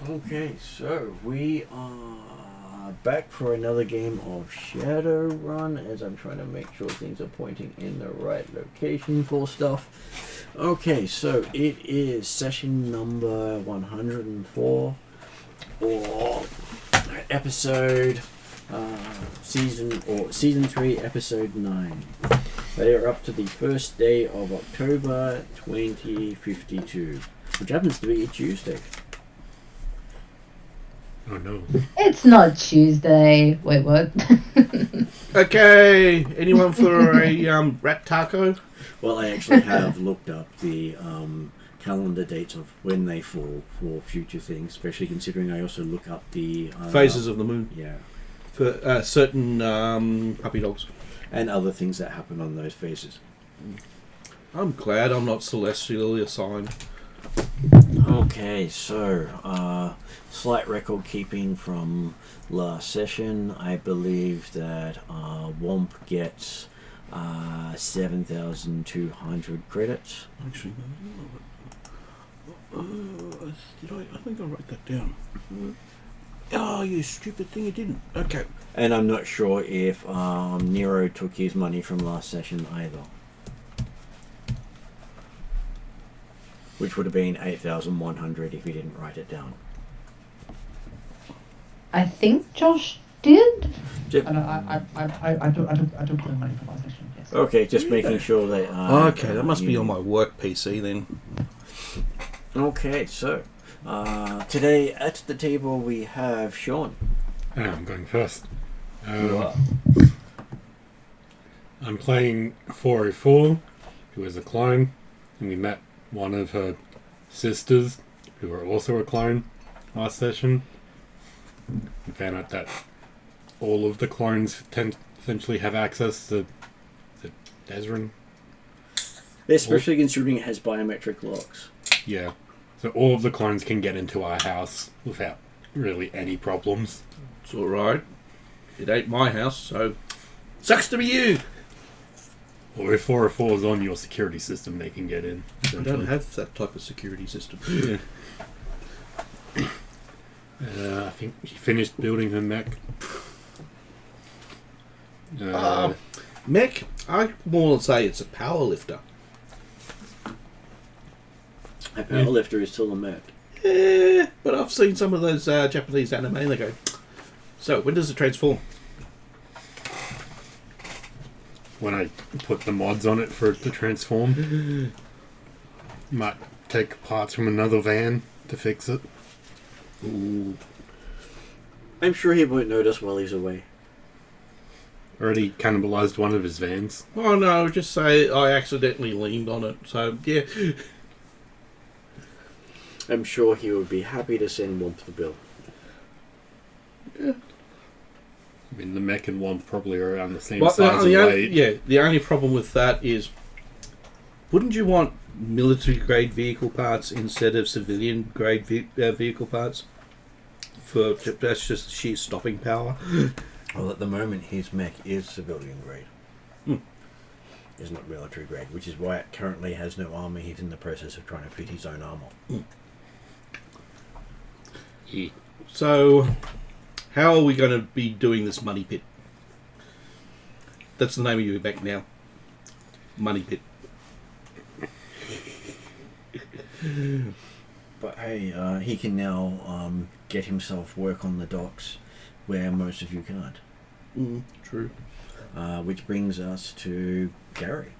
Okay, so we are back for another game of Shadowrun as I'm trying to make sure things are pointing in the right location for stuff. Okay, so it is session number 104 or episode season 3 episode 9. They are up to the first day of October 2052, which happens to be a Tuesday. Oh no. It's not Tuesday. Wait, what? Okay, anyone for a rat taco? Well, I actually have looked up the calendar dates of when they fall for future things, especially considering I also look up the Phases of the moon. Yeah. For certain puppy dogs. And other things that happen on those phases. I'm glad I'm not celestially assigned. Okay, so slight record keeping from last session. I believe that Womp gets 7,200 credits. Actually, I think I wrote that down. Oh, you stupid thing, you didn't. Okay. And I'm not sure if Nero took his money from last session either. Which would have been 8,100 if he didn't write it down. I think Josh did. Yep. I don't put in money for my session, yes. Okay, just making sure that... Okay, that must be on my work PC then. Okay, so today at the table we have Sean. I'm going first. You are. I'm playing 404, who is a clone, and we met one of her sisters, who are also a clone, last session. We found out that all of the clones essentially have access to Desrin. Especially considering it has biometric locks. Yeah. So all of the clones can get into our house without really any problems. It's alright. It ain't my house, so... Sucks to be you! Or if 404 is on your security system, they can get in. I don't have that type of security system. Yeah. I think she finished building her mech. Mech, I more say it's a power lifter. A powerlifter is still a mech. Yeah, but I've seen some of those Japanese anime and they go, so when does it transform? When I put the mods on it for it to transform. Might take parts from another van to fix it. Ooh. I'm sure he won't notice while he's away. Already cannibalized one of his vans. Oh no, just say I accidentally leaned on it, so yeah. I'm sure he would be happy to send Womp the bill. Yeah. I mean, the mech and one probably are around the same But size and weight. yeah, the only problem with that is, wouldn't you want military-grade vehicle parts instead of civilian-grade vehicle parts? That's just sheer stopping power. Well, at the moment, his mech is civilian grade. It's not military grade, which is why it currently has no armor. He's in the process of trying to fit his own armor. Yeah. So, how are we going to be doing this money pit? That's the name of your back now. Money pit. But hey, he can now get himself work on the docks where most of you can't. True. Which brings us to Gary.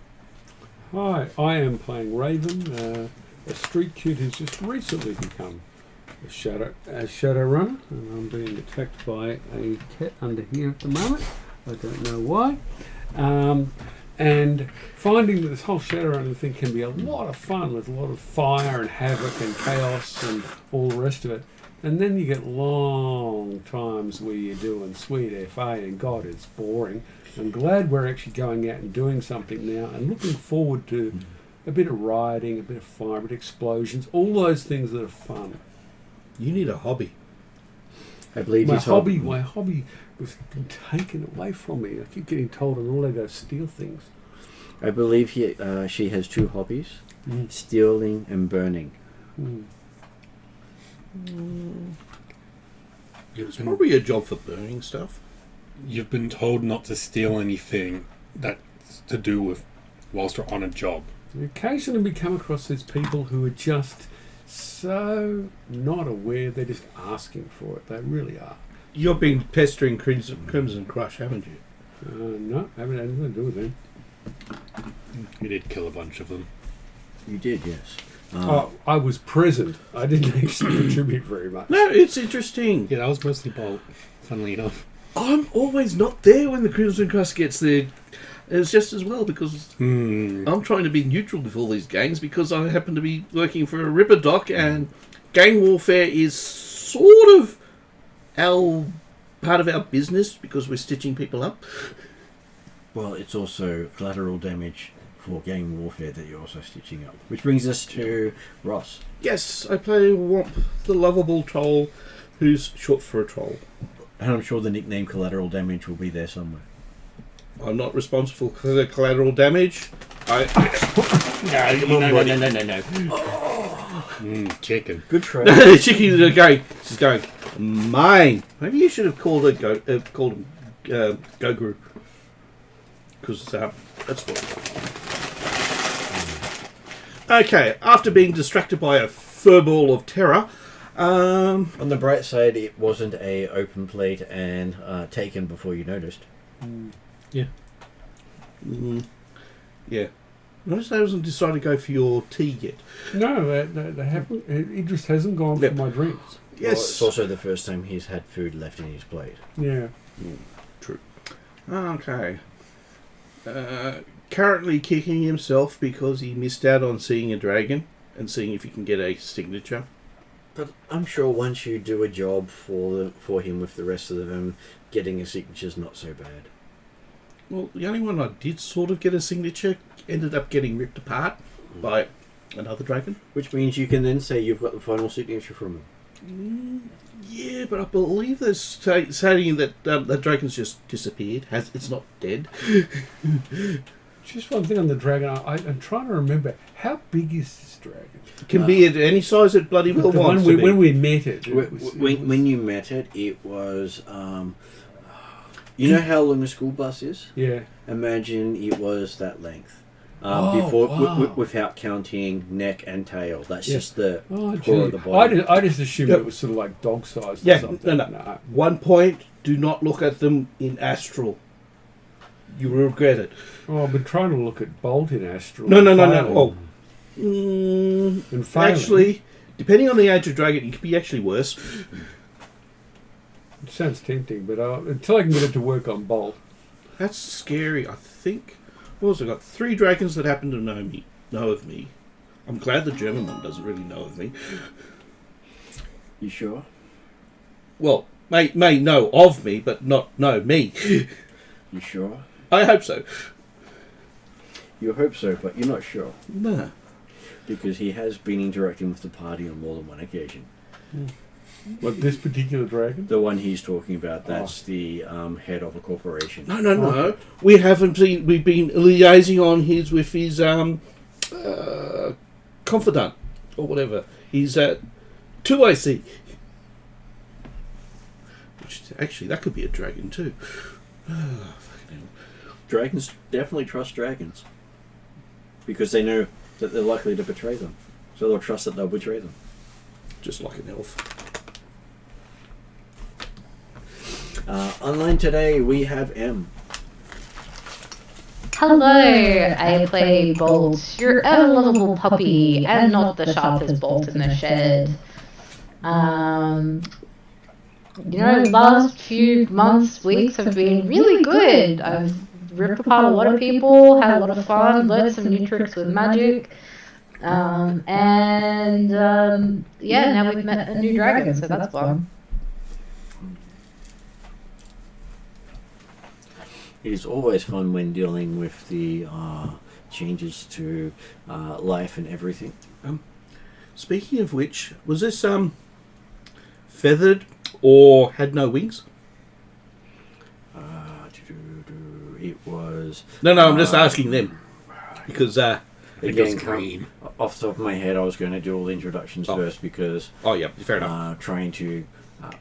Hi, I am playing Raven, a street kid who's just recently become a Shadowrunner, and I'm being attacked by a cat under here at the moment. I don't know why. And finding that this whole Shadowrunning thing can be a lot of fun with a lot of fire and havoc and chaos and all the rest of it. And then you get long times where you're doing sweet FA and God, it's boring. I'm glad we're actually going out and doing something now and looking forward to a bit of rioting, a bit of fire, a bit of explosions, all those things that are fun. You need a hobby. I believe My hobby was been taken away from me. I keep getting told I'm all I go steal things. I believe she has two hobbies: stealing and burning. You've It's been, probably a job for burning stuff. you've been told not to steal anything that's to do with whilst you're on a job. Occasionally we come across these people who are just so not aware, they're just asking for it. They really are. You've been pestering Crimson Crush, haven't you? No, haven't had anything to do with them. You did kill a bunch of them. You did, yes. I was present. I didn't actually contribute very much. No, it's interesting. Yeah, that was mostly Bolt, funnily enough. I'm always not there when the Crimson Crush gets there. It's just as well because I'm trying to be neutral with all these gangs because I happen to be working for a Ripper Doc and gang warfare is sort of part of our business because we're stitching people up. Well, it's also collateral damage for gang warfare that you're also stitching up. Which brings us to Ross. Yes, I play Womp, the lovable troll, who's short for a troll. And I'm sure the nickname collateral damage will be there somewhere. I'm not responsible for the collateral damage. No. Chicken. Good try. Chickies are going. She's going. Mine. Maybe you should have called her Go Guru. Because that's what. Okay. After being distracted by a furball of terror. On the bright side, it wasn't a open plate and taken before you noticed. Yeah. Notice they hasn't decided to go for your tea yet. No, they haven't. It just hasn't gone Yep. for my drinks. Yes. Well, it's also the first time he's had food left in his plate. Yeah. True. Okay. Currently kicking himself because he missed out on seeing a dragon and seeing if he can get a signature. But I'm sure once you do a job for him with the rest of them, getting a signature's not so bad. Well, the only one I did sort of get a signature ended up getting ripped apart by another dragon. Which means you can then say you've got the final signature from him. Yeah, but I believe they're saying that the dragon's just disappeared. It's not dead. Just one thing on the dragon. I'm trying to remember, how big is this dragon? It can be at any size it bloody well The wants one to be. when we met it. When you met it was... you know how long a school bus is? Yeah. Imagine it was that length. Wow. Without counting neck and tail. That's Yeah. just the Oh, core of gee. the body. I just assumed Yep. it was sort of like dog sized or Yeah, something. no. 1 point, do not look at them in astral. You will regret it. Oh, I've been trying to look at Bolt in Astral. No. Failing. Oh. And failing. Actually, depending on the age of dragon, it could be actually worse. It sounds tempting, but until I can get it to work on Bolt. That's scary. I think. What else? I got 3 dragons that happen to know of me. I'm glad the German one doesn't really know of me. You sure? Well, may know of me, but not know me. You sure? I hope so. You hope so, but you're not sure. No. Because he has been interacting with the party on more than one occasion. What, this particular dragon? The one he's talking about, that's the head of a corporation. No. We haven't been. We've been liaising on with his confidant or whatever. He's 2IC. Which actually that could be a dragon too. Dragons definitely trust dragons. Because they know that they're likely to betray them. So they'll trust that they'll betray them. Just like an elf. Online today we have M. Hello, I play Bolt, your ever-lovable puppy, and not the sharpest bolt in the shed. Last few months, weeks have been really good. I've ripped apart a lot of people, had a lot of fun, learned some new tricks with magic. Now we've met a new dragon, so that's fun. It is always fun when dealing with the changes to life and everything. Speaking of which, was this feathered or had no wings? It was... No, I'm just asking them because It was again, green. off the top of my head, I was going to do all the introductions first because Oh, yeah, fair enough. trying to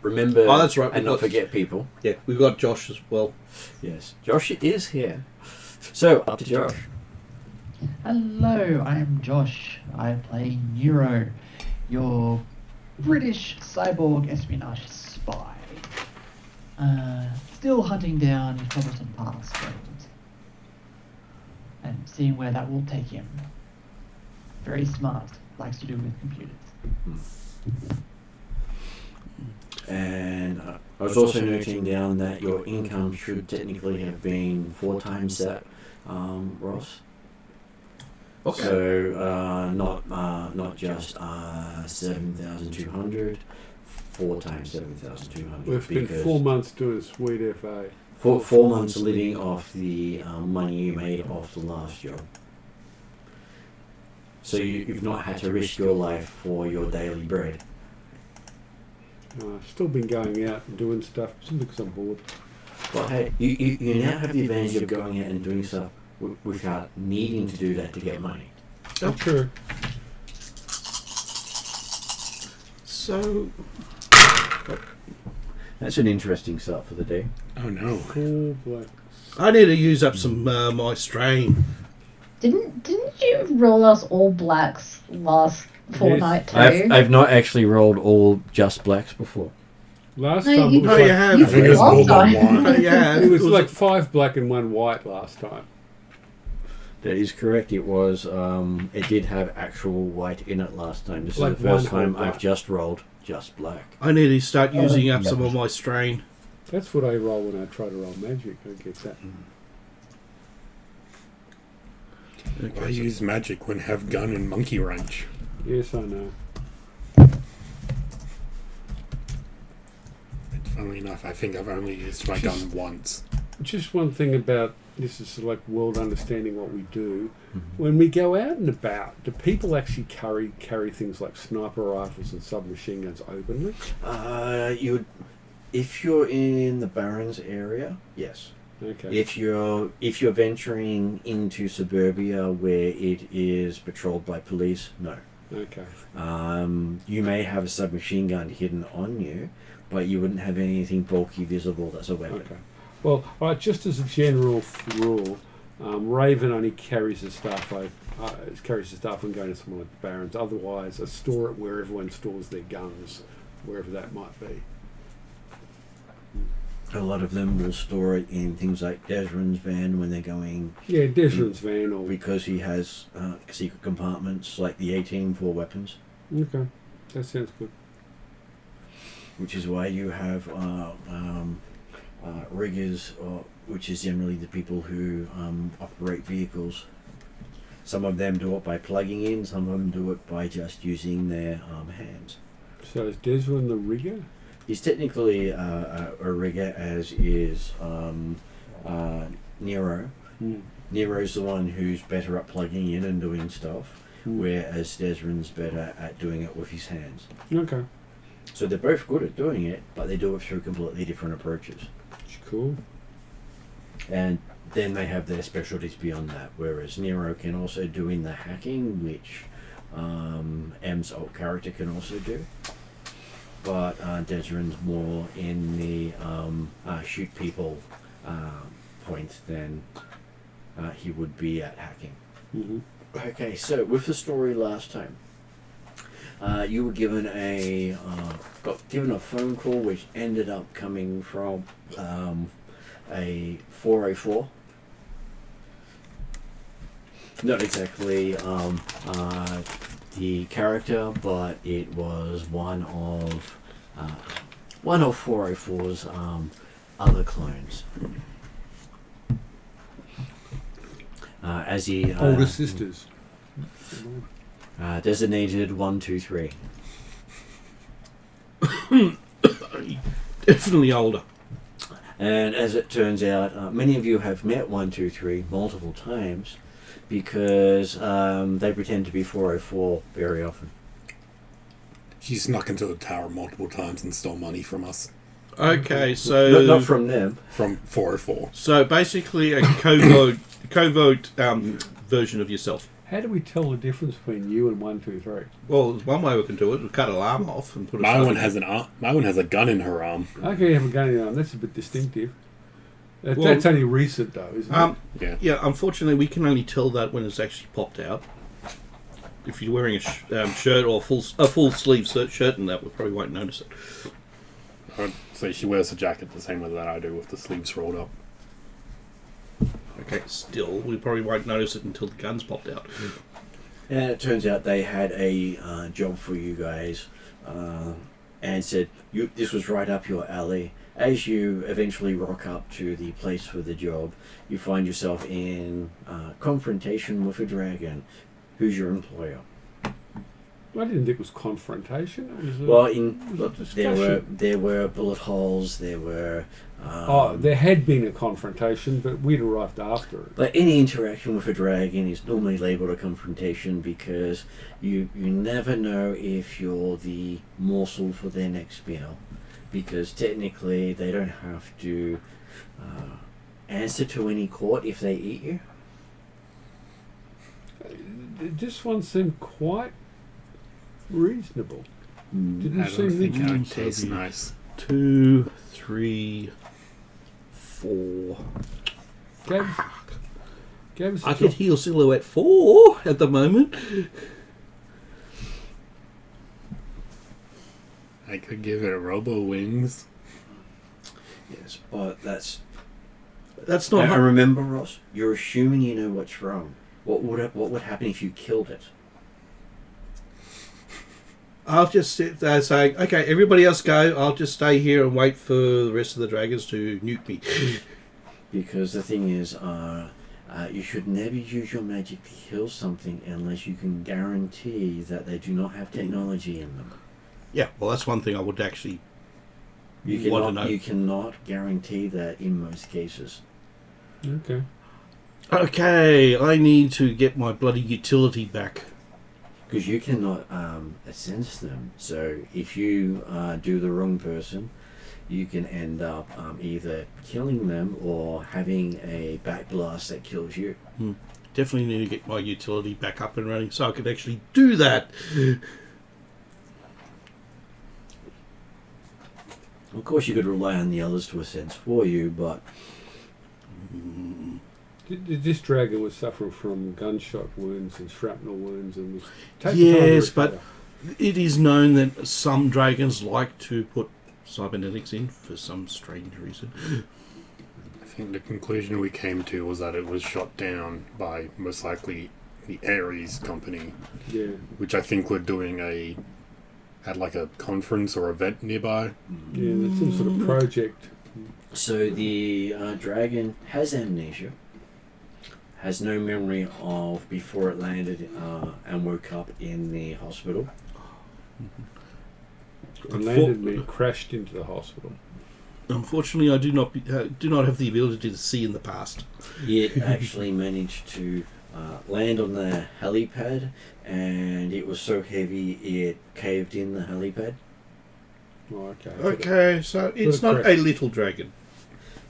remember that's right. and not forget people. Yeah, we've got Josh as well. Yes, Josh is here. So, up to Josh. Hello, I am Josh. I play Nero, your British cyborg espionage spy. Still hunting down his troublesome past and seeing where that will take him. Very smart, likes to do with computers. And I was also noting down that your income should technically have been 4 times that, Ross. Okay. So not just 7,200, 4 times 7,200. We've spent because 4 months doing a sweet FA. 4 months living off the money you made off the last job. So you've not had to risk your life for your daily bread. Still been going out and doing stuff simply because I'm bored. But hey, you now have the advantage of going out and doing stuff without needing to do that to get money. Oh, true. So, That's an interesting start for the day. Oh no. Cool blacks. I need to use up some my strain. Didn't you roll us all blacks last fortnight too? I've not actually rolled all just blacks before. Last No, time you- it was Oh, like, you have. You I think it's last more than time. one. Yeah, it was like 5 black and 1 white last time. That is correct. It was. It did have actual white in it last time. This Like is the first one time whole I've black. just rolled just black. I need to start using up yeah. some of my strain. That's what I roll when I try to roll magic. I get that. I use magic when have gun in monkey range. Yes, I know. Funnily enough, I think I've only used my gun once. Just one thing about this is like world understanding what we do. Mm-hmm. When we go out and about, do people actually carry things like sniper rifles and submachine guns openly? You would, if you're in the Barrens area, yes. Okay. If you're venturing into suburbia where it is patrolled by police, no. Okay. You may have a submachine gun hidden on you, but you wouldn't have anything bulky visible that's a weapon. Okay. Well, all right, just as a general rule, Raven only carries the stuff when going to some like the Barrens. Otherwise, I store it where everyone stores their guns, wherever that might be. A lot of them will store it in things like Desrin's van when they're going, Yeah, Desmond's van or... because he has secret compartments like the 18 for weapons, Okay, that sounds good. which is why you have riggers, which is generally the people who operate vehicles. Some of them do it by plugging in, some of them do it by just using their hands. So is Desmond the rigger? He's technically a rigger, as is Nero. Mm. Nero's the one who's better at plugging in and doing stuff, Mm. whereas Desrin's better at doing it with his hands. Okay, So they're both good at doing it, but they do it through completely different approaches. cool. And then they have their specialties beyond that, whereas Nero can also do in the hacking, which M's old character can also do. But Desrin's more in the shoot people point than he would be at hacking. Mm-hmm. Okay, so with the story last time, you were given got given a phone call which ended up coming from a 404. Not exactly the character, but it was one of 404's other clones. As he Older sisters. designated 123. Definitely older. And as it turns out, many of you have met 123 multiple times because they pretend to be 404 very often. She snuck into the tower multiple times and stole money from us. Okay, so Not from them. From 404. so basically a covert version of yourself. How do we tell the difference between you and 1, 2, 3? Well, there's one way we can do it. We cut an arm off and put a My one has my one has a gun in her arm. Okay, you have a gun in your arm. That's a bit distinctive. Well, That's only recent, though, isn't it? Yeah, unfortunately, we can only tell that when it's actually popped out. If you're wearing a shirt or a full sleeve shirt and that, we probably won't notice it. So she wears a jacket the same way that I do with the sleeves rolled up. Okay, still, we probably won't notice it until the gun's popped out. And it turns out they had a job for you guys, and said this was right up your alley. As you eventually rock up to the place for the job, you find yourself in confrontation with a dragon. Who's your employer? I didn't think it was confrontation. It was there were bullet holes. There were. There had been a confrontation, but we'd arrived after it. But any interaction with a dragon is normally labelled a confrontation because you never know if you're the morsel for their next meal. Because technically they don't have to answer to any court if they eat you. This one seemed quite reasonable. Didn't I don't seem think that- it tastes nice. 2, 3, 4. Gave us I a could heal Silhouette 4 at the moment. I could give it robo wings. Yes, but that's not. And remember, Ross, you're assuming you know what's wrong. What would happen if you killed it? I'll just sit there saying, okay, everybody else go. I'll just stay here and wait for the rest of the dragons to nuke me. Because the thing is, you should never use your magic to kill something unless you can guarantee that they do not have technology in them. Yeah, well, that's one thing I would actually You want to know. You cannot guarantee that in most cases. Okay. Okay, I need to get my bloody utility back. Because you cannot sense them. So if you do the wrong person, you can end up either killing them or having a backblast that kills you. Definitely need to get my utility back up and running so I could actually do that. Of course, you could rely on the others to a sense for you, but This dragon was suffering from gunshot wounds and shrapnel wounds, and was taking time to Yes, but recover. it is known that some dragons like to put cybernetics in for some strange reason. I think the conclusion we came to was that it was shot down by most likely the Ares company, Yeah. which I think were doing had like a conference or event nearby. Yeah, that's some sort of project. so the dragon has amnesia, has no memory of before it landed and woke up in the hospital. And landed me, crashed into the hospital. Unfortunately, I do not have the ability to see in the past. It actually managed to land on the helipad, and it was so heavy it caved in the helipad. Oh, okay. Okay, so it's not a little dragon.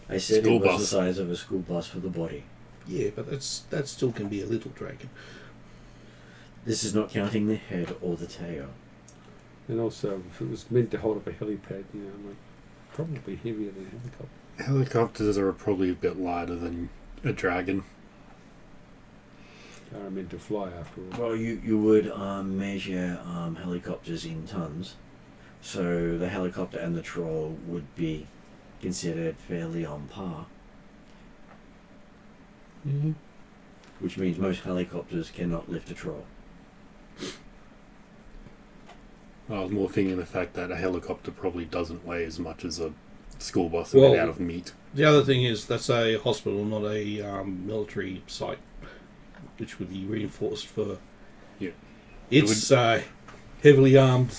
I said School it was bus. the size of a school bus for the body. Yeah, but that still can be a little dragon. This is not counting the head or the tail. And also, if it was meant to hold up a helipad, like, probably heavier than a helicopter. Helicopters are probably a bit lighter than a dragon. Are meant to fly after all. Well, you would measure helicopters in tons, so the helicopter and the troll would be considered fairly on par, Mm-hmm. which means most helicopters cannot lift a troll. I was more thinking the fact that a helicopter probably doesn't weigh as much as a school bus Well- made out of meat. The other thing is that's a hospital, not a military site, which would be reinforced for. Yeah. It's heavily armed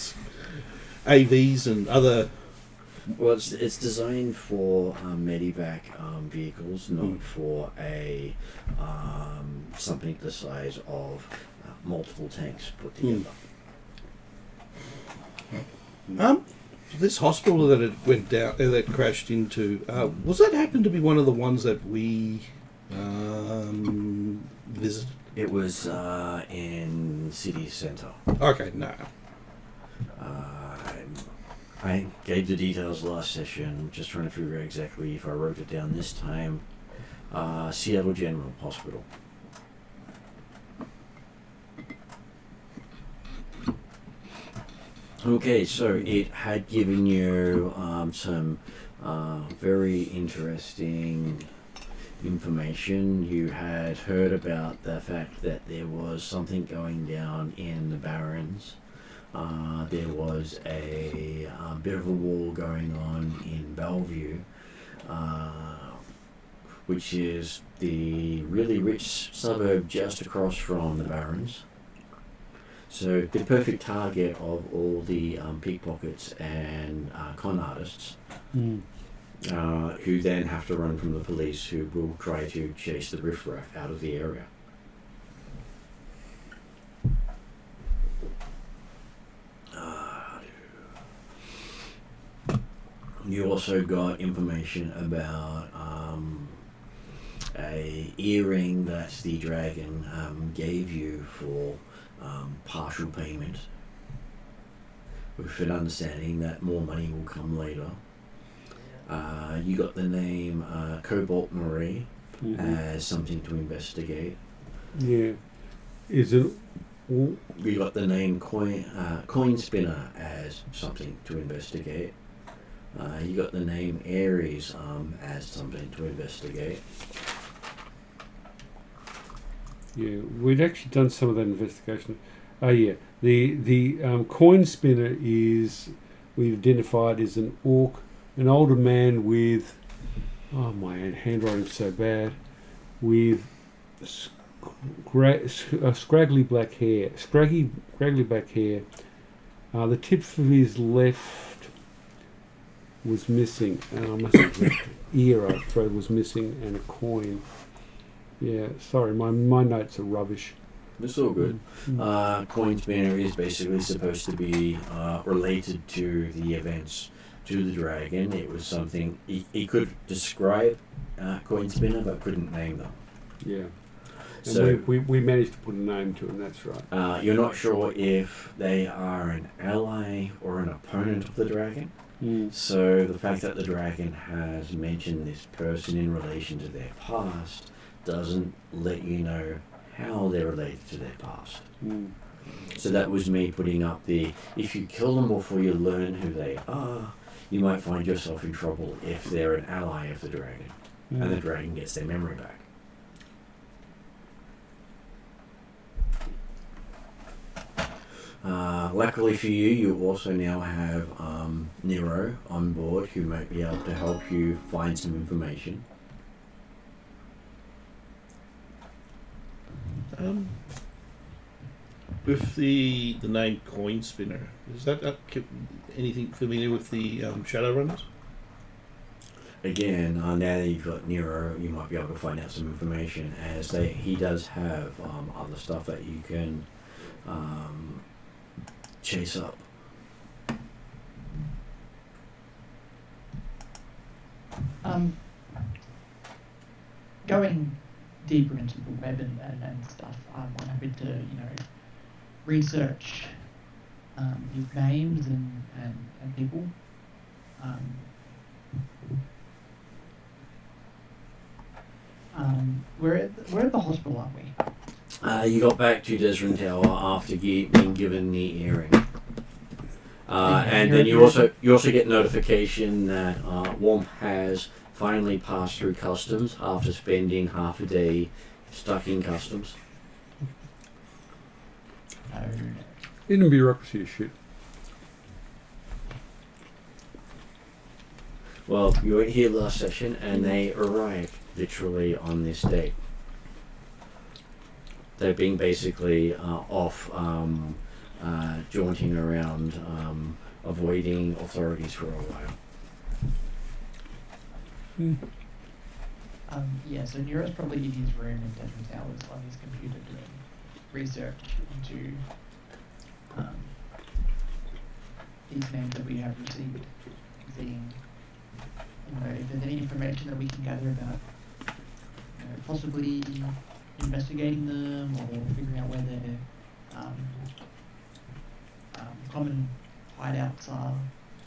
AVs and other. Well, it's designed for medivac vehicles, not for a something the size of multiple tanks put together. This hospital that it went down, that crashed into, was that happened to be one of the ones that we visited It was in city centre. Okay, no. I gave the details last session, just trying to figure out exactly if I wrote it down this time. Seattle General Hospital. Okay, so it had given you some very interesting information. You had heard about the fact that there was something going down in the Barrens. There was a bit of a war going on in Bellevue, which is the really rich suburb just across from the Barrens. So the perfect target of all the pickpockets and con artists, who then have to run from the police, who will try to chase the riffraff out of the area. You also got information about a earring that the dragon gave you for partial payment, with an understanding that more money will come later. You got the name Cobalt Marie as something to investigate. Yeah. Is it? You got the name Coin Spinner as something to investigate. You got the name Ares as something to investigate. Yeah, we'd actually done some of that investigation. Yeah, the coin spinner is, we've identified as an orc, an older man with, oh my handwriting's so bad, with scraggly black hair. The tip of his left was missing. Must have left ear, I thought, was missing, and a coin. Yeah, sorry, my notes are rubbish. It's all good. Coin Spinner is basically supposed to be related to the events to the dragon. It was something he could describe Coin Spinner, but couldn't name them. Yeah. And So we managed to put a name to him, that's right. you're not sure if they are an ally or an opponent of the dragon. So the fact that the dragon has mentioned this person in relation to their past doesn't let you know how they're related to their past. So that was me putting up the, if you kill them before you learn who they are, you might find yourself in trouble if they're an ally of the dragon, and the dragon gets their memory back. Luckily for you, you also now have Nero on board, who might be able to help you find some information. With the name Coin Spinner, is that anything familiar with the Shadowrunners? Again, now that you've got Nero, you might be able to find out some information, as he does have other stuff that you can chase up. Going deeper into the web and stuff, I'm happy to, research his names and people. We're at the hospital, aren't we? You got back to Desmond Tower after being given the earring. And then you also get notification that Womp has finally passed through customs after spending half a day stuck in customs. In bureaucracy is shit. Well, you were here last session, and they arrived literally on this date. They've been basically off jaunting around, avoiding authorities for a while. So Nero's probably in his room in Desmond Towers on his computer doing research into these names that we have received, seeing if there's any information that we can gather about possibly investigating them or figuring out where their common hideouts are,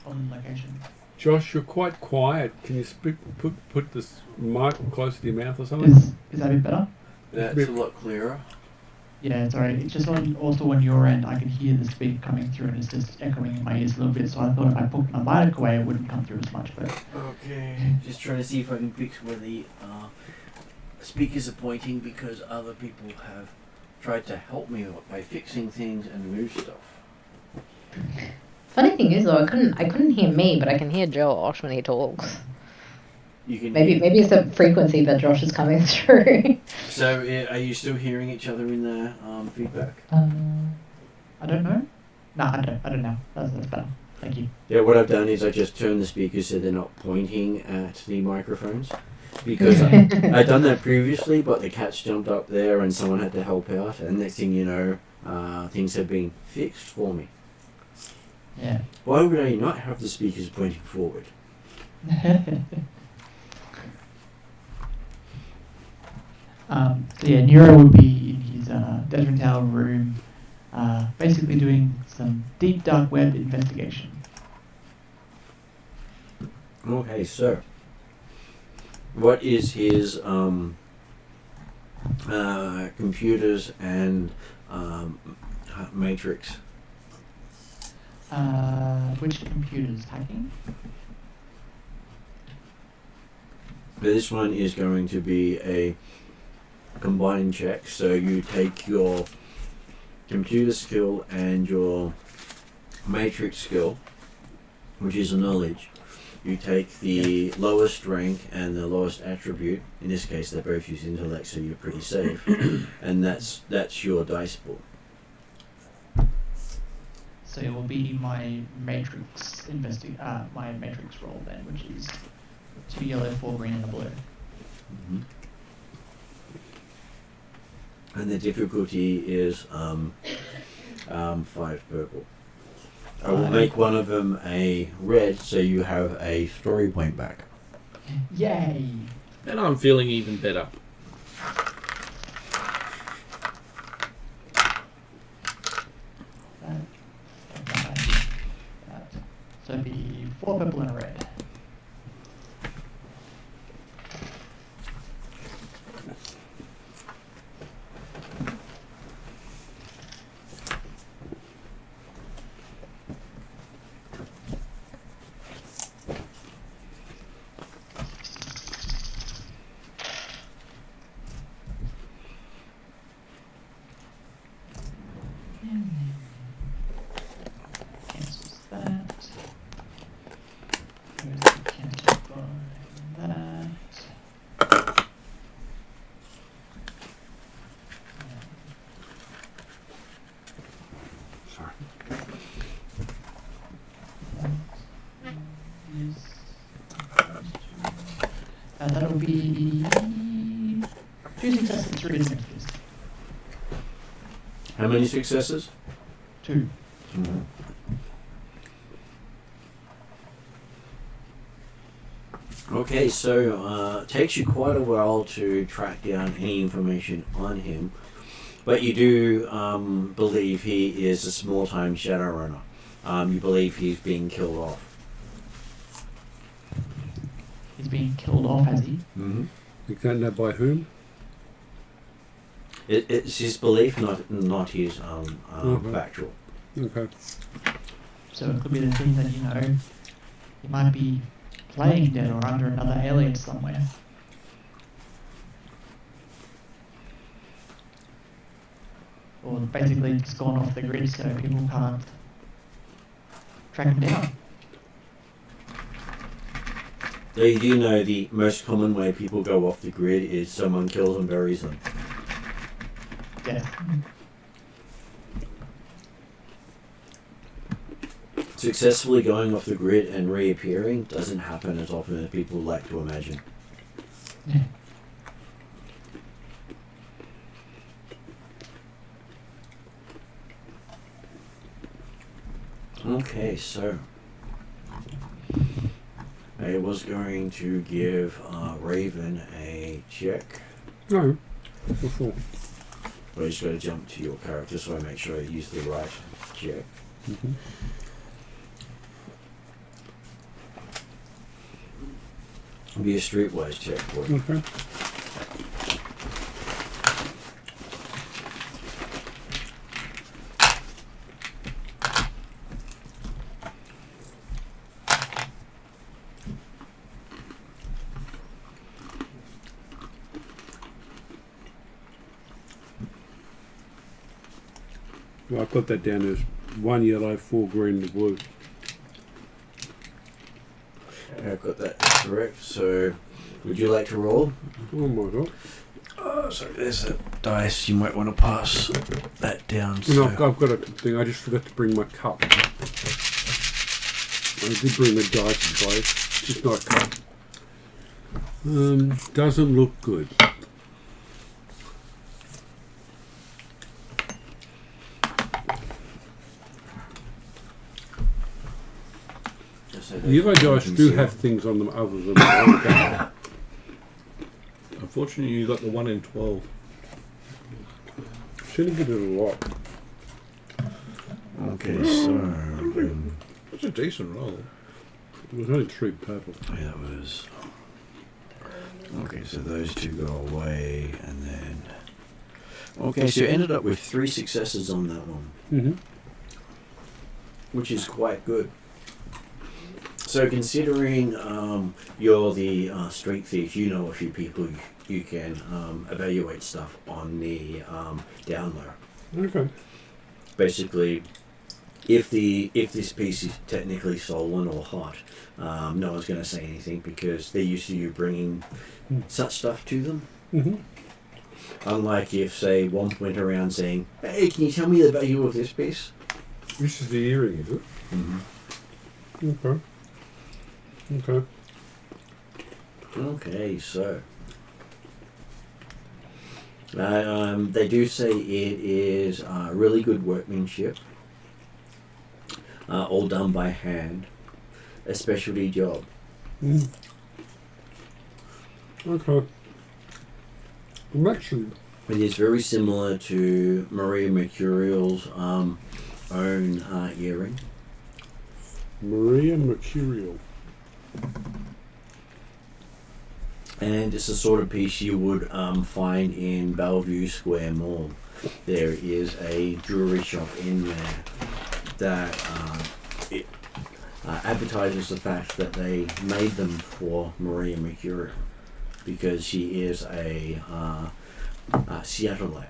common locations. Josh, you're quite quiet. Can you put this mic close to your mouth or something? Is that a bit better? That's a lot clearer. Yeah, sorry. It's just also on your end, I can hear the speak coming through and it's just echoing in my ears a little bit. So I thought if I put my mic away, it wouldn't come through as much. But Okay, just trying to see if I can fix where the speakers are pointing, because other people have tried to help me by fixing things and move stuff. Funny thing is though, I couldn't hear me, but I can hear Josh when he talks. You can Maybe it's the frequency that Josh is coming through. So, are you still hearing each other in the feedback? I don't know. No, I don't know. That's better. Thank you. Yeah, what I've done is I just turned the speakers so they're not pointing at the microphones. Because I'd done that previously, but the cats jumped up there and someone had to help out. And next thing you know, things have been fixed for me. Yeah. Why would I not have the speakers pointing forward? So yeah, Nero would be in his Desmond Tower room, basically doing some deep dark web investigation. Okay, so what is his computers and matrix? Which computers hacking? This one is going to be a combined check, so you take your computer skill and your matrix skill, which is a knowledge. You take the lowest rank and the lowest attribute. In this case, they both use intellect, so you're pretty safe. And that's your dice pool. So it will be my matrix my matrix roll then, which is 2 yellow, 4 green, and a blue. Mm-hmm. And the difficulty is 5 purple. I will make one of them a red, so you have a story point back. Yay! And I'm feeling even better. So it'd be 4 purple and a red. Cancels that. Cancel by that. Sorry. That'll be 2 successes, 3 advantages. How many successes? 2. Mm-hmm. Okay, so it takes you quite a while to track down any information on him, but you do believe he is a small-time Shadowrunner. You believe he's being killed off. He's being killed off, has he? Mm-hmm. You don't know by whom? It's his belief, not his factual. Okay. So it could be the thing that, he might be playing dead or under another alias somewhere. Or basically just gone off the grid so people can't track him down. Though you do know the most common way people go off the grid is someone kills and buries them. Yeah. Successfully going off the grid and reappearing doesn't happen as often as people like to imagine. Yeah. Okay, so I was going to give Raven a check. No. Before. I just got to jump to your character so I make sure I use the right check. Mm-hmm. It'll be a streetwise check for you. Okay. Well, I've got that down as 1 yellow, 4 green, and blue. I've got that correct. So, would you like to roll? Oh my god. So there's a dice. You might want to pass that down. You know, So. I've got a thing. I just forgot to bring my cup. I did bring the dice in place. Just not a cup. Doesn't look good. The other dice do have things on them other than the Unfortunately, you got the 1 in 12. Shouldn't get it a lot. Okay, so That's a decent roll. It was only 3 purple. yeah, that was. Okay, so those two go away, and then. Okay, so you ended up with 3 successes on that one, Mm-hmm. which is quite good. So considering you're the street thief, you know a few people you can evaluate stuff on the down low. Okay. Basically, if this piece is technically stolen or hot, no one's going to say anything because they're used to you bringing such stuff to them. Mm-hmm. Unlike if, say, one went around saying, "Hey, can you tell me the value of this piece?" This is the earring, is it? Mm-hmm. Okay. Okay. Okay, so they do say it is really good workmanship, all done by hand, a specialty job. Mm. Okay. I'm actually... It is very similar to Maria Mercurial's own earring. Maria Mercurial. And it's the sort of piece you would find in Bellevue Square Mall. There is a jewelry shop in there that it advertises the fact that they made them for Maria Mercurial because she is a Seattleite.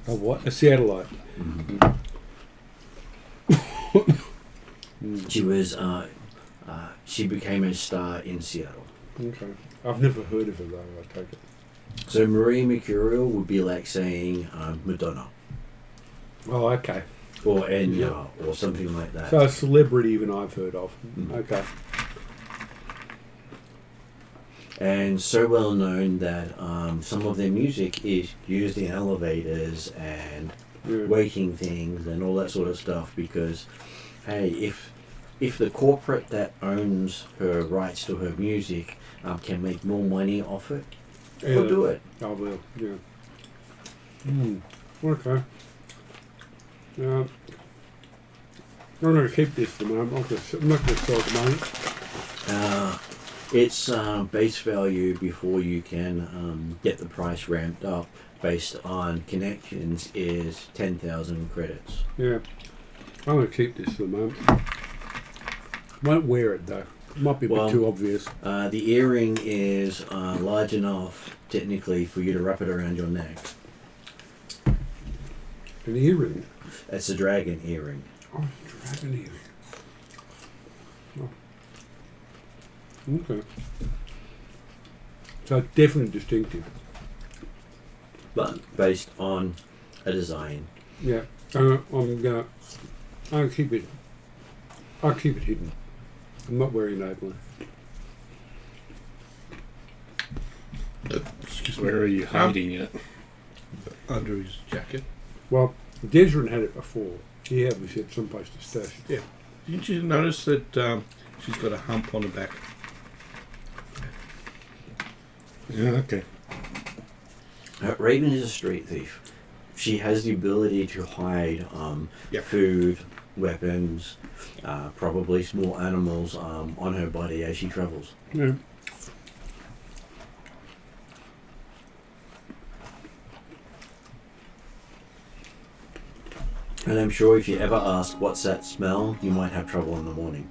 A what? A Seattleite. Mm-hmm. She was she became a star in Seattle. Okay. I've never heard of her though, I take it. So Maria Mercurial would be like saying Madonna Oh, okay. or Enya or something like that. So a celebrity even I've heard of. Mm. Okay. And so well known that some of their music is used in elevators and Yeah. waking things and all that sort of stuff because, hey, if the corporate that owns her rights to her music can make more money off it, they'll do it. I will, yeah. Okay. I'm going to keep this for the moment. I'm not going to sell it at the moment. Its base value before you can get the price ramped up based on connections is 10,000 credits. Yeah. I'm going to keep this for the moment. Won't wear it though. Might be a bit too obvious. The earring is large enough, technically, for you to wrap it around your neck. An earring? It's a dragon earring. Oh, dragon earring. Oh. Okay. So definitely distinctive. But based on a design. Yeah. I'll keep it. I'll keep it hidden. I'm not wearing it openly. Excuse me. Where are you hiding it? Under his jacket. Well, Desrin had it before. He had someplace to stash it. Yeah. Didn't you notice that she's got a hump on her back? Yeah, okay. Raven is a street thief. She has the ability to hide Yep. food, weapons, probably small animals on her body as she travels. Yeah. And I'm sure if you ever ask what's that smell, you might have trouble in the morning.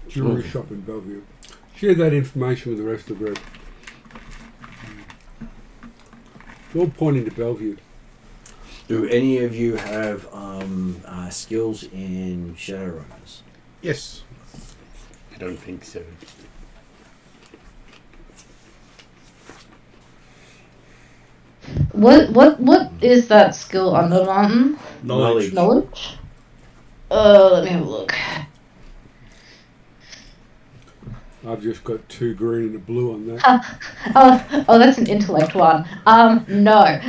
Jewelry shop in Bellevue. Share that information with the rest of the group. It's all pointing to Bellevue. Do any of you have skills in Shadowrunners? Yes. I don't think so. What is that skill under the mountain? Knowledge. Knowledge? Let me have a look. I've just got 2 green and a blue on that. Oh, that's an intellect one. No.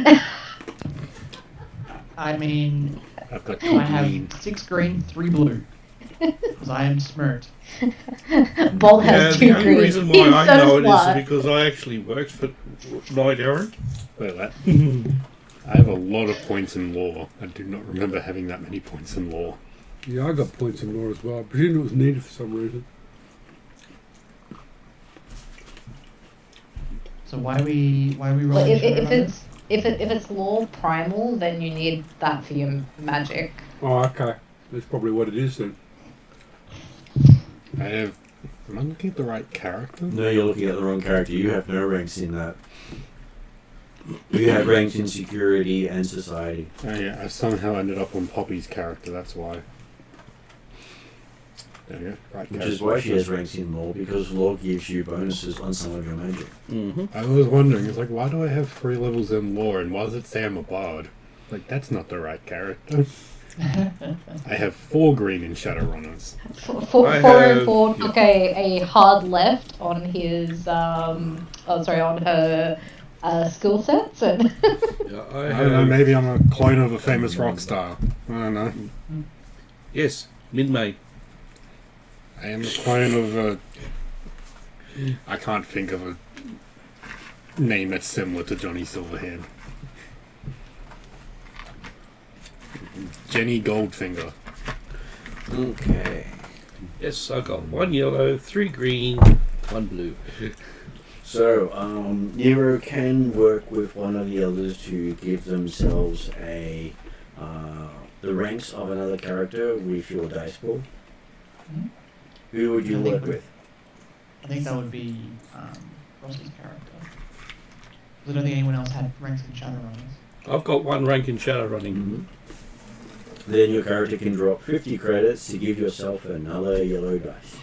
I mean, I've got I 2 have green. 6 green, 3 blue. Because I am smart. Bolt Yeah, has the 2 only green. reason He's why I so know it smart. is because I actually worked for Night Errant. Wait, what? I have a lot of points in law. I do not remember having that many points in law. Yeah, I got points in law as well. I presume it was needed for some reason. So why are we Well, rolling if it's law primal, then you need that for your magic. Oh, okay. That's probably what it is then. I have... Am I looking at the right character? No, you're looking at the wrong character. You have no ranks in that. You have ranks in security and society. Oh yeah, I somehow ended up on Poppy's character, that's why. There you go, right Which character. is why she has ranks in law, because law gives you bonuses on some of your magic. Mm-hmm. I was wondering, it's like, why do I have 3 levels in lore, and why does it say I'm a bard? Like, that's not the right character. I have 4 green in Shadowrunners. Four I and have- 4 took a hard left on his on her skill sets and Yeah, I don't know, maybe I'm a clone of a famous rock star. I don't know. Yes, mid-May. I am a clone of a... I can't think of a name that's similar to Johnny Silverhand. Jenny Goldfinger. Okay. Yes, I got 1 yellow, 3 green, 1 blue. So, Nero can work with one of the others to give themselves a the ranks of another character with your dice pool. Mhm. Who would you I think work we- with? I think that would be Ross's character. 'Cause I don't think anyone else had ranks in Shadowrunners. I've got 1 rank in shadow running. Mm-hmm. Then your character can drop 50 credits to give yourself another yellow dice.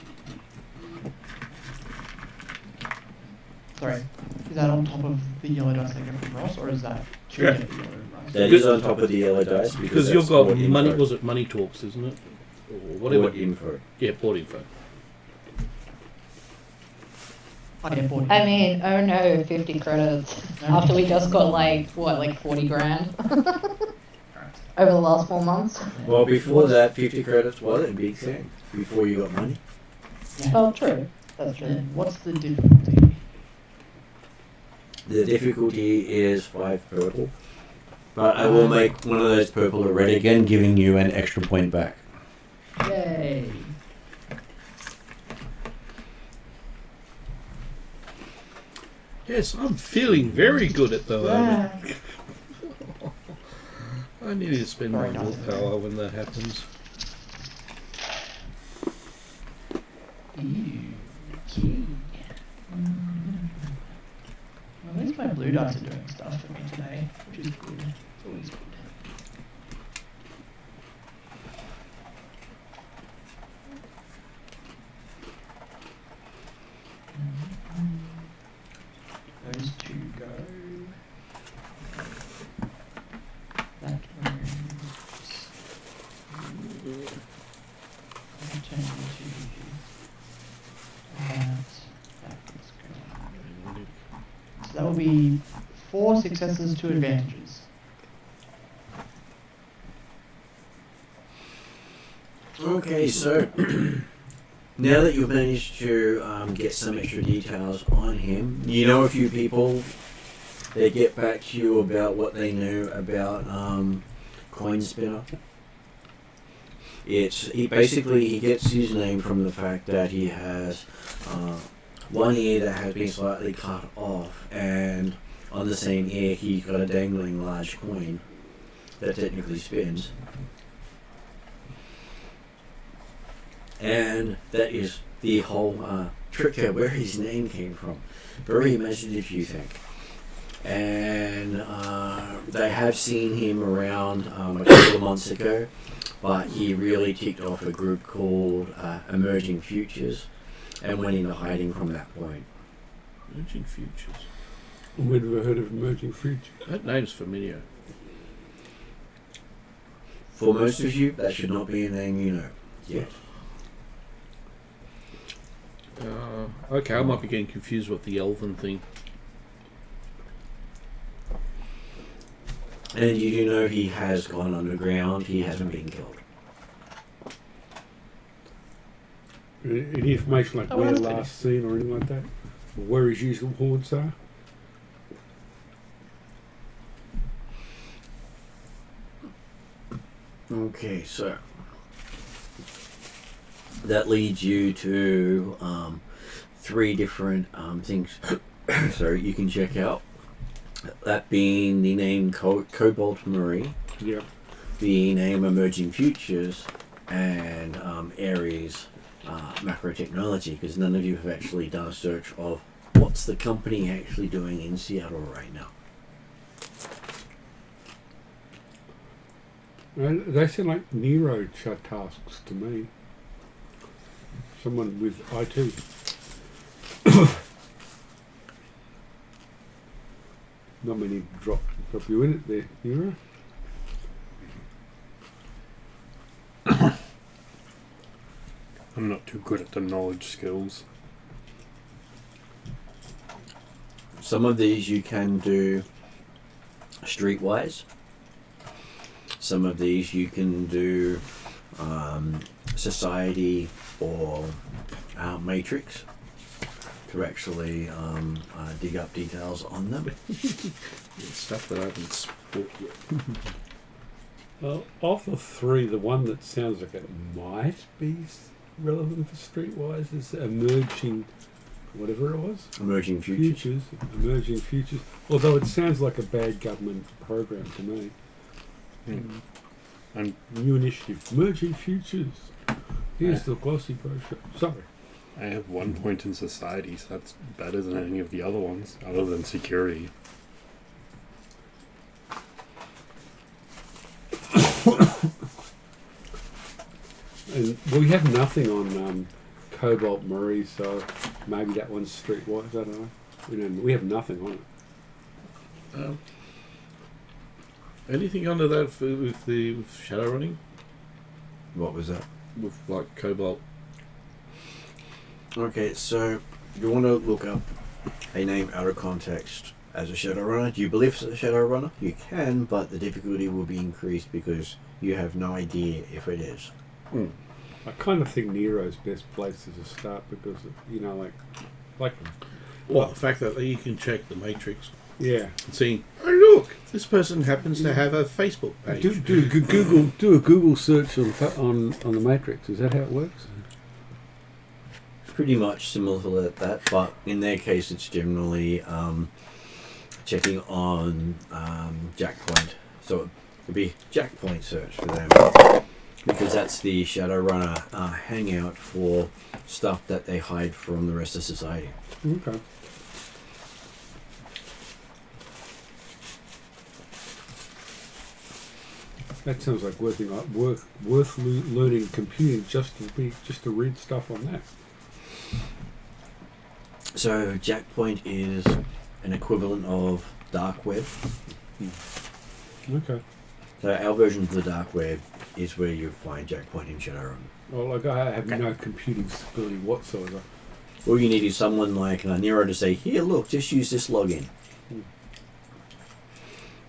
Sorry, is that on top of the yellow dice I get from Ross, or is that to Yeah. get the yellow dice? That is on top of the yellow dice Because that's you've got board money, info. was it money talks, isn't it? Or whatever. Board info. Yeah, board info. I get 40. I mean, oh no, 50 credits after we just got like 40 grand over the last 4 months. Well, before that, 50 credits was a big thing. Before you got money. Yeah. Oh, true. That's true. Then what's the difficulty? The difficulty is 5 purple. But I will make one of those purple a red again, giving you an extra point back. Yay! Yes, I'm feeling very good at the moment. Yeah. I need to spend my Very nice. willpower when that happens. Key. Well, at least my blue dice are doing stuff for me today, which is good. It's always good. Those 2 go. That moves. That turns into that is going. So that will be 4 successes, 2 advantages. Okay, so now that you've managed to get some extra details on him, you know a few people. They get back to you about what they knew about Coin Spinner. He gets his name from the fact that he has one ear that has been slightly cut off, and on the same ear he's got a dangling large coin that technically spins. And that is the whole trick there, where his name came from. Very imaginative, you think. And they have seen him around a couple of months ago, but he really kicked off a group called Emerging Futures and went into hiding from that point. Emerging Futures. We've never heard of Emerging Futures. That name's familiar. For most of you, that should not be a name you know yet. Okay, I might be getting confused with the elven thing. And you do know he has gone underground, he hasn't been killed. Any information like where last seen or anything like that? Or where his usual haunts are? Okay, so that leads you to 3 different things so you can check out. That being the name Cobalt Marie, Yeah. the name Emerging Futures, and Ares Macro Technology, because none of you have actually done a search of what's the company actually doing in Seattle right now. Well, they sound like Nero tasks to me. Someone with IT. Not many drop you in it there, Nero. I'm not too good at the knowledge skills. Some of these you can do streetwise. Some of these you can do society or matrix to actually dig up details on them. Stuff that I haven't sport yet. Well, of the 3, the one that sounds like it might be relevant for Streetwise is Emerging, whatever it was. Emerging Futures. Emerging Futures. Although it sounds like a bad government program to me. I'm New initiative. Emerging Futures. Here's the glossy brochure. Sorry. I have 1 point in society, so that's better than any of the other ones, other than security. And we have nothing on Cobalt Marie, so maybe that one's Streetwise. I don't know. We have nothing on it. Anything under that with Shadowrunning? What was that? With like Cobalt? Okay, so you want to look up a name out of context as a Shadowrunner. Do you believe it's a Shadowrunner? You can, but the difficulty will be increased because you have no idea if it is. I kind of think Nero's best place is a start because, like Well, the fact that you can check the matrix yeah. and see, oh look, this person happens to have a Facebook page. Do a Google search on the Matrix. Is that how it works? Pretty much similar to that, but in their case it's generally checking on Jackpoint. So it would be Jackpoint search for them. Because that's the Shadowrunner hangout for stuff that they hide from the rest of society. Okay. That sounds like worth learning computing just to read stuff on that. So Jackpoint is an equivalent of dark web. Okay. So our version of the dark web is where you find Jackpoint in Shadowrun. Well, like I have no computing ability whatsoever. All you need is someone like Nero to say, "Here, look, just use this login."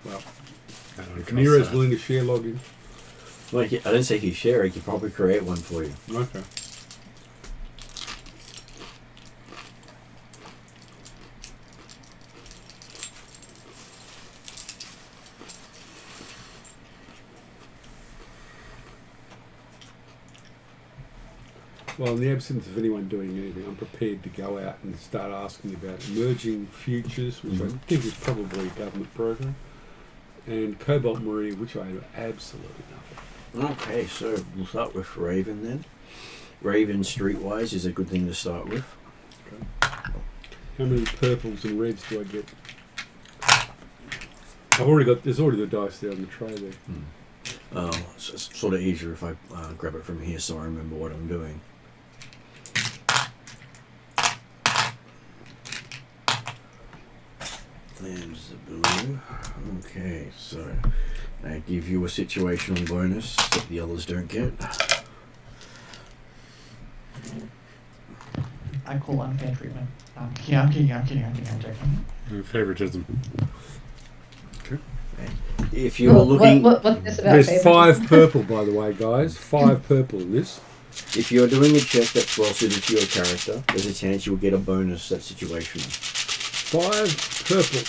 Well, I don't if trust Nero's that. willing to share login. Well, I didn't say he'd share. He could probably create one for you. Okay. Well, in the absence of anyone doing anything, I'm prepared to go out and start asking about emerging futures, which I think is probably a government program, and Cobalt Marine, which I know absolutely nothing. Okay, so we'll start with Raven then. Raven streetwise is a good thing to start with. Okay. How many purples and reds do I get? There's already the dice there on the tray there. So it's sort of easier if I grab it from here so I remember what I'm doing. There's the blue. Okay, so I give you a situational bonus that the others don't get. I call unfair treatment. I'm kidding. I'm joking. Favoritism. If you're looking, what's this about? There's favoritism? 5 purple, by the way, guys. 5 purple in this. if you're doing a check that's well suited to your character, there's a chance you'll get a bonus that's situational. 5 purple.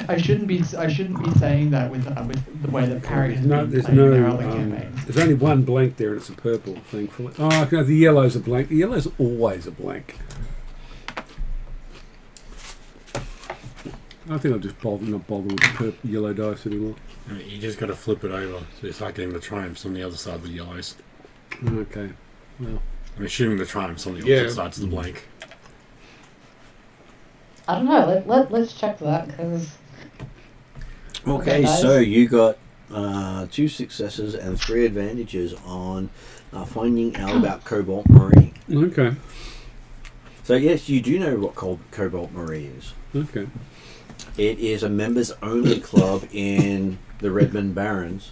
I shouldn't be saying that with the way that Parry has been There's playing no. in our other campaigns. There's only one blank there, and it's a purple, thankfully. Oh, no, the yellow's a blank. The yellow's always a blank. I think I'll just not bother with the purple, yellow dice anymore. I mean, you just got to flip it over, so it's like getting the triumphs on the other side of the yellows. Okay. Well, I'm assuming the triumphs on the opposite sides of the blank. I don't know. Let's check that because. Okay, so you got 2 successes and 3 advantages on finding out about Cobalt Marie. okay. So yes, you do know what Cobalt Marie is. Okay. It is a members-only club in the Redmond Barrens,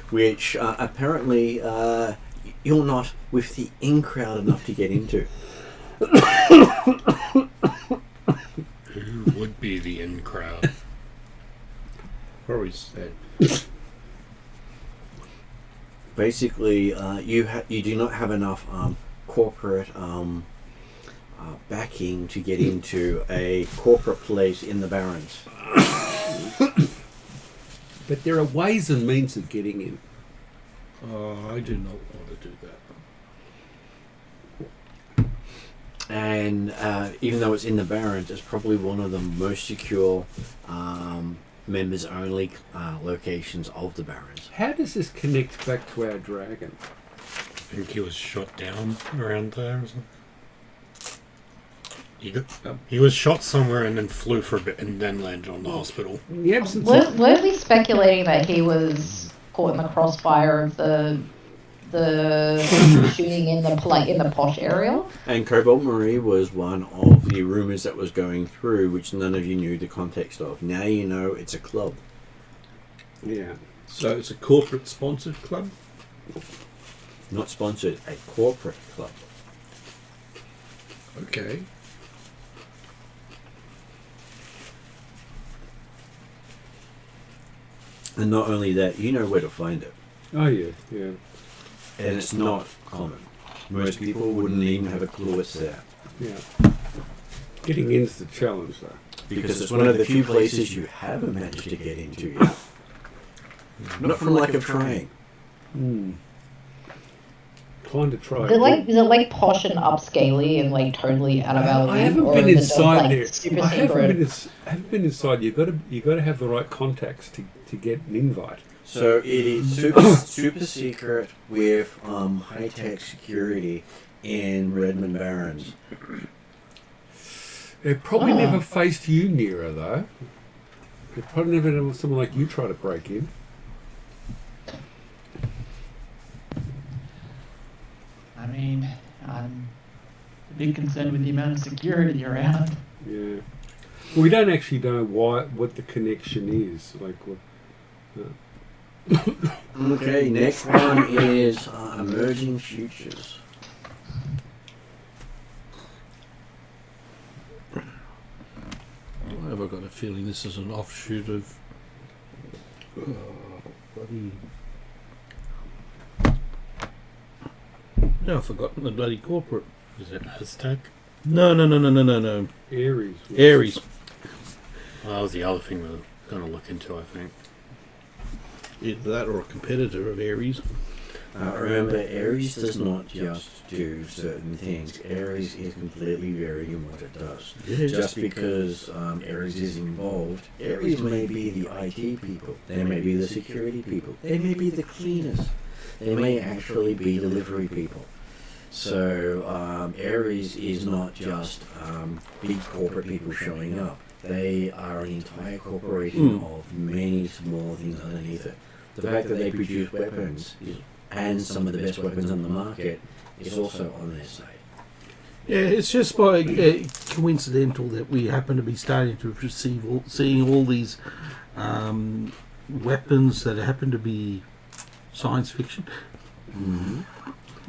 which apparently you're not with the in-crowd enough to get into. Who would be the in crowd? Probably sad. Basically, you do not have enough corporate backing to get into a corporate place in the Barrens. But there are ways and means of getting in. I do not want to do that. And even though it's in the Barrens, it's probably one of the most secure members-only locations of the Barrens. How does this connect back to our dragon? I think he was shot down around there or something. He was shot somewhere and then flew for a bit and then landed on the hospital. In the absence of... Weren't we speculating that he was caught in the crossfire of the shooting in the posh area? And Cobalt Marie was one of the rumours that was going through, which none of you knew the context of. Now you know it's a club. Yeah. So it's a corporate sponsored club? Not sponsored, a corporate club. Okay. And not only that, you know where to find it. Oh, yeah, yeah. And it's not common. Most people wouldn't even have a clue it's there. Yeah. Getting in's the challenge, though. Because it's one of the few places you haven't managed to get into yet. Not from lack of trying. Trying to try. Is it like posh and upscaly and like totally out of our league? I haven't or been is it just, inside like, there. super I secret? haven't been inside. You got to have the right contacts to get an invite. So it is super secret with high-tech security in Redmond Barrens. They've probably never faced you nearer, though. They've probably never had someone like you try to break in. I mean, I'm a bit concerned with the amount of security around. Yeah. Well, we don't actually know what the connection is. Like, what, Okay, next one is emerging futures. Why have I got a feeling this is an offshoot of bloody... No, I've forgotten the bloody corporate. Is it Aztec? No. Aries. Aries. Well, that was the other thing we were going to look into, I think. Either that or a competitor of Aries. Remember, Ares does not just do certain things. Ares is completely varied in what it does. Just because Ares is involved, Ares may be the IT people, they may be the security people, they may be the cleaners, they may actually be delivery people. So Ares is not just big corporate people showing up. They are an entire corporation of many small things underneath it. The fact that they produce weapons and some of the best weapons on the market is also on their side. Yeah, it's just by coincidental that we happen to be starting to seeing all these weapons that happen to be science fiction. Mm-hmm.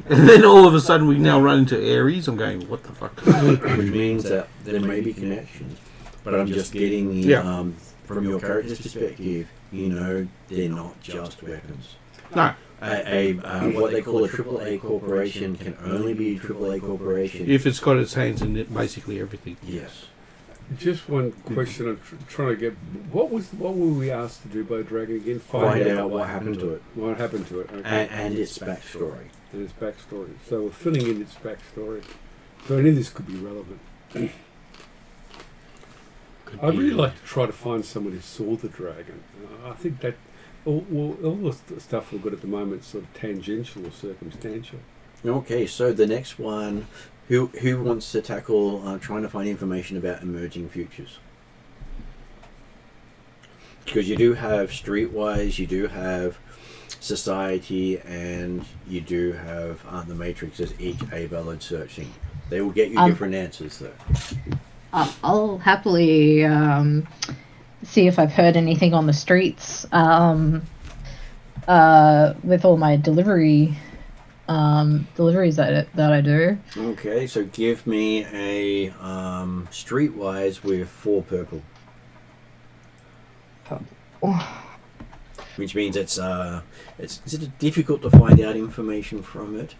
And then all of a sudden we now run into Ares. I'm going, what the fuck? Which means that there may be connections, but I'm just getting the, from your character's perspective, you know, they're not just weapons. No. What they call a AAA corporation can only be a AAA corporation If it's got its hands in it, basically everything. Yes. Just one question I'm trying to get. What were we asked to do by Dragon again? Find out what happened to it. What happened to it? Okay. And its backstory. And its backstory. So we're filling in its backstory. So any of this could be relevant. I'd really like to try to find someone who saw the dragon. I think that all the stuff we've got at the moment is sort of tangential or circumstantial. Okay, so the next one, who wants to tackle trying to find information about emerging futures? Because you do have Streetwise, you do have Society, and you do have the Matrix as each a valid searching. They will get you different answers though. I'll happily see if I've heard anything on the streets with all my deliveries that I do. Okay, so give me a Streetwise with 4 purple. Which means it's difficult to find out information from it.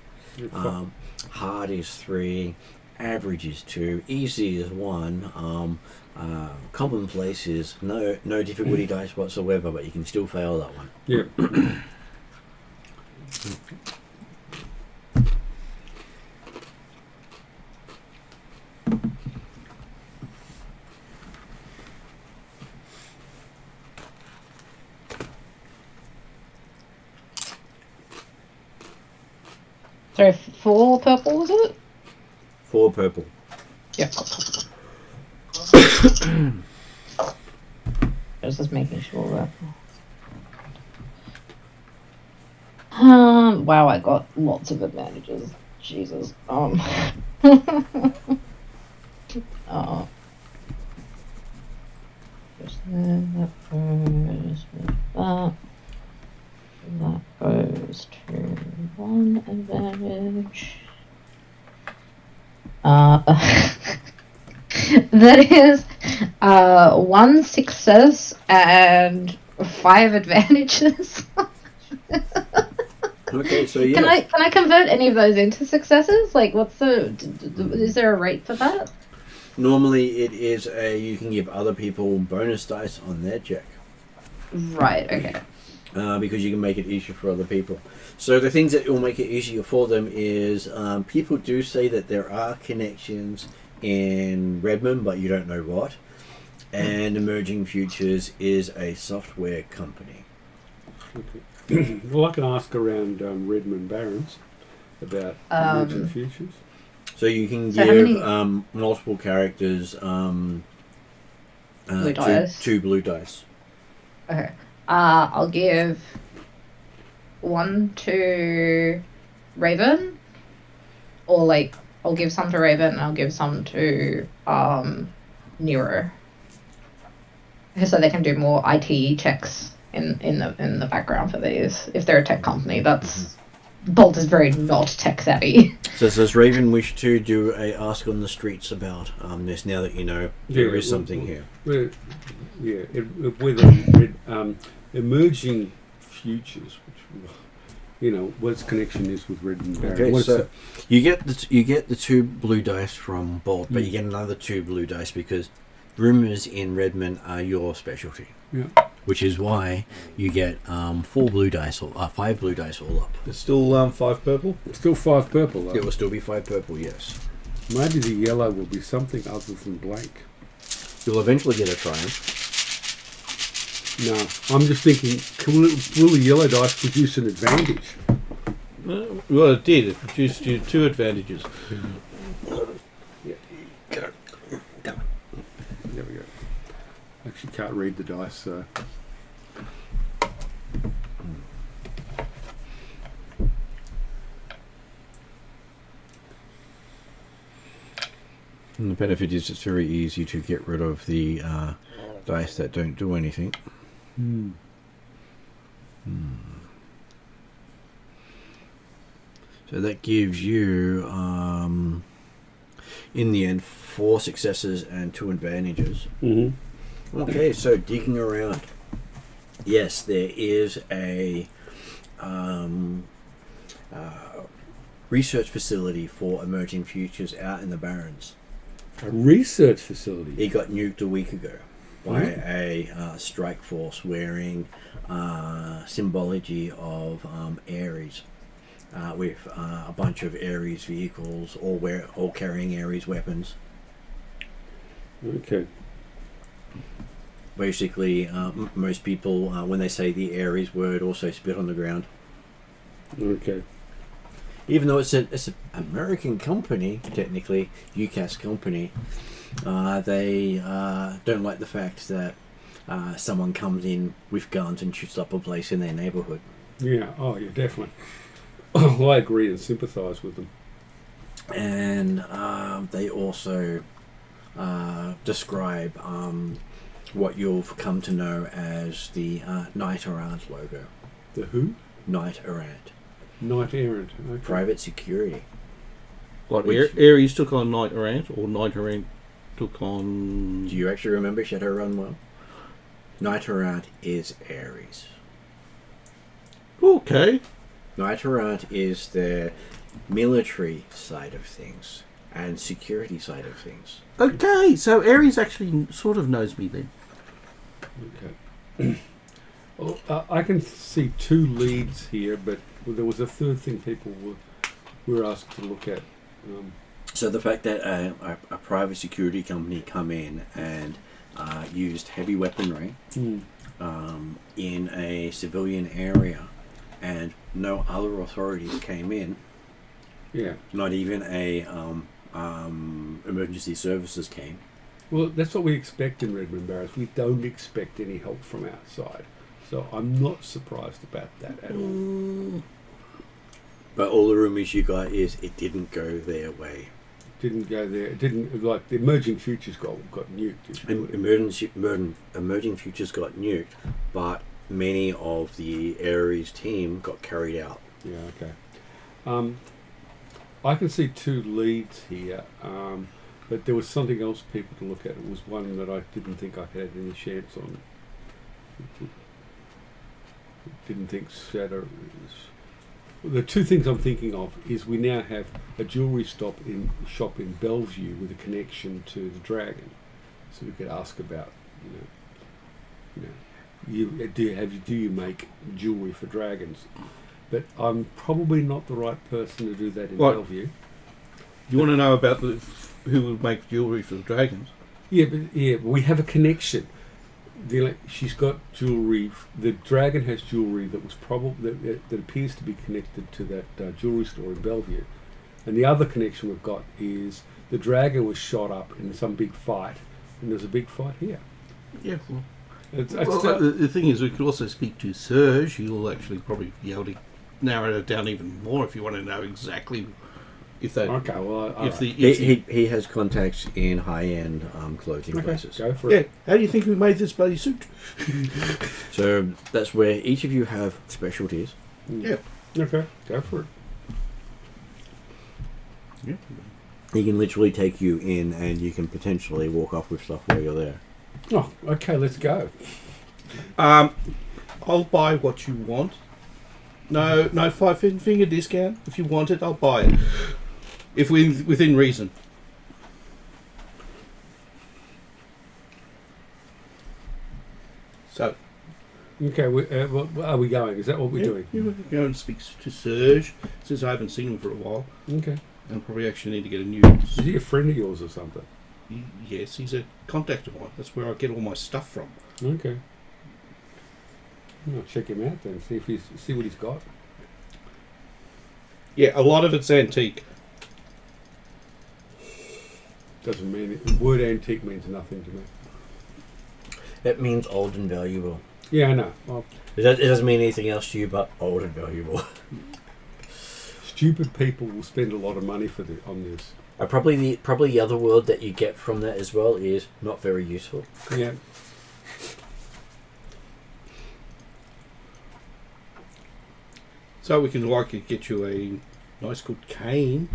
Hard is 3, average is 2, easy is 1. Commonplace is no difficulty dice whatsoever, but you can still fail that one. Yeah. So 4 purple, was it? 4 purple. Yeah. I was just making sure that. Wow, I got lots of advantages. Jesus. Just there, that goes with that. That goes to 1 advantage. That is 1 success and 5 advantages. Okay, so yeah. Can I convert any of those into successes? Like, what's is there a rate for that? Normally, it is you can give other people bonus dice on their check. Right. Okay. Because you can make it easier for other people. So the things that will make it easier for them is people do say that there are connections in Redmond, but you don't know what. And Emerging Futures is a software company. Okay. Well, I can ask around Redmond Barrens about Emerging Futures. So you can give multiple characters blue dice. 2 blue dice. Okay. I'll give 1 to Raven, or like I'll give some to Raven and I'll give some to Nero, so they can do more IT checks in the background for these. If they're a tech company, Bolt is very not tech savvy. So does Raven wish to do a ask on the streets about this now that you know there is something here? With Emerging Futures, which what its connection is with Redmond Barrens. Okay, so you get the 2 blue dice from Bolt, but you get another 2 blue dice because rumors in Redmond are your specialty. Yeah. which is why you get 4 blue dice or 5 blue dice all up. It's still 5 purple. Still 5 purple, though. It will still be 5 purple, yes. Maybe the yellow will be something other than blank. You'll eventually get a triumph. No, I'm just thinking, will the yellow dice produce an advantage? Well, it did. It produced you 2 advantages. There we go. Actually can't read the dice, so... And the benefit is it's very easy to get rid of the dice that don't do anything. So that gives you, in the end, 4 successes and 2 advantages. Mm-hmm. Okay, so digging around. Yes, there is a research facility for emerging futures out in the Barrens. A research facility? It got nuked a week ago by a strike force wearing symbology of Ares. With a bunch of Ares vehicles, all carrying Ares weapons. Okay. Basically, most people, when they say the Ares word, also spit on the ground. Okay. Even though it's an American company, technically, UCAS company, they don't like the fact that someone comes in with guns and shoots up a place in their neighborhood. Yeah, oh yeah, definitely. Well, I agree and sympathise with them. And they also describe what you've come to know as the Knight Errant logo. The who? Knight Errant. Knight Errant. Okay. Private security. What, Which- Ares took on Knight Errant, or Knight Errant took on... Do you actually remember Shadowrun well? Knight Errant is Ares. Okay. Knight Errant is the military side of things and security side of things. Okay, so Ares actually sort of knows me then. Okay. Well, I can see 2 leads here, but there was a third thing people were asked to look at. So the fact that a private security company come in and used heavy weaponry in a civilian area, and no other authorities came in. Yeah. Not even a emergency services came. Well, that's what we expect in Redmond Barrens. We don't expect any help from outside. So I'm not surprised about that at all. But all the rumours you got is it didn't go their way. Didn't go there. It didn't, like, the emerging futures got nuked. Emerging futures got nuked, but many of the Ares team got carried out. Yeah, okay. I can see 2 leads here, but there was something else people to look at. It was one that I didn't think I had any chance on. Didn't think Shadow... The 2 things I'm thinking of is we now have a jewellery shop in Bellevue with a connection to the Dragon. So we could ask about, do you make jewellery for dragons? But I'm probably not the right person to do that in Bellevue. You want to know about who would make jewellery for the dragons? Yeah, but we have a connection. She's got jewellery. The dragon has jewellery that was that appears to be connected to that jewellery store in Bellevue, and the other connection we've got is the dragon was shot up in some big fight, and there's a big fight here. Yeah, well, The the thing is, we could also speak to Serge. He'll actually probably be able to narrow it down even more if you want to know exactly if they. Okay, well, He has contacts in high-end clothing places. Go for Yeah, it. how do you think we made this bloody suit? So that's where each of you have specialties. Yeah. Okay, go for it. Yeah. He can literally take you in, and you can potentially walk off with stuff while you're there. Oh, okay, let's go. I'll buy what you want. No 5-finger discount. If you want it, I'll buy it. If within reason. So, Okay, well, are we going? Is that what we're doing? You can go and speak to Serge, since I haven't seen him for a while. Okay. And probably actually need to get a new... Is he a friend of yours or something? Yes, he's a contact of mine. That's where I get all my stuff from. Okay. I'll check him out then. See what he's got. Yeah, a lot of it's antique. Doesn't mean it. The word antique means nothing to me. That means old and valuable. Yeah, I know. Well, It doesn't mean anything else to you but old and valuable. stupid people will spend a lot of money on this. Probably the other word that you get from that as well is not very useful. Yeah. So we can likely get you a nice good cane.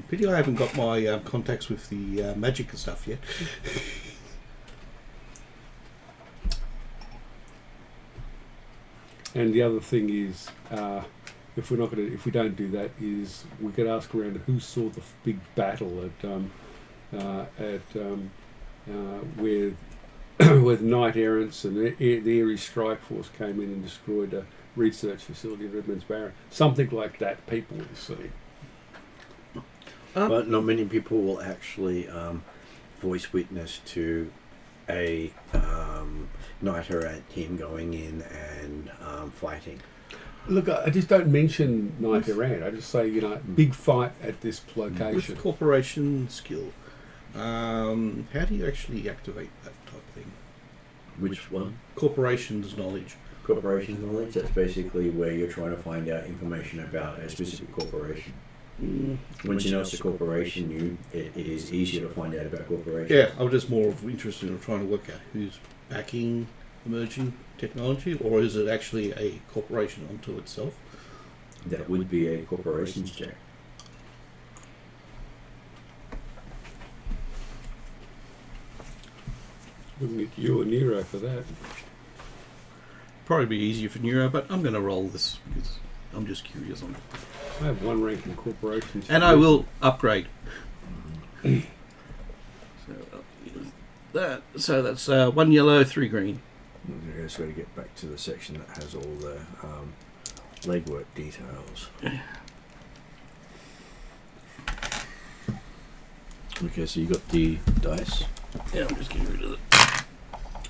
Pity I haven't got my contacts with the magic and stuff yet. And the other thing is, if we don't do that, is we could ask around who saw the big battle with with knight errants and the Ares Strike Force came in and destroyed a research facility in Redmond Barrens. Something like that, people will see. But not many people will actually voice witness to a knight errant team going in and fighting. Look, I just don't mention knight errant. I just say, big fight at this location. With corporation skill, how do you actually activate that type of thing? Which one? Corporation's knowledge. Corporation knowledge. That's basically where you're trying to find out information about a specific corporation. Once you know it's a corporation, it is easier to find out about corporations. Yeah, I'm just more interested in trying to work out who's backing emerging technology, or is it actually a corporation unto itself? That would be a corporations check. Wouldn't it you or Nero for that? Probably be easier for Neuro, but I'm going to roll this because I'm just curious on it. I have one rank in corporations. And I will upgrade. So that's 1 yellow, 3 green. Okay, so to get back to the section that has all the legwork details. Okay, so you got the dice. Yeah, I'm just getting rid of it.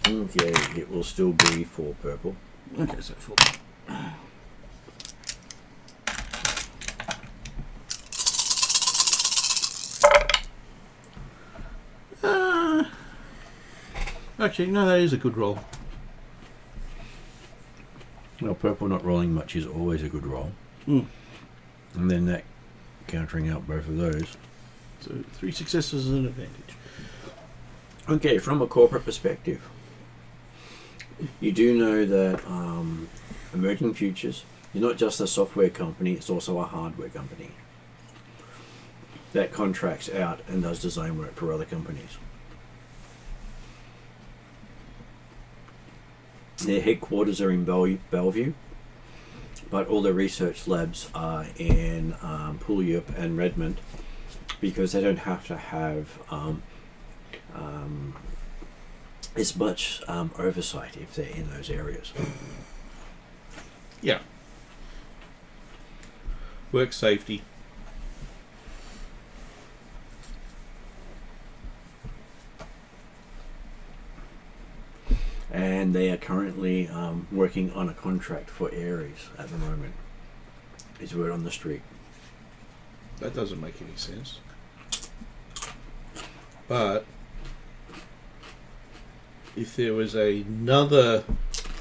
Okay, it will still be 4 purple. Okay, so 4. Actually, no, that is a good roll. Well, purple not rolling much is always a good roll. Mm. And then that countering out both of those. So 3 successes is an advantage. Okay, from a corporate perspective, you do know that Emerging Futures is not just a software company, it's also a hardware company that contracts out and does design work for other companies. Their headquarters are in Bellevue, but all their research labs are in Puyallup and Redmond because they don't have to have as much oversight if they're in those areas. Yeah. Work safety. And they are currently working on a contract for Ares at the moment. Is word on the street. That doesn't make any sense. But if there was another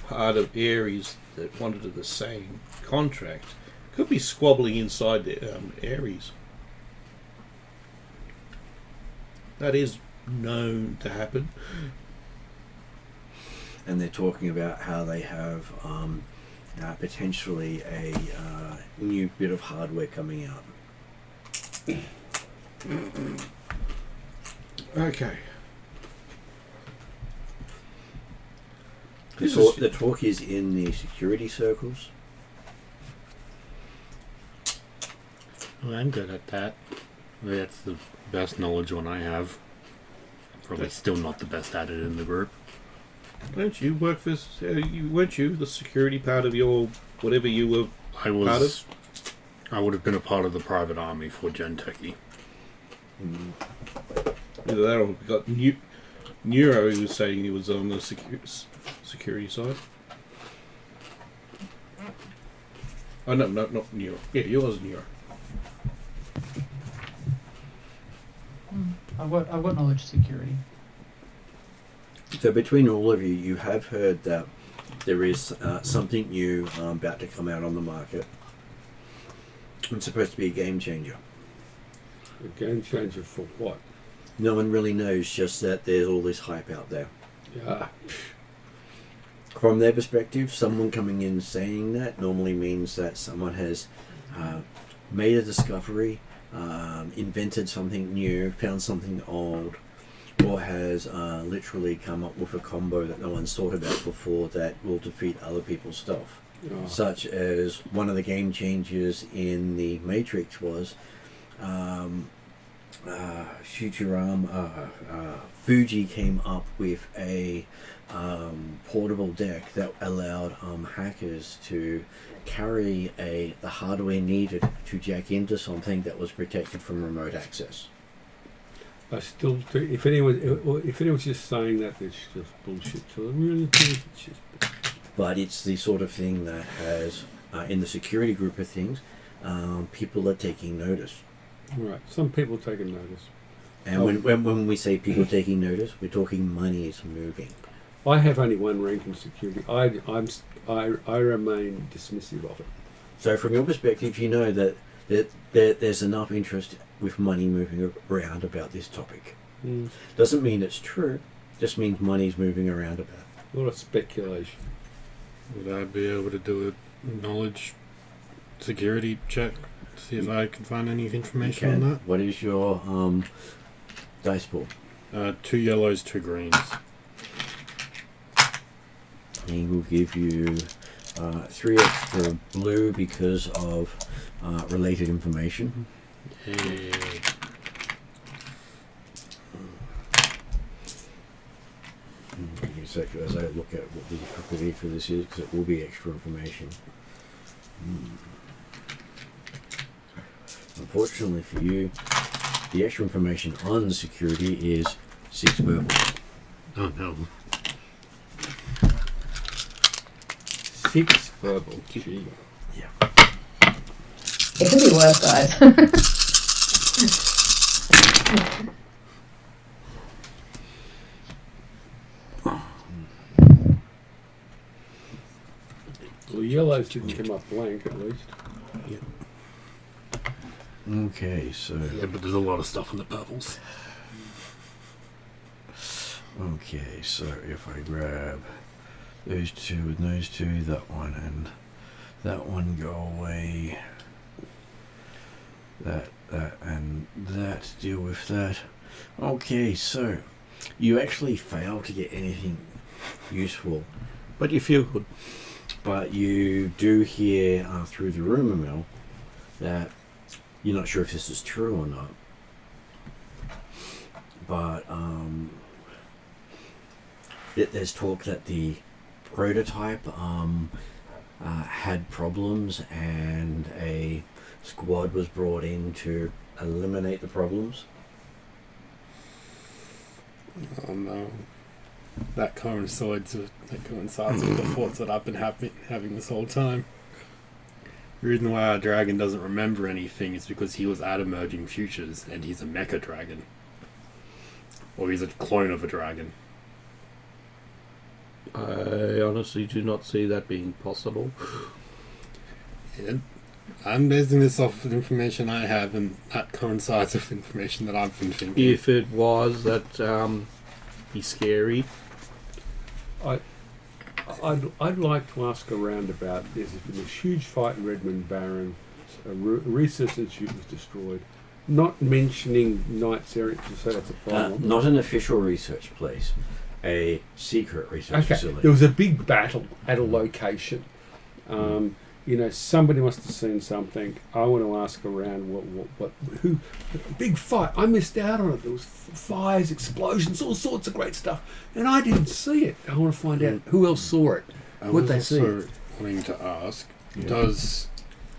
part of Ares that wanted the same contract, could be squabbling inside the Ares. That is known to happen. And they're talking about how they have potentially a new bit of hardware coming out. Okay. The talk is in the security circles. Well, I'm good at that. That's the best knowledge one I have. Probably still not the best at it in the group. Don't you work for? Weren't you the security part of your whatever you were? I was. I would have been a part of the private army for Genteki. Either that or we got Neuro. He was saying he was on the security side. Oh no, not Neuro. Yeah, yours was Neuro. I've got knowledge security. So between all of you, you have heard that there is something new about to come out on the market. It's supposed to be a game changer. A game changer for what? No one really knows, just that there's all this hype out there. Yeah. From their perspective, someone coming in saying that normally means that someone has made a discovery, invented something new, found something old, or has literally come up with a combo that no one's thought about before that will defeat other people's stuff. Oh. Such as one of the game changers in the Matrix was Fuji came up with a portable deck that allowed hackers to carry the hardware needed to jack into something that was protected from remote access. I still think if anyone's just saying that, it's just bullshit. So I really think it's just. But it's the sort of thing that has, in the security group of things, people are taking notice. Right, some people taking notice. And when we say people taking notice, we're talking money is moving. I have only one rank in security. I remain dismissive of it. So from your perspective, you know that there's enough interest with money moving around about this topic. Doesn't mean it's true, just means money's moving around about it. A lot of speculation. Would I be able to do a knowledge security check? See if I can find any information on that? What is your dice pool? 2 yellows, 2 greens. He will give you 3 extra blue because of related information. Yay. Give me a sec as I look at what the difficulty for this is, because it will be extra information. Unfortunately for you, the extra information on security is 6 purple. Oh no. 6 purple. Gee. Yeah. It could be worse, guys. Well, yellows didn't come up blank, at least. Okay, so Yeah, but there's a lot of stuff in the purples. okay, so if I grab those two and those two, that one and that one go away. That and that, deal with that. Okay, so you actually fail to get anything useful, But you feel good. but you do hear through the rumor mill that you're not sure if this is true or not, but there's talk that the prototype had problems and a squad was brought in to eliminate the problems. Oh no. That coincides with the thoughts that I've been having this whole time. The reason why our dragon doesn't remember anything is because he was at Emerging Futures and he's a mecha dragon. Or he's a clone of a dragon. I honestly do not see that being possible. Yeah. I'm basing this off of information I have, and that coincides with information that I've been thinking. If it was that he's scary. I'd like to ask around about this. There's been a huge fight in Redmond Barrens. A research institute was destroyed. Not mentioning Knights Errant to say that's a problem. Not an official research place, a secret research Okay, facility. there was a big battle at a location. somebody must have seen something. I want to ask around who, big fight. I missed out on it. There was fires, explosions, all sorts of great stuff, and I didn't see it. I want to find out who else saw it. What they see. Also wanting to ask, does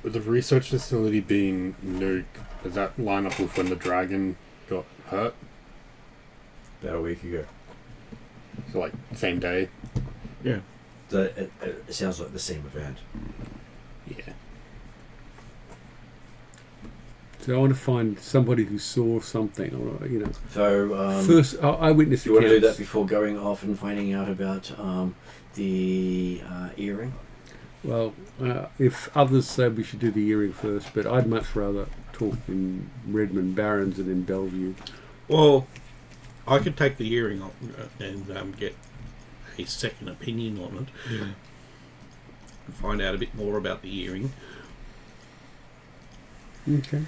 the research facility being nuked, does that line up with when the dragon got hurt? About a week ago. So like same day? Yeah. It sounds like the same event. Yeah. So I want to find somebody who saw something, or So, first eyewitness do you want to do that accounts. before going off and finding out about the earring? Well, if others say we should do the earring first, but I'd much rather talk in Redmond Barrens than in Bellevue. Well, I could take the earring off and get a second opinion on it. Yeah. And find out a bit more about the earring. Okay.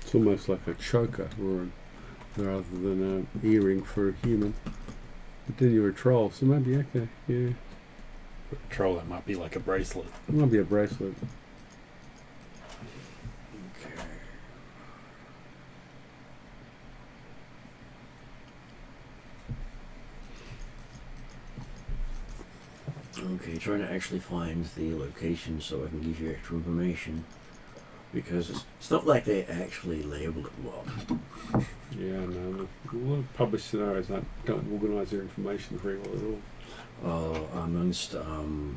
It's almost like a choker rather than an earring for a human. But then you're a troll, so maybe okay. Yeah, For a troll, that might be like a bracelet. it might be a bracelet. Okay, trying to actually find the location so I can give you extra information. Because it's not like they actually label it well. Yeah, no. A lot of published scenarios don't organise their information very well at all. Amongst all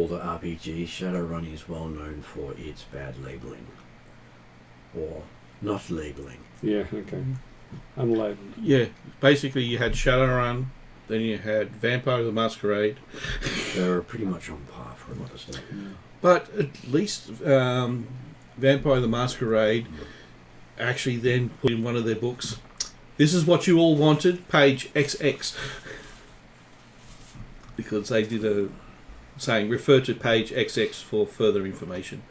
the RPGs, Shadowrun is well known for its bad labeling. Or not labeling. Yeah, okay. Unlabelled. Yeah, basically you had Shadowrun, then you had Vampire the Masquerade. They're pretty much on par for a lot of stuff. But at least Vampire the Masquerade actually then put in one of their books, this is what you all wanted, page XX. Because they did a saying, refer to page XX for further information.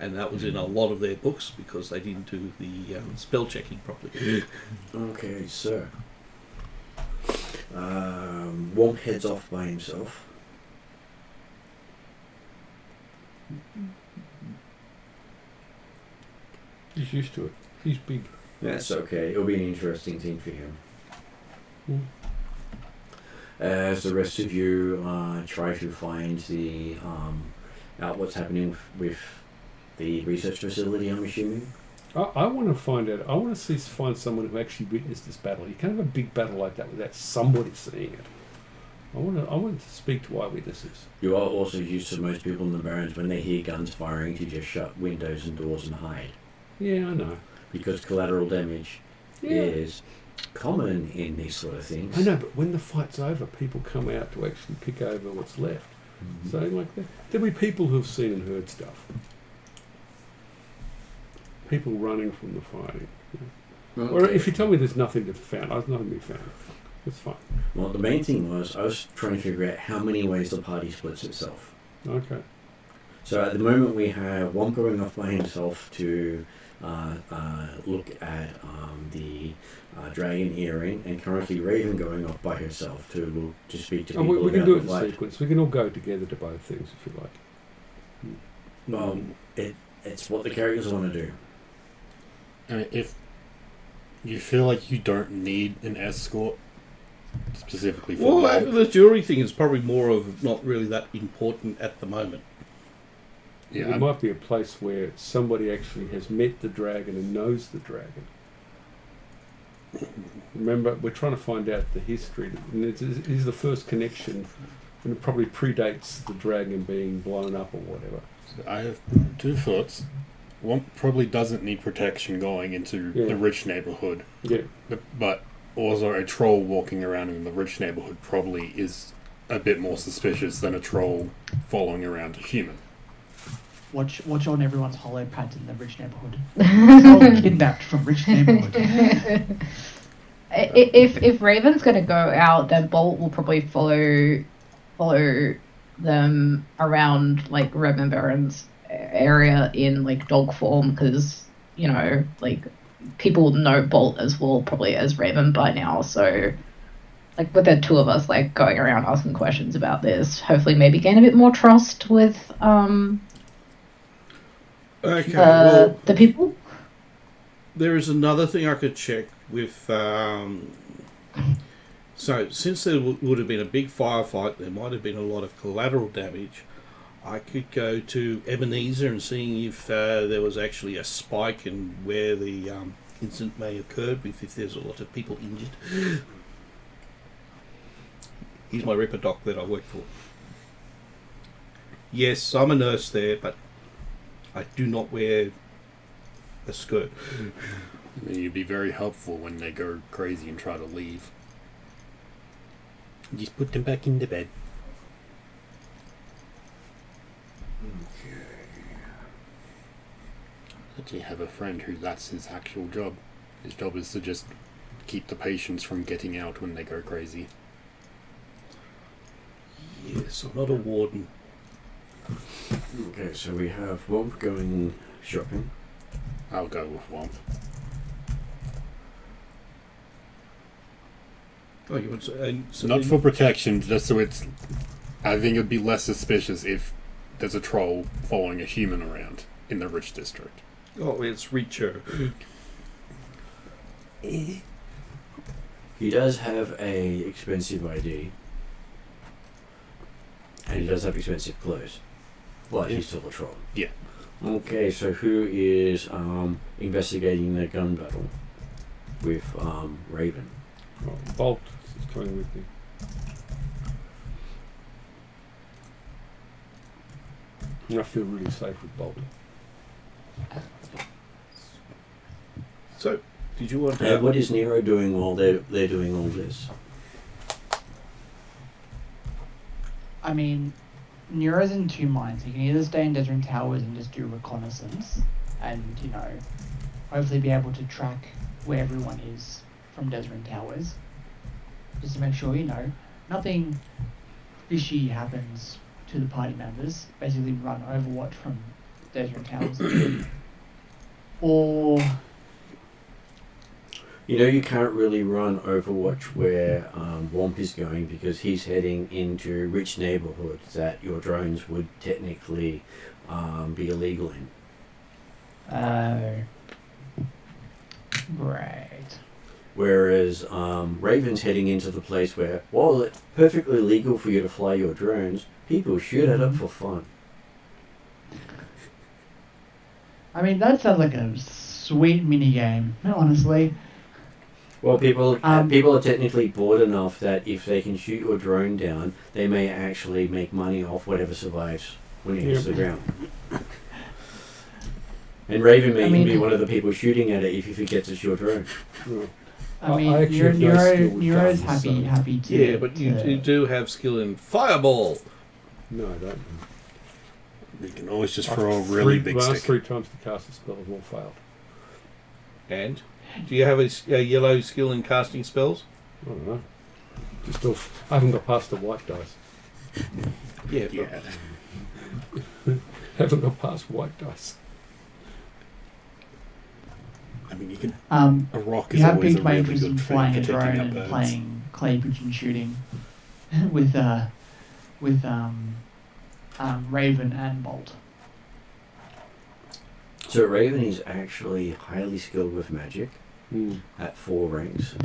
And that was in a lot of their books because they didn't do the spell checking properly. Okay, so Womp heads off by himself. He's used to it. He's big. That's okay. It'll be an interesting thing for him. Mm. As the rest of you try to find out what's happening with the research facility, I'm assuming. I want to find out. I want to find someone who actually witnessed this battle. You can't have a big battle like that without somebody seeing it. I want to speak to eyewitnesses. You are also used to most people in the Barrens when they hear guns firing to just shut windows and doors and hide. Yeah, I know. Because collateral damage Yeah. is common in these sort of things. I know, but when the fight's over, people come out to actually pick over what's left. Mhm. So, like, there'll be people who've seen and heard stuff. People running from the fighting. Okay. Or if you tell me there's nothing to be found, there's nothing to be found. It's fine. Well, the main thing was I was trying to figure out how many ways the party splits itself. Okay. So at the moment we have Womp going off by himself to look at the dragon earring, and currently Raven going off by herself to speak to people We can about do it the in fight. sequence. We can all go together to both things if you like. It's what the characters want to do. I mean, if you feel like you don't need an escort specifically for Well, Womp, the jewelry thing is probably more of not really that important at the moment. yeah, There might be a place where somebody actually has met the dragon and knows the dragon. Remember, we're trying to find out the history. And it is the first connection, and it probably predates the dragon being blown up or whatever. so I have two thoughts. Womp probably doesn't need protection going into Yeah. the rich neighborhood, Yeah. but also a troll walking around in the rich neighborhood probably is a bit more suspicious than a troll following around a human. Watch on everyone's hollow pads in the rich neighborhood. They're all kidnapped from rich neighborhood. If Raven's gonna go out, then Bolt will probably follow them around like Redmond Barrens area in like dog form, because like people know Bolt as well, probably as Raven by now. So, like, with the two of us, like, going around asking questions about this, hopefully maybe gain a bit more trust with the people. There is another thing I could check with. So, since there would have been a big firefight, there might have been a lot of collateral damage. I could go to Ebenezer and see if there was actually a spike in where the incident may have occurred, if there's a lot of people injured. He's my Ripper Doc that I work for. Yes, I'm a nurse there, but I do not wear a skirt. You'd be very helpful when they go crazy and try to leave. Just put them back into bed. I actually have a friend who that's his actual job. His job is to just keep the patients from getting out when they go crazy. Yes, I'm not a warden. Okay, so we have Womp going shopping. I'll go with Womp. Oh, you want to say, Not for protection, just so it's... I think it'd be less suspicious if there's a troll following a human around in the rich district. Oh, it's Reacher. He does have a expensive ID. And he does have expensive clothes. But he's still a troll. Yeah. Okay, so who is investigating the gun battle with Raven? Oh, Bolt is coming with you. I feel really safe with Bolt. So, did you want to... what is Nero doing while they're doing all this? I mean, Nero's in two minds. He can either stay in Desert Towers and just do reconnaissance and, you know, hopefully be able to track where everyone is from Desert Towers. Just to make sure, you know, nothing fishy happens to the party members. Basically run Overwatch from Desert Towers. Or... You know, you can't really run Overwatch where Womp is going because he's heading into rich neighborhoods that your drones would technically be illegal in. Right. Whereas Raven's heading into the place where, while it's perfectly legal for you to fly your drones, people shoot it up for fun. I mean, that sounds like a sweet mini game, honestly. Well, people are technically bored enough that if they can shoot your drone down, they may actually make money off whatever survives when it hits the ground. And Raven may even be one of the people shooting at it if he forgets it's your drone. I mean, Nero's happy to... Yeah, but you do have skill in Fireball. No, I don't. You can always just throw a really big stick. Last 3 times to cast a spell have all failed. And? Do you have a yellow skill in casting spells? I don't know. I haven't got past the white dice. Yeah. Haven't got past white dice. I mean, you can... a rock is always a really good thing flying for a drone taking out and birds. playing clay pigeon shooting with Raven and Bolt. So Raven is actually highly skilled with magic at 4 ranks.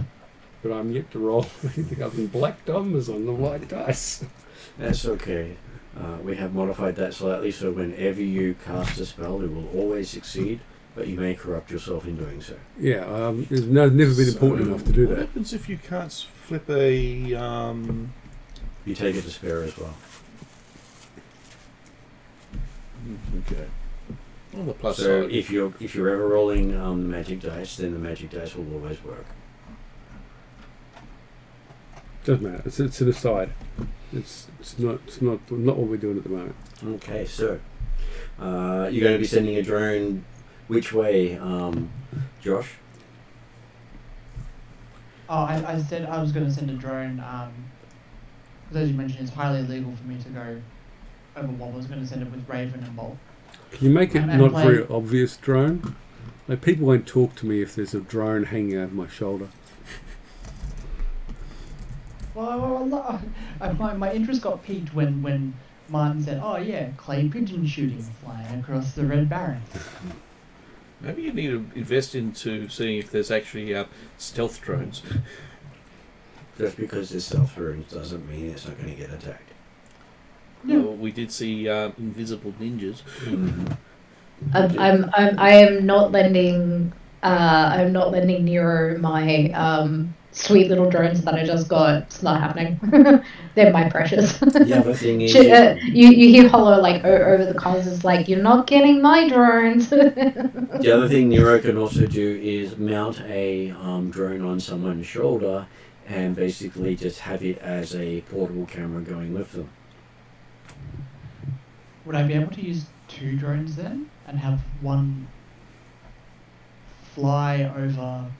But I'm yet to roll anything other than black numbers on the white dice. That's okay. We have modified that slightly so whenever you cast a spell, it will always succeed, but you may corrupt yourself in doing so. Yeah, it's never been important enough to do What that. happens if you can't flip a... You take it to spare as well. Okay. On the plus So side. if you're ever rolling the magic dice, then the magic dice will always work. Doesn't matter. It's an aside. It's not what we're doing at the moment. Okay, so you're going to be sending a drone which way, Josh? Oh, I said I was going to send a drone. As you mentioned, it's highly illegal for me to go over what I was going to send it with Raven and Bolt. Can you make it And not play- very obvious drone? Like, people won't talk to me if there's a drone hanging over my shoulder. Well, my interest got piqued when Martin said, "Oh yeah, clay pigeon shooting flying across the Red Barrens." Maybe you need to invest into seeing if there's actually stealth drones. Just because there's stealth drones doesn't mean it's not going to get attacked. Yeah. Well, we did see invisible ninjas. I am not lending. I'm not lending Nero my sweet little drones that I just got. It's not happening. They're my precious. The other thing is, you hear Hollow like over the comms is like, you're not getting my drones. the other thing Nero can also do is mount a drone on someone's shoulder and basically just have it as a portable camera going with them. Would I be able to use 2 drones then and have one fly over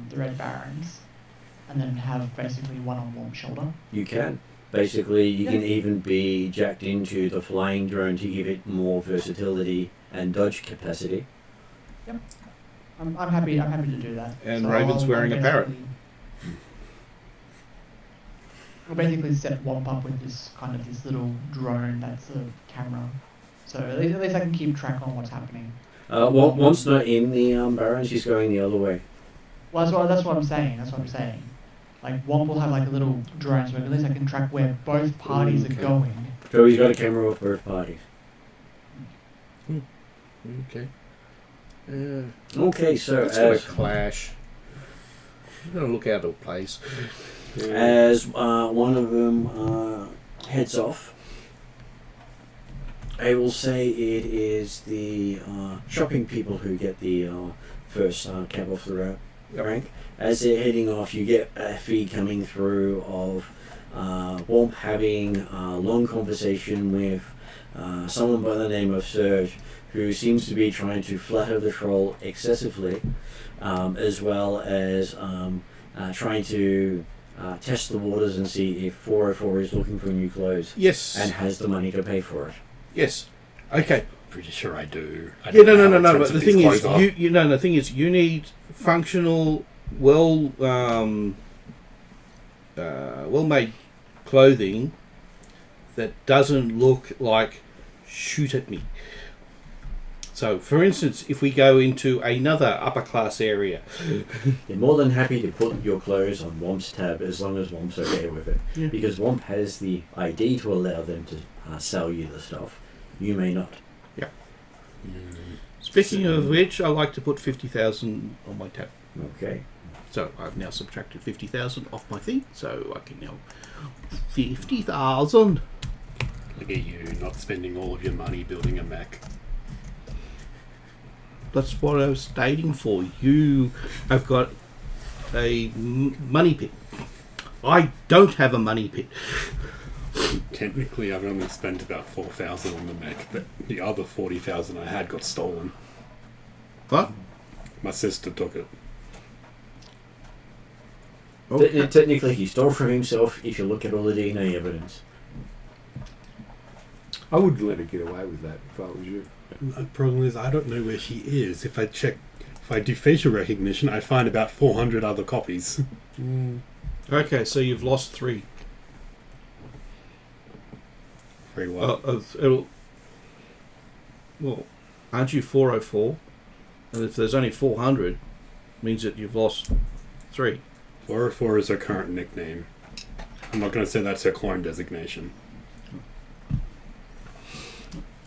the Red Barrens and then have basically one on Warm's shoulder? You can. Basically, you can even be jacked into the flying drone to give it more versatility and dodge capacity. Yep. I'm happy to do that. And Raven's wearing a parrot. We'll basically set Womp up with this little drone that's a camera. So at least I can keep track on what's happening. Womp's not in the Barrens, he's going the other way. Well, that's what I'm saying. Like, Womp will have like a little drone, so at least I can track where both parties are going. So he's got a camera with both parties. Okay. Okay, so It's going to clash. I'm going to look out of place. as one of them heads off, I will say it is the shopping people who get the first cab off the rank. As they're heading off, you get a feed coming through of Womp having a long conversation with someone by the name of Serge, who seems to be trying to flatter the troll excessively, as well as trying to test the waters and see if 404 is looking for new clothes. Yes. And has the money to pay for it. Yes. Okay. Pretty sure I do. I Yeah, don't know how no. But expensive the these thing is, clothes are. the thing is, you need functional, well-made clothing that doesn't look like shoot at me. So, for instance, if we go into another upper class area, You're more than happy to put your clothes on Womp's tab as long as Womp's okay with it. Yeah. Because Womp has the ID to allow them to sell you the stuff. You may not. speaking of which, I like to put 50,000 on my tab. Okay. So I've now subtracted 50,000 off my thing, so I can now 50,000. Look at you, not spending all of your money building a mech. That's what I was stating for. You have got a money pit. I don't have a money pit. Technically, I've only spent about 4,000 on the mech, but the other 40,000 I had got stolen. What? My sister took it. Technically, he stole from himself if you look at all the DNA evidence. I would let her get away with that if I was you. The problem is, I don't know where she is. If I do facial recognition, I find about 400 other copies. Okay, so you've lost 3. Very well. Well, aren't you 404? And if there's only 400, it means that you've lost 3. 404 is her current nickname. I'm not going to say that's her clone designation.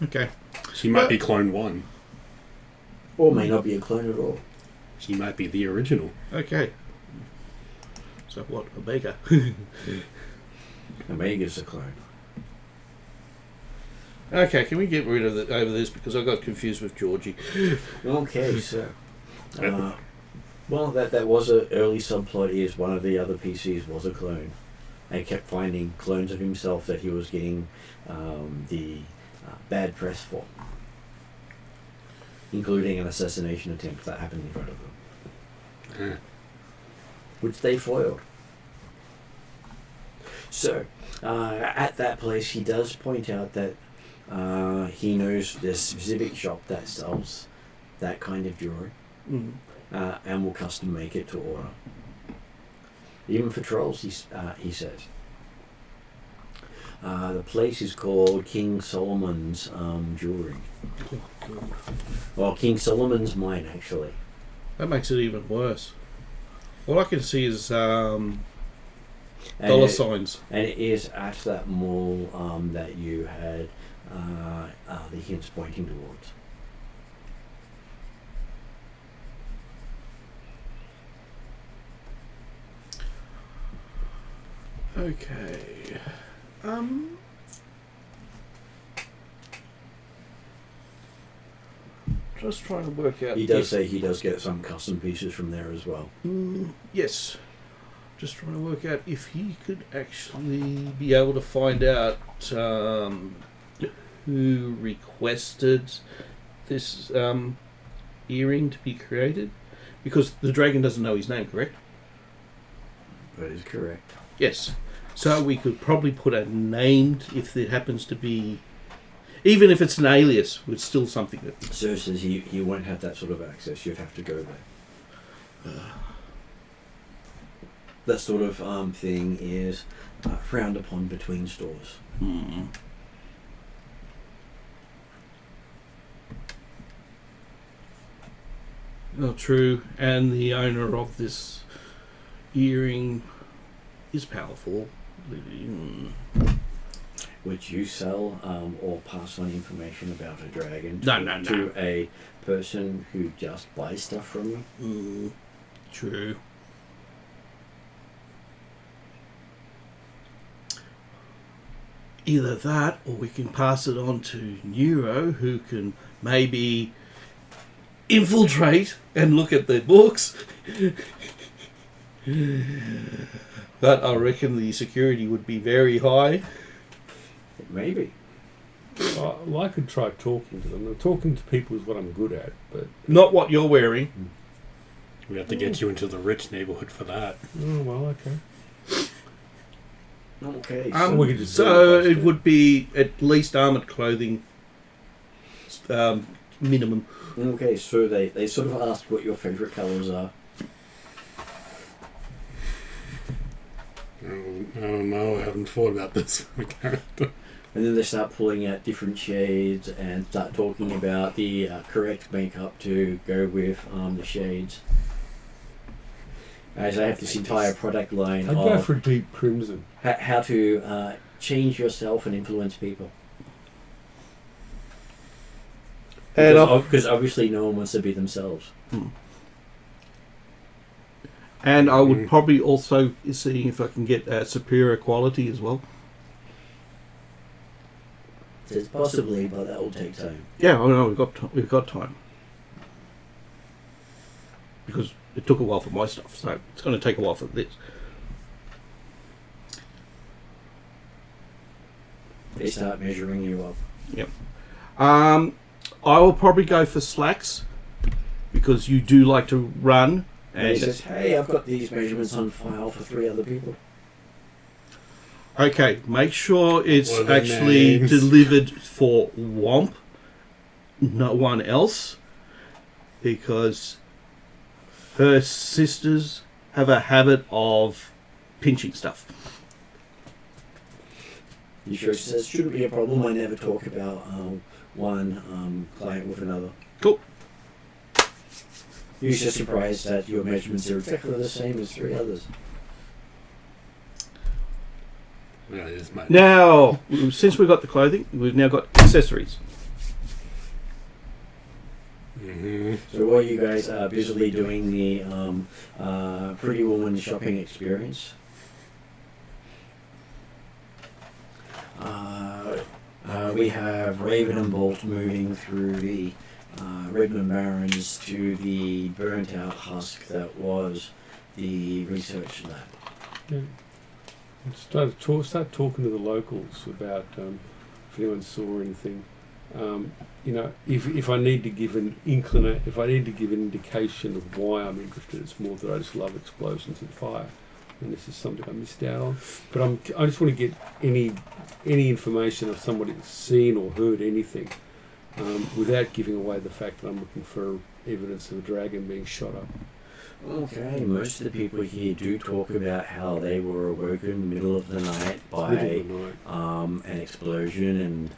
Okay. She might be clone 1. Or may not be a clone at all. She might be the original. Okay. So what? Omega. Omega's a clone. Okay, can we get rid of over this because I got confused with Georgie. Okay, so... well, that was an early subplot, is one of the other PCs was a clone. They kept finding clones of himself that he was getting the bad press for. Including an assassination attempt that happened in front of them. Which they foiled. So, at that place, he does point out that he knows the specific shop that sells that kind of jewelry, and will custom make it to order. Even for trolls, he says. The place is called King Solomon's Jewelry. Well, King Solomon's Mine, actually. That makes it even worse. All I can see is And dollar it- signs. And it is at that mall that you had the hints pointing towards. Okay. Just trying to work out. He does say he does get some custom pieces from there as well. Yes. Just trying to work out if he could actually be able to find out who requested this earring to be created, because the dragon doesn't know his name, correct? That is correct. Yes. So we could probably put a named, if it happens to be, even if it's an alias, it's still something that. Sir says he won't have that sort of access. You'd have to go there. That sort of thing is frowned upon between stores. Oh, true. And the owner of this earring is powerful. Would you sell or pass on information about a dragon No. to a person who just buys stuff from you? True. Either that, or we can pass it on to Neuro, who can maybe infiltrate and look at the books. But I reckon the security would be very high. Maybe. Well, I could try talking to them. Talking to people is what I'm good at, but Not what you're wearing. We have to get you into the rich neighborhood for that. oh well, okay. Okay. we could just So do it it. would be at least armored clothing minimum. Okay, so they sort of ask what your favourite colours are. I don't know. I haven't thought about this for my character. And then they start pulling out different shades and start talking about the correct makeup to go with the shades. As I have this entire product line I'd go of for deep crimson. how to change yourself and influence people. And Because obviously no one wants to be themselves. And I would probably also see if I can get superior quality as well. Says possibly, but that will take time. Yeah, I know we've got time, because it took a while for my stuff, so it's going to take a while for this. They start measuring you up. I will probably go for slacks, because you do like to run. And he And says, hey, I've got these measurements on file for 3 other people. okay, make sure it's What are the actually names? delivered for Womp, no one else, because her sisters have a habit of pinching stuff. He sure says, shouldn't be a problem. I never talk about one client with another. Cool. He's just surprised that your measurements are exactly the same as 3 others. Yeah, it is my Now, since we've got the clothing, we've now got accessories. So while you guys are busily doing the Pretty Woman shopping experience, we have Raven and Bolt moving through the Redmond Barrens to the burnt out husk that was the research lab. Yeah. Start talking to the locals about if anyone saw anything. If I need to give an indication of why I'm interested, it's more that I just love explosions and fire, and this is something I missed out on. But I just want to get any information of somebody that's seen or heard anything, without giving away the fact that I'm looking for evidence of a dragon being shot up. Okay, most of the people here do talk about how they were awoken in the middle of the night by Middle of the night. an explosion and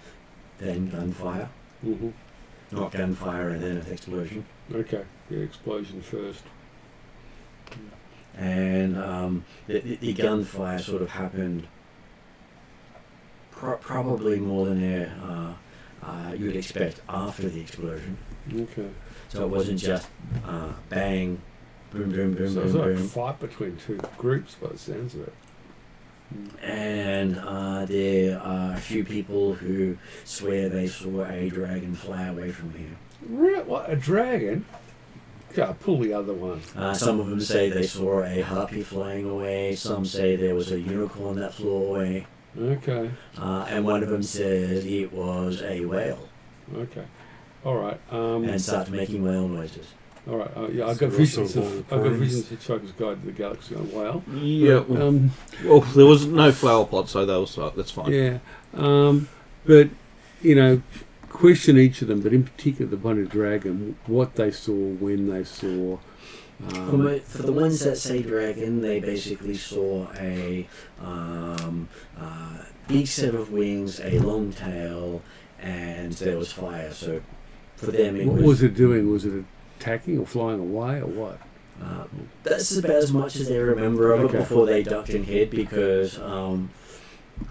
then gunfire. Mm-hmm. Not gunfire and then an explosion. Okay, the explosion first. And the gunfire sort of happened probably more than you would expect after the explosion. Okay. So it wasn't just bang, boom, boom, boom, So it boom, was like a boom. fight between two groups by the sounds of it. And there are a few people who swear they saw a dragon fly away from here. What, a dragon? God, pull the other one. Some of them say they saw a harpy flying away. Some say there was a unicorn that flew away. Okay. And one of them says it was a whale Okay. All right. and started making whale noises. All right. Yeah, I've So got visions also of all the Hitchhiker's Guide to the Galaxy on whale. Yeah. But, Well, there was no flower pot, so that's fine. yeah. But you know, question each of them, but in particular the one of dragon, what they saw, when they saw. For the ones that say dragon, they basically saw a big set of wings, a long tail, and there was fire. So for them, it What was it doing? Was it attacking or flying away or what? That's about as much as they remember of Okay. it before they ducked and hid, because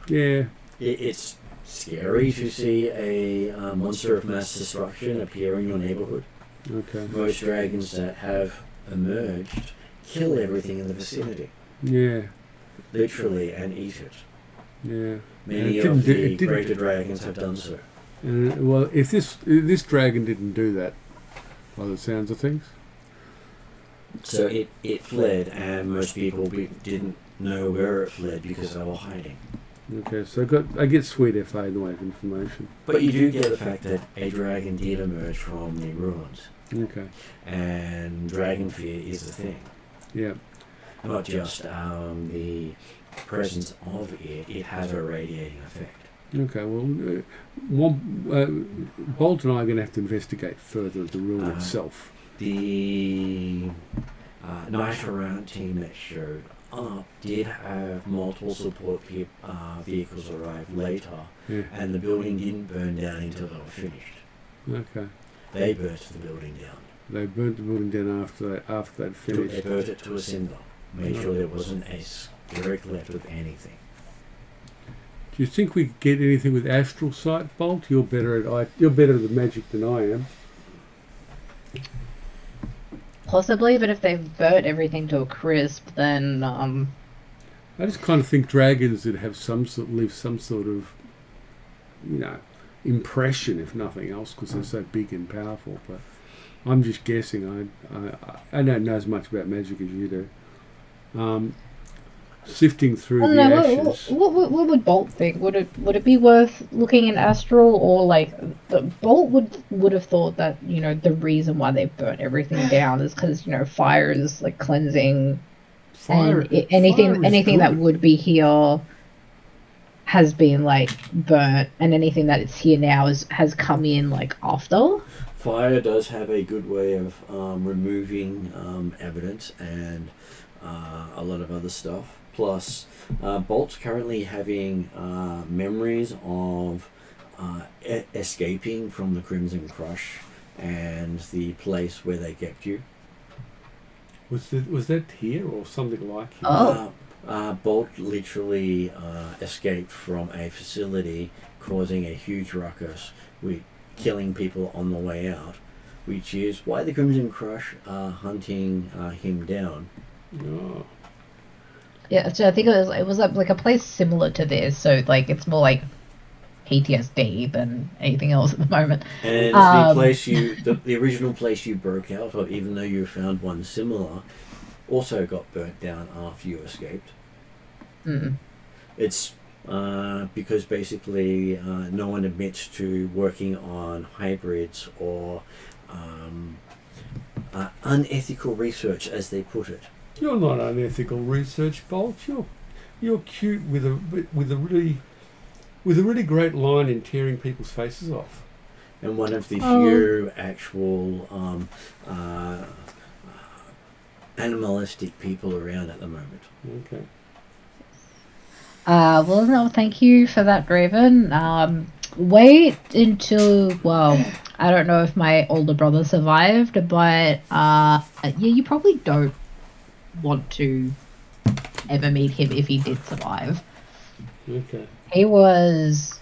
Yeah. it's scary to see a monster of mass destruction appear in your neighborhood. Okay. Most dragons that have emerged kill everything in the vicinity, Yeah. literally, and eat it. Yeah. Many It of didn't do- the it didn't- greater dragons have done so. Well, if this dragon didn't do that, by the sounds of things. So it fled, and most people didn't know where it fled because they were hiding. Okay, so I get sweet FA in the way of information. But you do get the fact that a dragon did emerge from the ruins, Okay. and dragon fear is a thing. Yeah. Not just the presence of it, it has a radiating effect. Okay. Well, Bolt and I are going to have to investigate further the ruin itself. The night around team that showed up did have multiple support vehicles arrive later, Yeah. and the building didn't burn down until they were finished. Okay. They burnt the building down. They burnt the building down after they'd They finished. burnt it to a cinder. Made sure there wasn't a skerrick left with anything. Do you think we could get anything with astral sight, Bolt? You're better at the magic than I am. Possibly, but if they've burnt everything to a crisp, then I just kind of think dragons that have leave some sort of, impression, if nothing else, because they're so big and powerful. But I'm just guessing. I don't know as much about magic as you do. Sifting through I don't the know. ashes. What would Bolt think? Would it be worth looking in astral, or like Bolt would have thought that the reason why they burnt everything down is because fire is like cleansing, Fire. and fire anything is that good. would be here has been like burnt, and anything that is here now has come in like after. Fire does have a good way of removing evidence and a lot of other stuff. Plus, Bolt's currently having memories of escaping from the Crimson Crush and the place where they kept you. Was that here or something like here? Oh. Bolt literally escaped from a facility, causing a huge ruckus, with killing people on the way out, which is why the Crimson Crush are hunting him down. Oh. Yeah, so I think it was like a place similar to this, so like it's more like PTSD than anything else at the moment. And the place the original place you broke out of, even though you found one similar, also got burnt down after you escaped. Mm. It's because basically no one admits to working on hybrids or unethical research, as they put it. You're not unethical research, Bolt. You're cute with a really great line in tearing people's faces off. and one of the few actual animalistic people around at the moment. Okay. Well, no, thank you for that, Raven. Wait until, well, I don't know if my older brother survived, but yeah, you probably don't want to ever meet him if he did survive. Okay. He was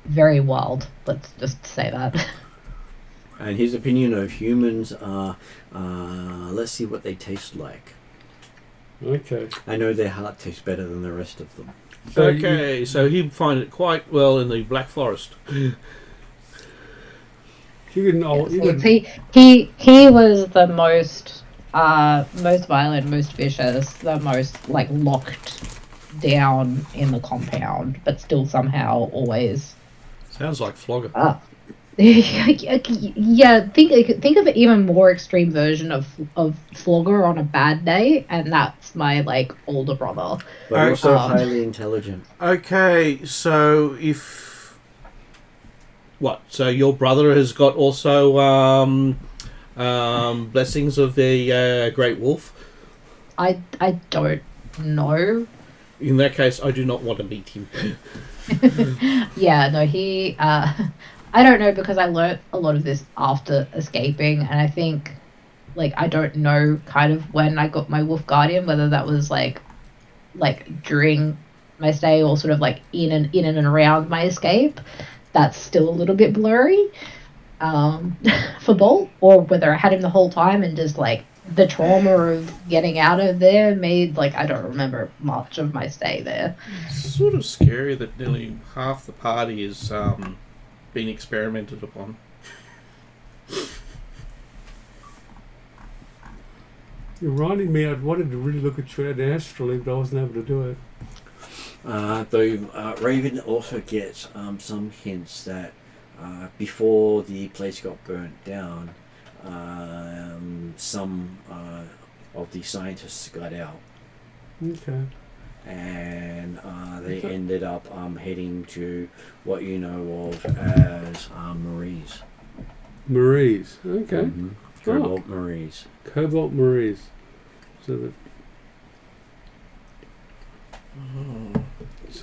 very wild, let's just say that. And his opinion of humans are, let's see what they taste like. Okay. I know their heart tastes better than the rest of them. So Okay, so he'd find it quite well in the Black Forest. You can. He was the most violent, most vicious, the most like locked down in the compound, but still somehow always. Sounds like Flogger. Yeah, think of an even more extreme version of Flogger on a bad day, and that's my like older brother. But also highly intelligent. Okay, so so your brother has got also blessings of the Great Wolf? I don't know. In that case, I do not want to meet him. Yeah, no, he. I don't know, because I learnt a lot of this after escaping, and I think, like, I don't know kind of when I got my Wolf Guardian, whether that was like during my stay or sort of like in and around my escape. That's still a little bit blurry for Bolt, or whether I had him the whole time and just like the trauma of getting out of there made like I don't remember much of my stay there. It's sort of scary that nearly half the party is being experimented upon. You're reminding me, I wanted to really look at Shroud astrally, but I wasn't able to do it. Though Raven also gets some hints that before the place got burnt down, some of the scientists got out. Okay. And they ended up heading to what you know of as Marie's. Marie's. Okay. Mm-hmm. Cobalt Marie's. Cobalt Marie's. So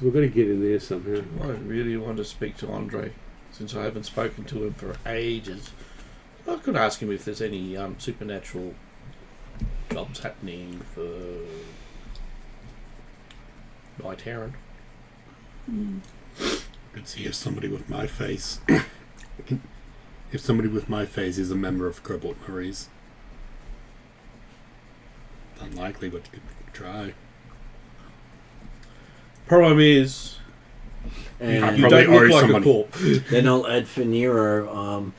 we've got to get in there somehow. I really want to speak to Andre, since I haven't spoken to him for ages. I could ask him if there's any supernatural jobs happening for Knight Heron. Let's see if somebody with my face if somebody with my face is a member of Cobalt Marie's. Unlikely, but you could try. Problem is, And you don't look like a corp. then I'll add for Nero,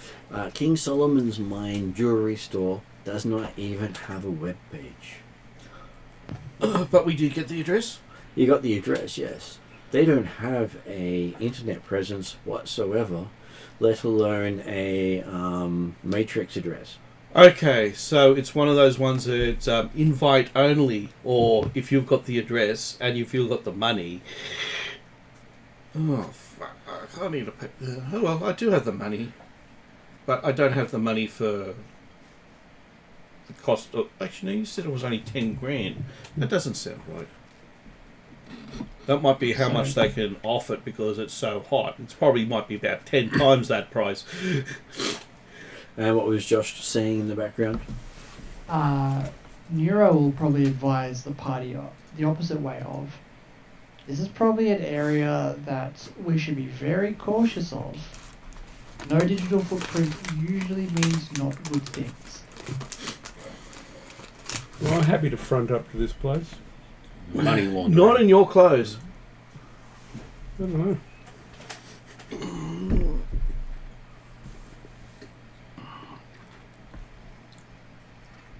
King Solomon's Mine Jewelry Store does not even have a web page. But we do get the address. You got the address, yes. They don't have a internet presence whatsoever, let alone a matrix address. Okay, so it's one of those ones that it's invite only, or if you've got the address and if you've got the money. Oh, fuck. I can't even pay. Oh, well, I do have the money, but I don't have the money for the cost of. Actually, no, you said it was only 10 grand. That doesn't sound right. That might be how much they can off it because it's so hot. It's probably might be about 10 times that price. And what was Josh saying in the background? Nero will probably advise the party the opposite way of. This is probably an area that we should be very cautious of. No digital footprint usually means not good things. Well, I'm happy to front up to this place. Money laundering. Not in your clothes. I don't know.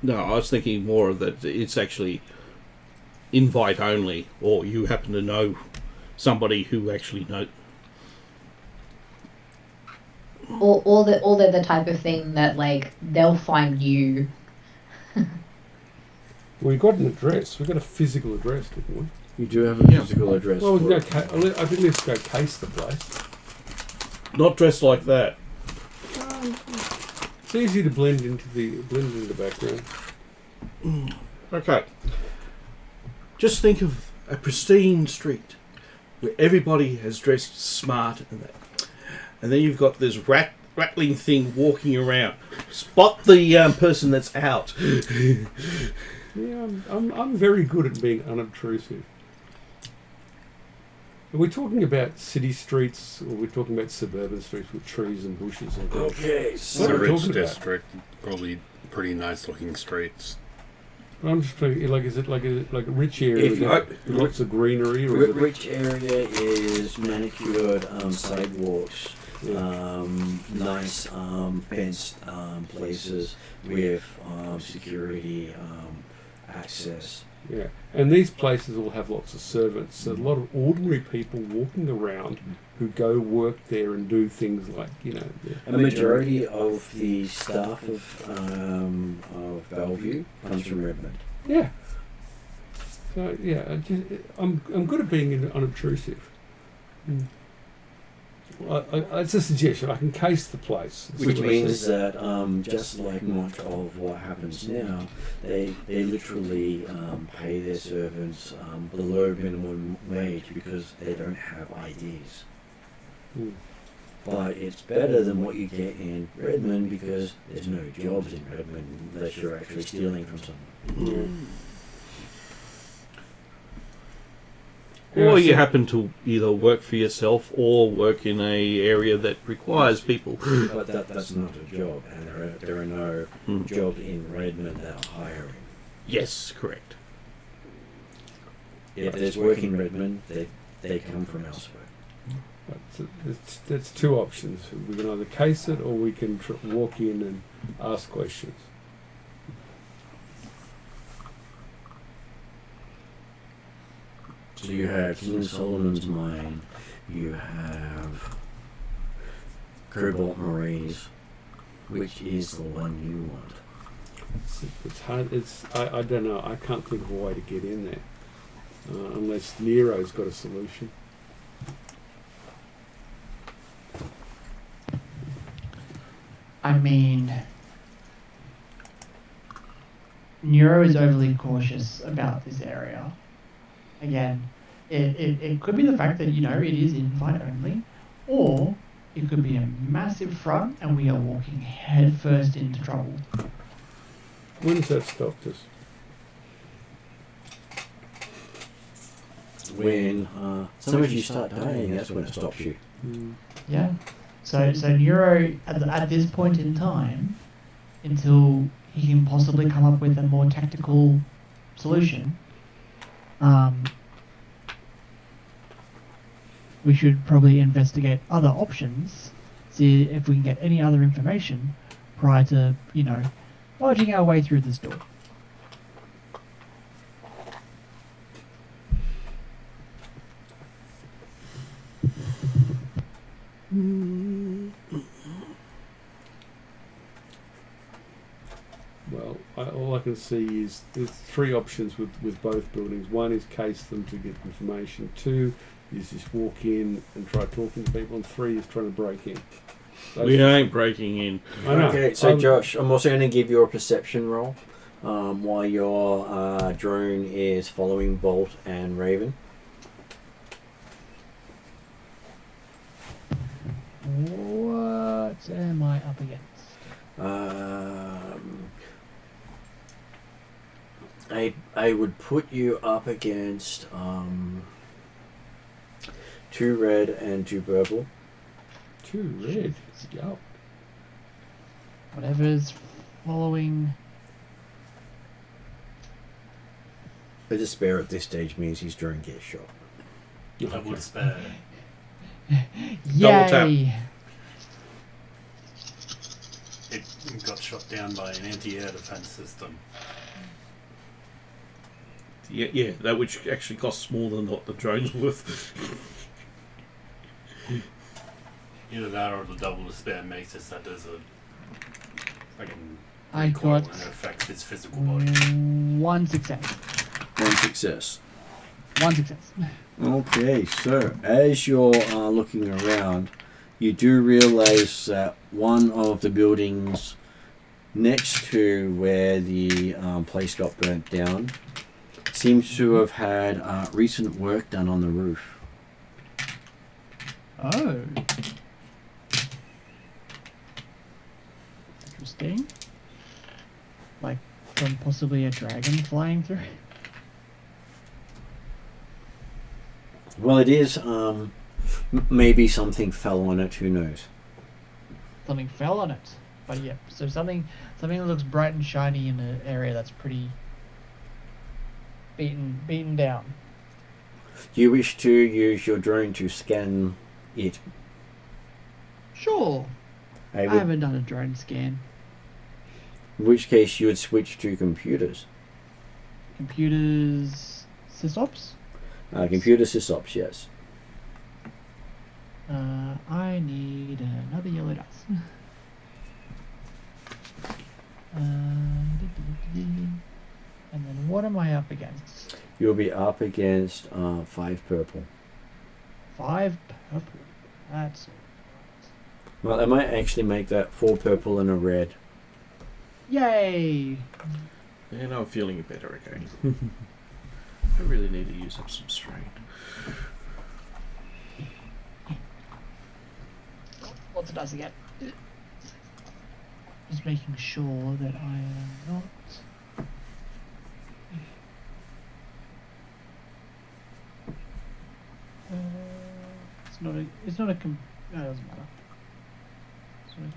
No, I was thinking more of that it's actually invite only, or you happen to know somebody who actually knows. Or they're the type of thing that like they'll find you. We got an address. We got a physical address, didn't we? You do have a physical address. Well, we for can it. go I think let's go case the place. Not dressed like that. It's easy to blend into the background. Okay. Just think of a pristine street where everybody has dressed smart and that. And then you've got this rattling thing walking around. Spot the person that's out. Yeah, I'm very good at being unobtrusive. Are we talking about city streets, or are we talking about suburban streets with trees and bushes and grass? Okay, It's What a are we rich talking about? district, probably pretty nice looking streets. I'm just thinking, like, is it like a rich area If you- with lots of greenery, or is it rich area is manicured sidewalks, yeah. nice fenced places with security access. Yeah, and these places will have lots of servants. So a lot of ordinary people walking around who go work there and do things like, A majority of the staff of Bellevue comes from Redmond. Yeah. So yeah, I'm good at being unobtrusive. It's a suggestion. I can case the place. Which means that just like much of what happens now, they literally pay their servants below minimum wage because they don't have IDs. Mm. But it's better than what you get in Redmond because there's no jobs in Redmond unless you're actually stealing from someone. Or you so- happen to either work for yourself or work in a area that requires people. But that's not a job, and there are no jobs in Redmond that are hiring. Yes, correct. If there's work in Redmond, they come from elsewhere. That's two options. We can either case it or we can walk in and ask questions. So you have King Solomon's Mine, you have Cobalt Marie's, which is the one you want. It's hard. I don't know. I can't think of a way to get in there unless Nero's got a solution. I mean, Nero is overly cautious about this area. Again, it could be the fact that, it is invite only, or it could be a massive front and we are walking headfirst into trouble. When's that stopped us? When some of you start dying, that's when it stops you. Yeah. So Nero, at this point in time, until he can possibly come up with a more tactical solution, we should probably investigate other options, see if we can get any other information prior to, lodging our way through this door. Well, all I can see is there's three options with both buildings. One is case them to get information. Two is just walk in and try talking to people. And three is trying to break in. We ain't breaking in. I know. Okay, so Josh, I'm also going to give you a perception roll while your drone is following Bolt and Raven. What am I up against? I would put you up against 2 red and 2 purple. 2 red. Yo. Whatever's following. A despair at this stage means his drone gets shot. Double despair. Double tap. Yay! It got shot down by an anti-air defense system. Yeah, that which actually costs more than what the drone's worth. Either that or the double despair makes it so that there's a fucking I recoil got and it affects his physical body. 1 success. 1 success. 1 success. Okay, so as you're looking around, you do realize that one of the buildings next to where the place got burnt down seems to have had recent work done on the roof. Oh. Interesting. Like from possibly a dragon flying through. Well, it is. Maybe something fell on it. Who knows? Something fell on it. But yeah, so something that looks bright and shiny in an area that's pretty beaten down. Do you wish to use your drone to scan it? Sure. I haven't done a drone scan. In which case, you would switch to computers. Computers, sysops. Computer sysops, yes. I need another yellow dice. And then what am I up against? You'll be up against 5 purple. 5 purple. That's all Well, I might actually make that 4 purple and a red. right. Yay! And I'm feeling better again. I really need to use up some strain. What's the dice again? Just making sure that I am not. It's not a. It's not a. No, it doesn't matter. It's not a,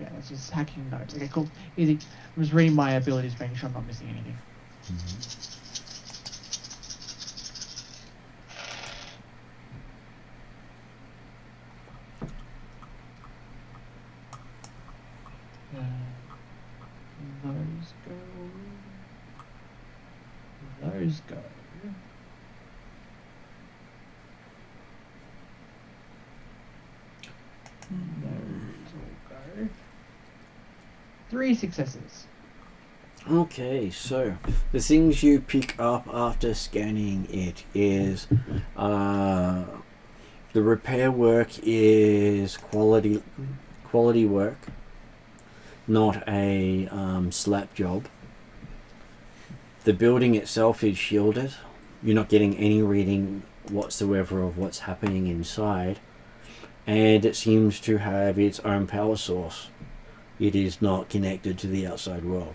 yeah, that's just hacking notes. Okay, cool, easy. I'm just reading my abilities, making sure I'm not missing anything. Those go. Those go. Those all go. 3 successes. Okay, so the things you pick up after scanning it is the repair work is quality work, not a slap job. The building itself is shielded. You're not getting any reading whatsoever of what's happening inside, and it seems to have its own power source. It is not connected to the outside world.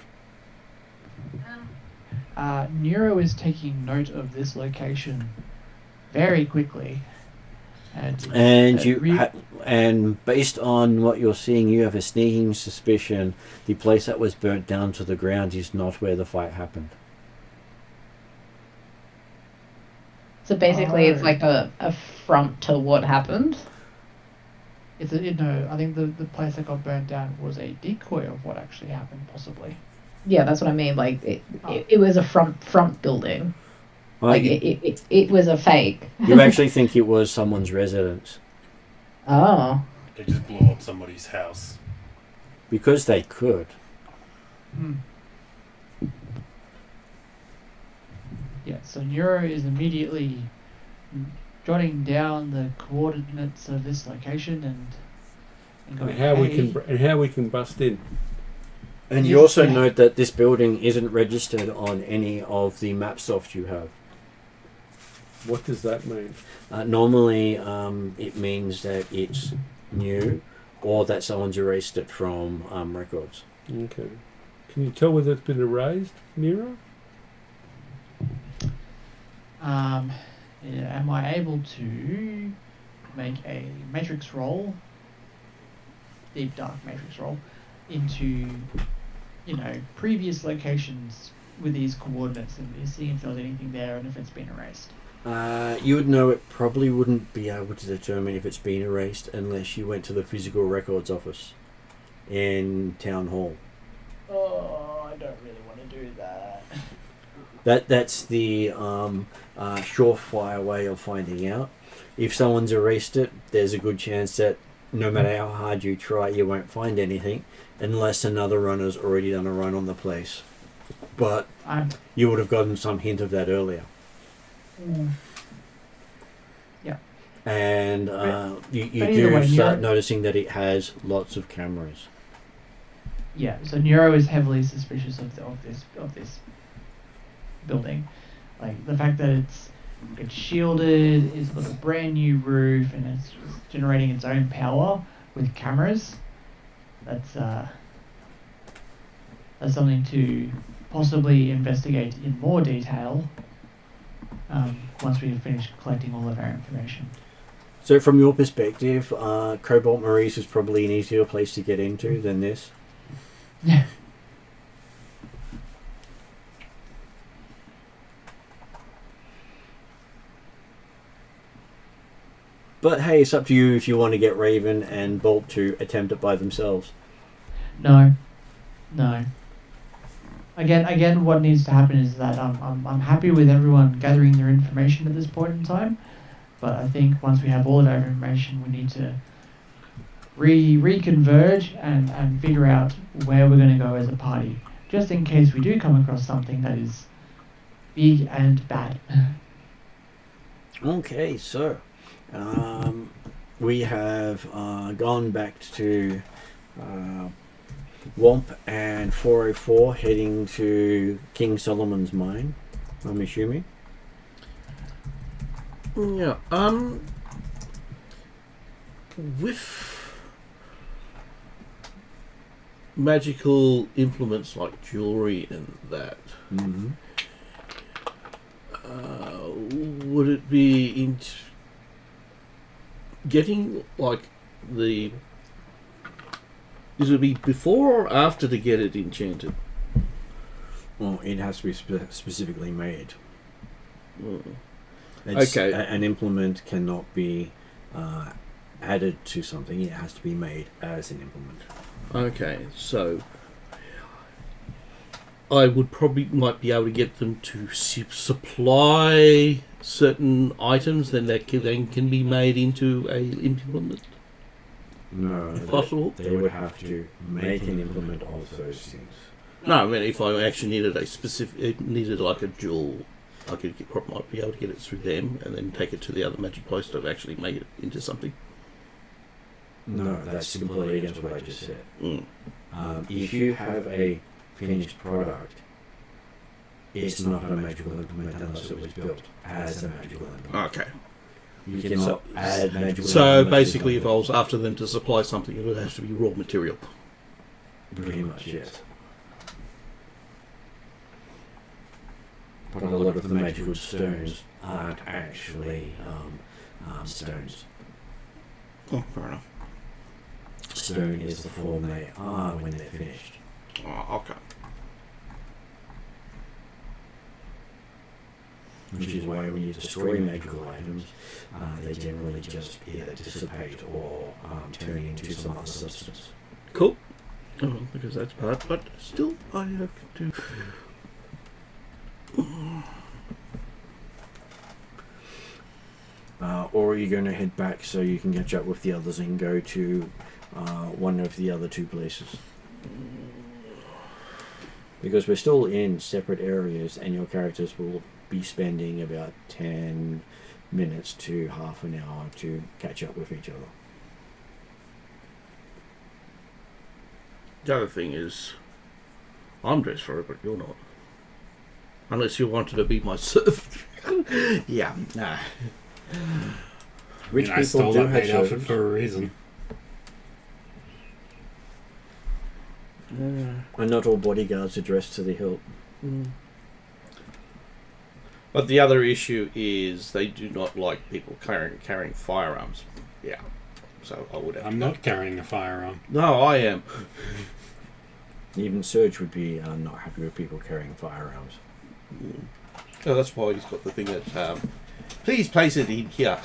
Nero is taking note of this location very quickly, And and based on what you're seeing, you have a sneaking suspicion the place that was burnt down to the ground is not where the fight happened. So basically, it's like a front to what happened. it's a, no, I think the place that got burnt down was a decoy of what actually happened, possibly. Yeah, that's what I mean. Like it was a front building. Well, Like it was a fake. you actually think it was someone's residence Oh. They just blew up somebody's house. because they could. Yeah, so Nero is immediately jotting down the coordinates of this location and going, And how we "Hey, can how we can bust in. And you Yes, also yeah. note that this building isn't registered on any of the map soft you have. What does that mean? Normally, it means that it's new or that someone's erased it from records. Okay. Can you tell whether it's been erased, Mira? Yeah, am I able to make a matrix roll, deep dark matrix roll, into, previous locations with these coordinates and see if there's anything there and if it's been erased? You would know it probably wouldn't be able to determine if it's been erased unless you went to the physical records office in Town Hall. Oh, I don't really want to do that. That's the surefire way of finding out. If someone's erased it, there's a good chance that no matter how hard you try, you won't find anything unless another runner's already done a run on the place. But you would have gotten some hint of that earlier. Yeah. And you but either do way, start Nero- noticing that it has lots of cameras. Yeah, so Nero is heavily suspicious of this building. Like the fact that it's shielded, it's got a brand new roof, and it's generating its own power with cameras. That's something to possibly investigate in more detail once we've finished collecting all of our information. So from your perspective, Cobalt Maurice is probably an easier place to get into than this. Yeah. But hey, it's up to you if you want to get Raven and Bolt to attempt it by themselves. No. Again, what needs to happen is that I'm happy with everyone gathering their information at this point in time, but I think once we have all of our information, we need to reconverge and figure out where we're going to go as a party, just in case we do come across something that is big and bad. Okay, so we have gone back to Womp and 404 heading to King Solomon's mine, I'm assuming. Yeah. With magical implements like jewelry and that, Mm-hmm. would it be getting like the? Is it be before or after to get it enchanted? Well, it has to be specifically made. Mm. Okay. Okay. An implement cannot be added to something. It has to be made as an implement. Okay, so I would probably might be able to get them to supply certain items, then that can be made into a implement. No, If possible. They would have to make an implement of those things. No, I mean if I actually needed needed like a jewel, I might be able to get it through them and then take it to the other magic post to actually make it into something. No, that's simply against what I just said. Mm. If you have a finished product, it's not a magical implement unless it was built as a magical implement. Okay. You cannot add magical So implements to basically, if I something. was after them to supply something, it would have to be raw material. Pretty much, yes. But a lot of the magical stones aren't actually stones. Oh, fair enough. Stone is the form they are when they're finished. Oh, okay. Which is why when you destroy magical items, they generally just either dissipate or turn into some other substance. Cool. Oh, well, because that's part, but still, I have to. Or are you going to head back so you can catch up with the others and go to one of the other two places? Because we're still in separate areas and your characters will be spending about 10 minutes to half an hour to catch up with each other. The other thing is, I'm dressed for it, but you're not. Unless you wanted to be my servant. Yeah, nah. Rich I people stole do that have maid outfit servants. for a reason. And not all bodyguards are dressed to the hilt. But the other issue is they do not like people carrying firearms. Yeah. So I would have I'm to not carrying a firearm. No, I am. Even Surge would be not happy with people carrying firearms. So that's why he's got the thing that, please place it in here.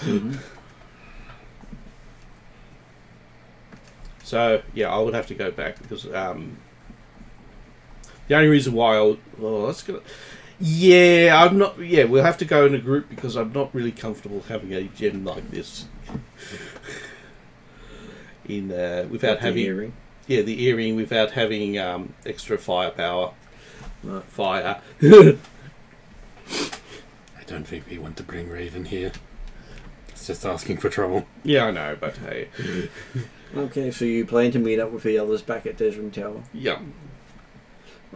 So, yeah, I would have to go back because the only reason why let's go. Yeah, I'm not. Yeah, we'll have to go in a group because I'm not really comfortable having a gem like this. Without having the earring. Yeah, the earring without having extra firepower. Fire. I don't think we want to bring Raven here. It's just asking for trouble. Yeah, I know, but hey. Okay, so you plan to meet up with the others back at Desrin Tower? Yeah.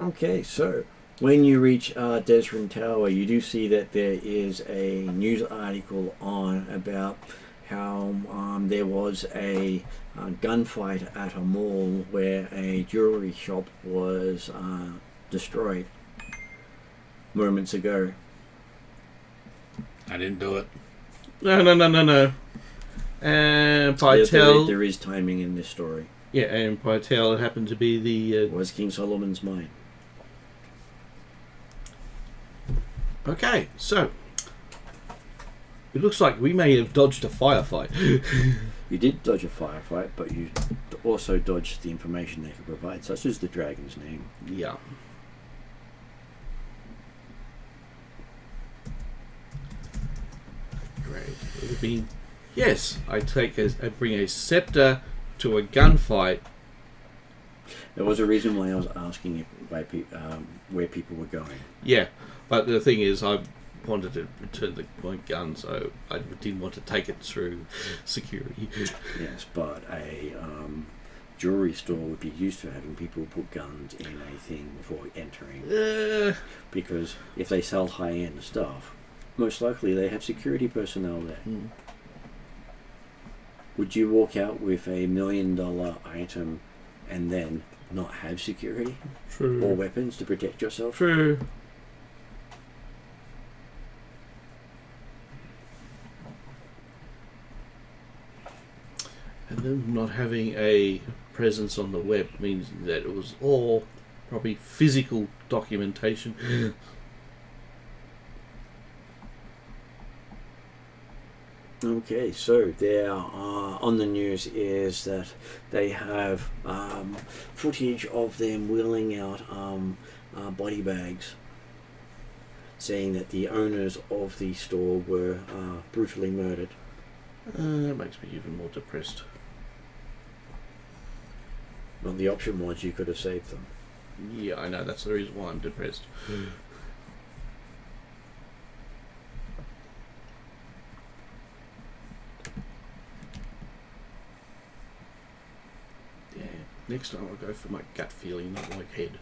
Okay, so when you reach Desrin Tower, you do see that there is a news article on about how there was a gunfight at a mall where a jewelry shop was destroyed moments ago. I didn't do it. No. And Pytel... There is timing in this story. Yeah, and Pytel happened to be the... It was King Solomon's mine. Okay, so... It looks like we may have dodged a firefight. You did dodge a firefight, but you also dodged the information they could provide, such as the dragon's name. Yeah. Great. It would have been... Yes, I bring a scepter to a gunfight. There was a reason why I was asking if where people were going. Yeah, but the thing is, I wanted to return my gun, so I didn't want to take it through security. Yes, but a jewelry store would be used to having people put guns in a thing before entering. Because if they sell high-end stuff, most likely they have security personnel there. Hmm. Would you walk out with $1 million item and then not have security True. or weapons to protect yourself? True. And them not having a presence on the web means that it was all probably physical documentation. Okay, so there on the news is that they have footage of them wheeling out body bags, saying that the owners of the store were brutally murdered. That makes me even more depressed. Well, the option was you could have saved them. Yeah, I know, that's the reason why I'm depressed. Yeah, next time I'll go for my gut feeling, not my head.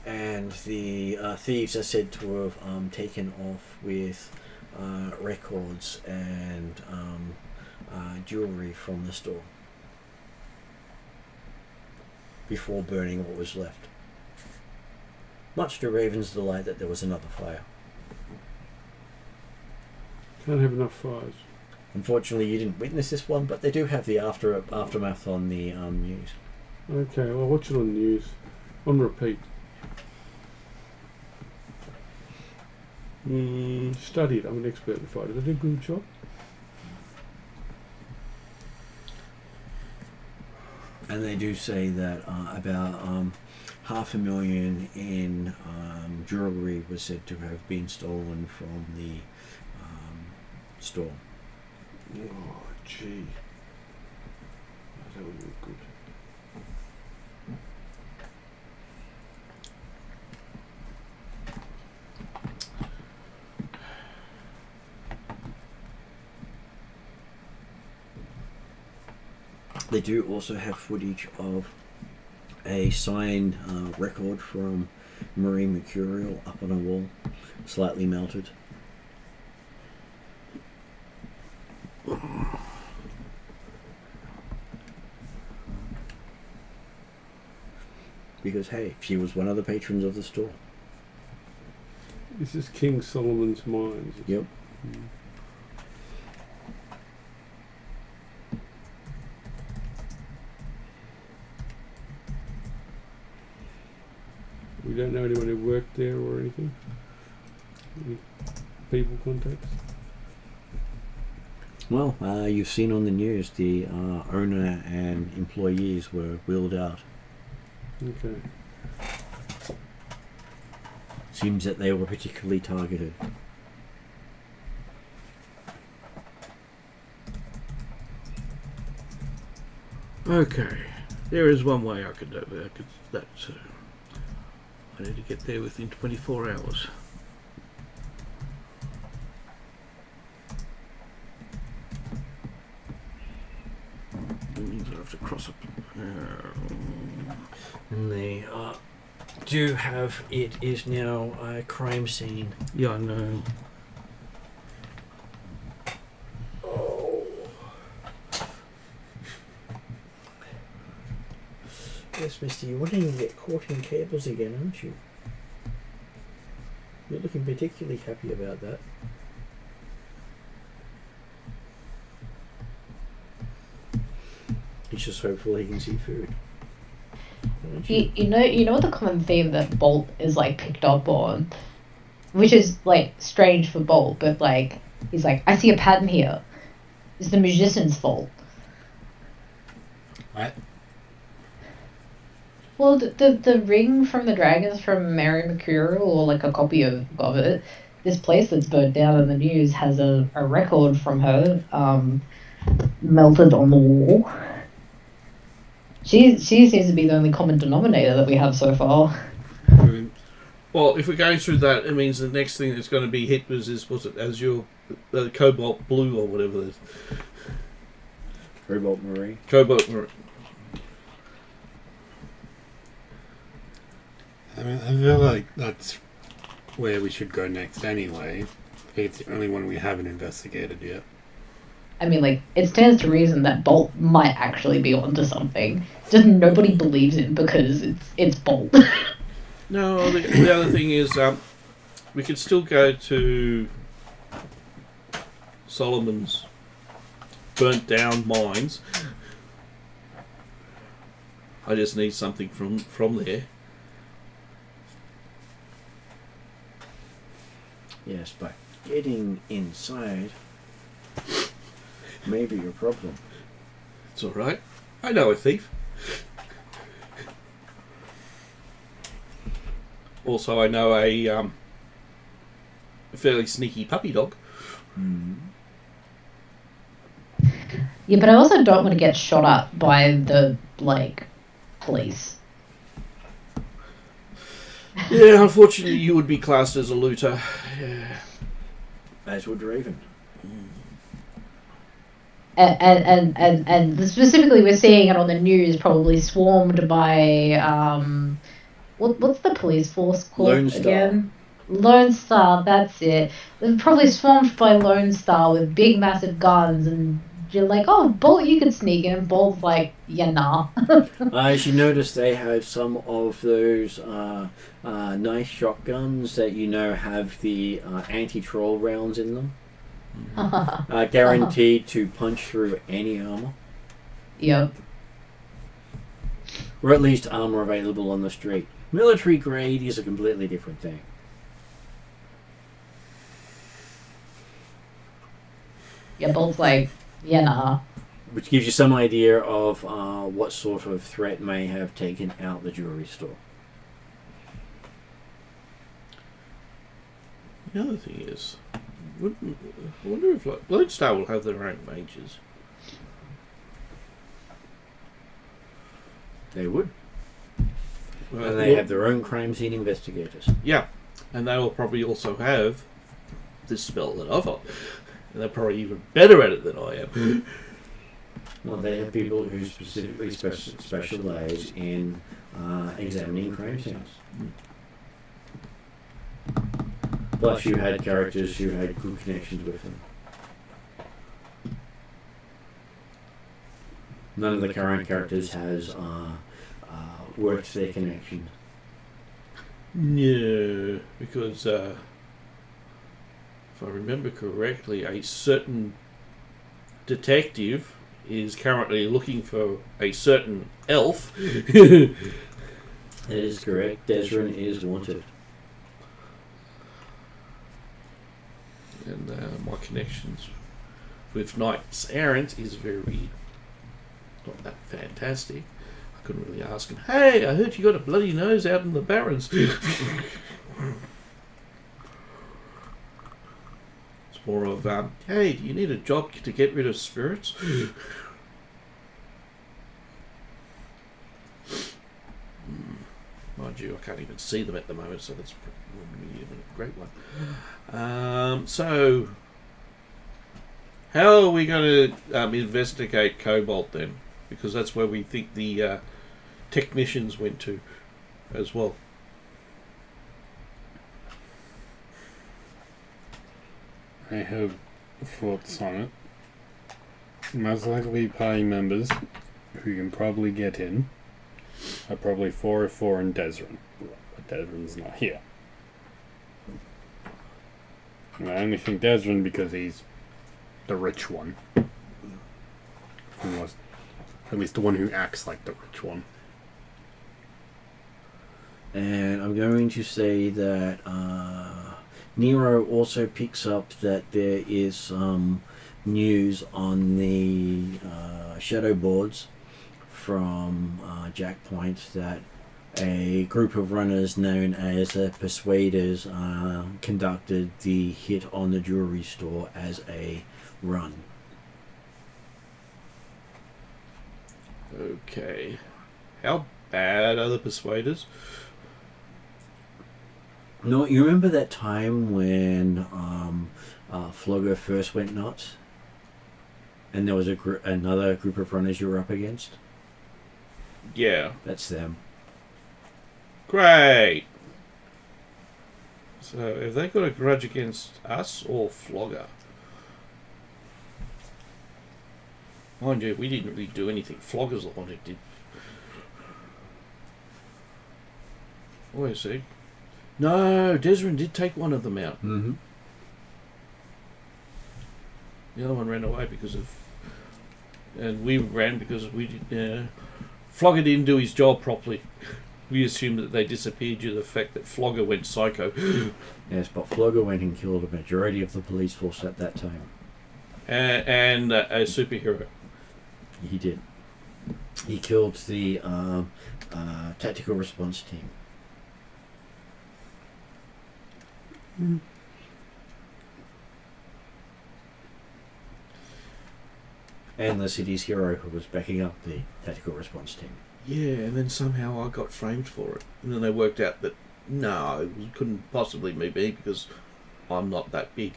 And the thieves are said to have taken off with records and jewelry from the store before burning what was left. Much to Raven's delight that there was another fire. Can't have enough fires. Unfortunately, you didn't witness this one, but they do have the aftermath on the news. Okay, well, watch it on the news. On repeat. Studied. I'm an expert in fighters. I did a good job. And they do say that about $500,000 in jewelry was said to have been stolen from the store. Oh, gee. That would be good. They do also have footage of a signed record from Marine Mercurial up on a wall, slightly melted. Because hey, she was one of the patrons of the store. This is King Solomon's Mines. Yep. Mm. We don't know anyone who worked there or anything? Any people contacts? Well, you've seen on the news the owner and employees were wheeled out. Okay. Seems that they were particularly targeted. Okay, there is one way I could do that. I need to get there within 24 hours. And they do have, it is now a crime scene. Yeah, I know. Oh. Yes, mister, you're wanting to get caught in cables again, aren't you? You're looking particularly happy about that. He's just hopeful he can see food. You know what the common theme that Bolt is like picked up on, which is like strange for Bolt, but like he's like, I see a pattern here. It's the magician's fault. What? Well, the ring from the dragons from Mary Mercurial, or like a copy of it, this place that's burnt down in the news has a record from her melted on the wall. She seems to be the only common denominator that we have so far. I mean, Well, if we're going through that, it means the next thing that's going to be hit was Azure, Cobalt Blue or whatever it is. Cobalt Marie. Cobalt Marie. I mean, I feel like that's where we should go next anyway. I think it's the only one we haven't investigated yet. I mean, like, it stands to reason that Bolt might actually be onto something. Just nobody believes it because it's Bolt. No, the other thing is we could still go to Solomon's burnt down mines. I just need something from there. Yes, but getting inside may be your problem. It's all right. I know a thief. Also, I know a fairly sneaky puppy dog. Yeah, but I also don't want to get shot at by the, like, police. Yeah, unfortunately, you would be classed as a looter. Yeah. As would Raven. And specifically we're seeing it on the news, probably swarmed by, what's the police force called Lone Star. again? Lone Star, that's it. They're probably swarmed by Lone Star with big massive guns, and you're like, oh, Bolt, you could sneak in. And Bolt's like, yeah, nah. As you notice, they have some of those nice shotguns that have the anti-troll rounds in them. Guaranteed to punch through any armor. Yep. Or at least armor available on the street. Military grade is a completely different thing. Yeah, Bolt's like, yeah, nah. Which gives you some idea of what sort of threat may have taken out the jewelry store. The other thing is, I wonder if Lone Star will have their own mages. They would. And they have their own crime scene investigators. Yeah, and they will probably also have this spell that I've got. And they're probably even better at it than I am. Well, they have people who specifically specialize in examining crime scenes. Plus, you had characters who had good connections with them. None of the current characters has worked their connection. No, because if I remember correctly, a certain detective is currently looking for a certain elf. That is correct. Desrin is wanted. And my connections with Knights Errant is very not that fantastic. I couldn't really ask him, hey, I heard you got a bloody nose out in the Barrens. It's more of, hey, do you need a job to get rid of spirits? Mind you, I can't even see them at the moment, so that's probably even a great one. So, how are we going to investigate Cobalt then? Because that's where we think the technicians went to as well. I have thoughts on it. Most likely party members who can probably get in are probably 404 and Desrin. But Desrin's not here. And I only think Desrin because he's the rich one. At least the one who acts like the rich one. And I'm going to say that Nero also picks up that there is some news on the shadow boards from Jack Point that a group of runners known as the Persuaders conducted the hit on the jewelry store as a run. Okay. How bad are the Persuaders? No, you remember that time when Flogger first went nuts? And there was another group of runners you were up against? Yeah. That's them. Great. So, have they got a grudge against us or Flogger? Mind you, we didn't really do anything. Flogger's the one who did. Wait a sec. No, Desrin did take one of them out. Mm-hmm. The other one ran away because of... And we ran because we did... Flogger didn't do his job properly. We assumed that they disappeared due to the fact that Flogger went psycho. Yes, but Flogger went and killed a majority of the police force at that time. And a superhero. He did. He killed the tactical response team. And the city's hero who was backing up the tactical response team. Yeah, and then somehow I got framed for it. And then they worked out that, no, it couldn't possibly be me because I'm not that big.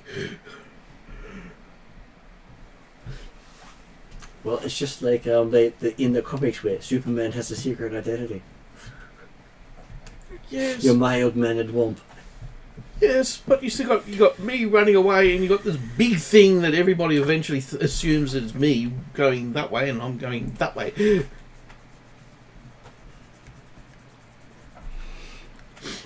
Well, it's just like in the comics where Superman has a secret identity. Yes. You're mild-mannered womp. Yes, but you still got me running away, and you got this big thing that everybody eventually assumes is me going that way, and I'm going that way.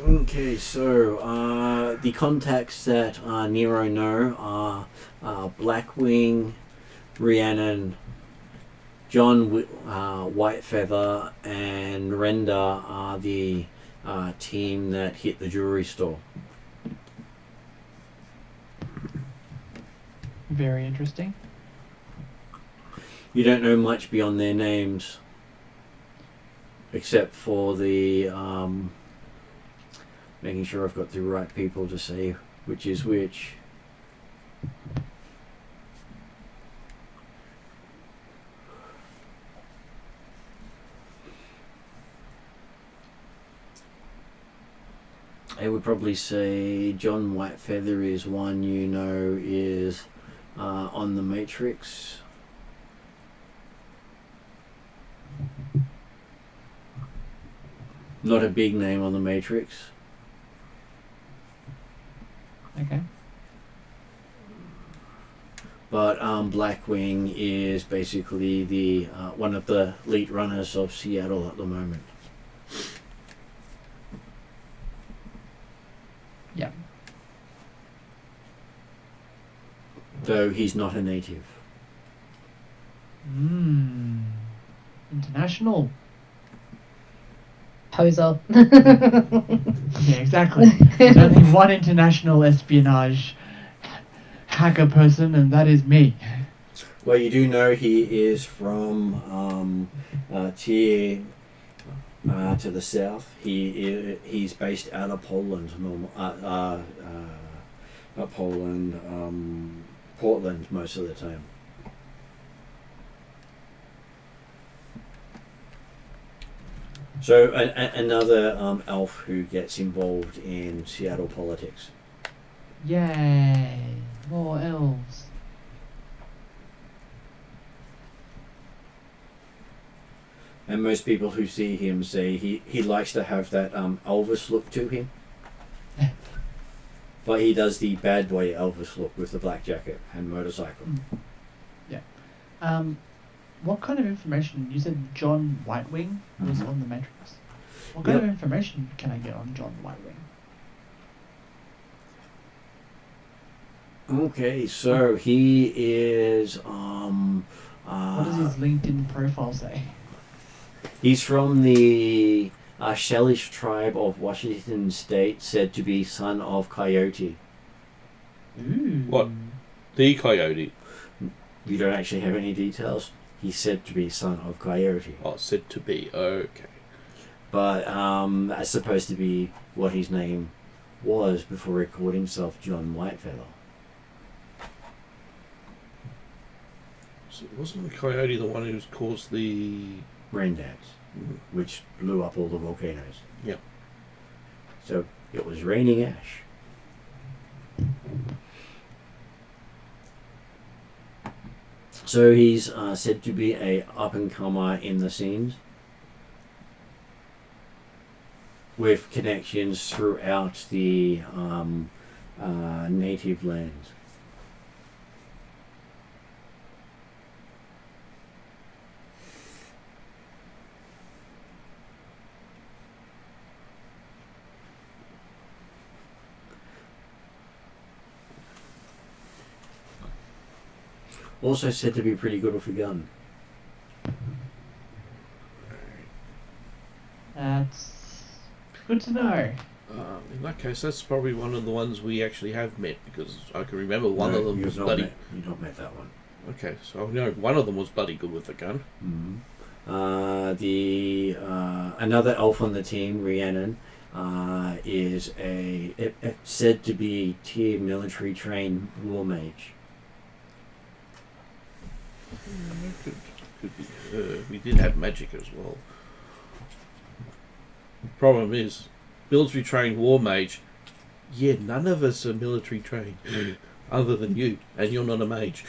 Okay, so the contacts that Nero know are Blackwing, Rhiannon, John Whitefeather, and Render are the team that hit the jewelry store. Very interesting. You don't know much beyond their names, except for the making sure I've got the right people to say which is which. I would probably say John Whitefeather is one you know is on the Matrix. Not a big name on the Matrix. Okay. But Blackwing is basically the one of the elite runners of Seattle at the moment. Yeah. Though he's not a native. International. Poser. Yeah, exactly. There's only one international espionage hacker person, and that is me. Well, you do know he is from Tier to the south. He's based out of Poland, not Poland, Portland most of the time. So another elf who gets involved in Seattle politics. Yay! More elves. And most people who see him say he likes to have that Elvis look to him. But he does the bad boy Elvis look with the black jacket and motorcycle. What kind of information? You said John Whitewing was on the Matrix. What kind of information can I get on John Whitewing? Okay, so he is What does his LinkedIn profile say? he's from the Shalish tribe of Washington State, said to be son of Coyote. Ooh. What? The Coyote. You don't actually have any details. He's said to be son of Coyote. Oh, said to be. Okay. But that's supposed to be what his name was before he called himself John Whitefeather. So wasn't the Coyote the one who caused the... Rain dance, which blew up all the volcanoes. Yep. So it was raining ash. So he's said to be a up-and-comer in the scenes, with connections throughout the native lands. Also said to be pretty good with a gun. That's good to know. In that case, that's probably one of the ones we actually have met, because I can remember one of them was bloody... You've not met that one. Okay, so I know one of them was bloody good with a gun. Another elf on the team, Rhiannon, is said to be tier military trained war mage. Could be her. We did have magic as well. Problem is, military trained war mage. Yeah, none of us are military trained, other than you, and you're not a mage.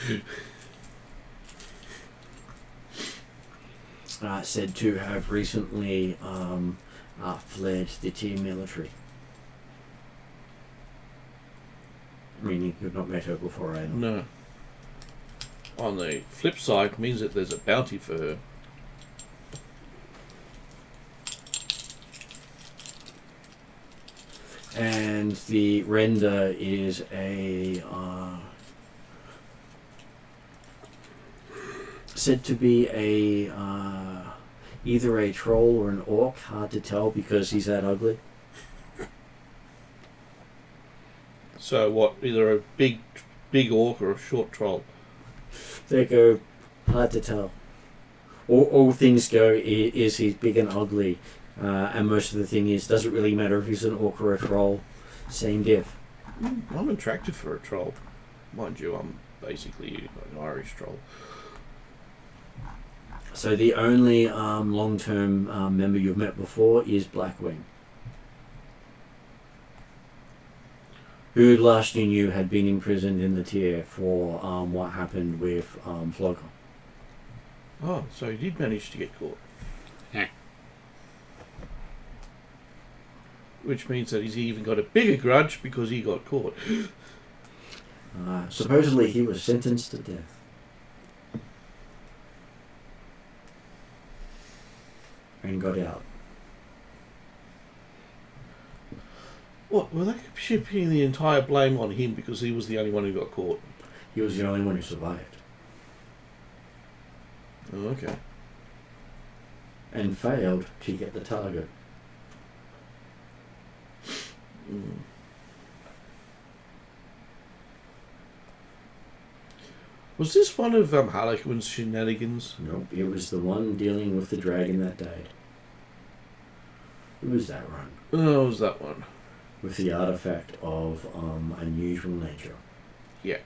Said to have recently fled the team military. Meaning you've not met her before either. No. On the flip side, means that there's a bounty for her. And the render is a said to be a either a troll or an orc, hard to tell because he's that ugly. So what? Either a big orc or a short troll. There go, hard to tell. All things go is he's big and ugly, and most of the thing is doesn't really matter if he's an orc or a troll, same diff. I'm attracted for a troll, mind you. I'm basically an Irish troll. So the only long-term member you've met before is Blackwing, who last you knew had been imprisoned in the tier for what happened with Flogger. Oh, so he did manage to get caught. Yeah. Which means that he's even got a bigger grudge because he got caught. Supposedly he was sentenced to death. And got out. What? Well, they shipping the entire blame on him because he was the only one who got caught. He was the only one who survived. Oh, okay. And failed to get the target. Was this one of Harlequin's shenanigans? Nope, it was the one dealing with the dragon that died. Who was that run? Oh, was that one? With the artifact of unusual nature. Yeah.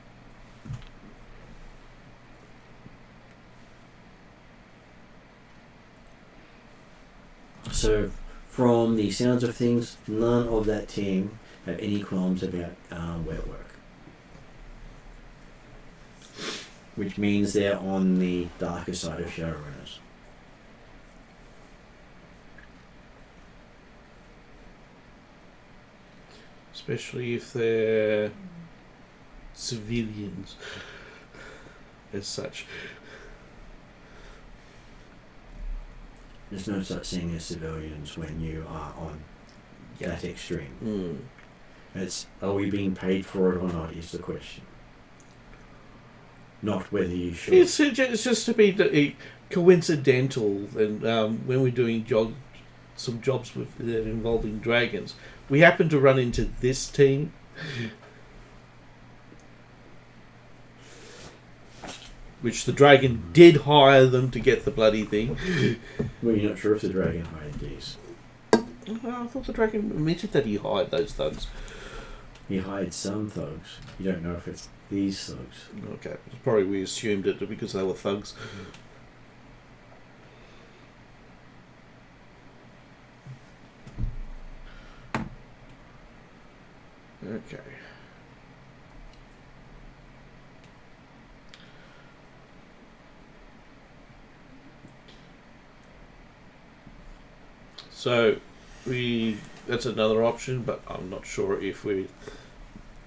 So, from the sounds of things, none of that team have any qualms about wet work. Which means they're on the darker side of Shadowrunners. especially if they're civilians as such. There's no such thing as civilians when you are on that extreme. It's, are we being paid for it or not is the question. Not whether you should. It's just to be coincidental, and when we're doing some jobs with involving dragons, we happen to run into this team. Which the dragon did hire them to get the bloody thing. Well, you're not sure if the dragon hired these. I thought the dragon admitted that he hired those thugs. He hired some thugs. You don't know if it's these thugs. Okay, probably we assumed it because they were thugs. Okay. So, that's another option, but I'm not sure if we're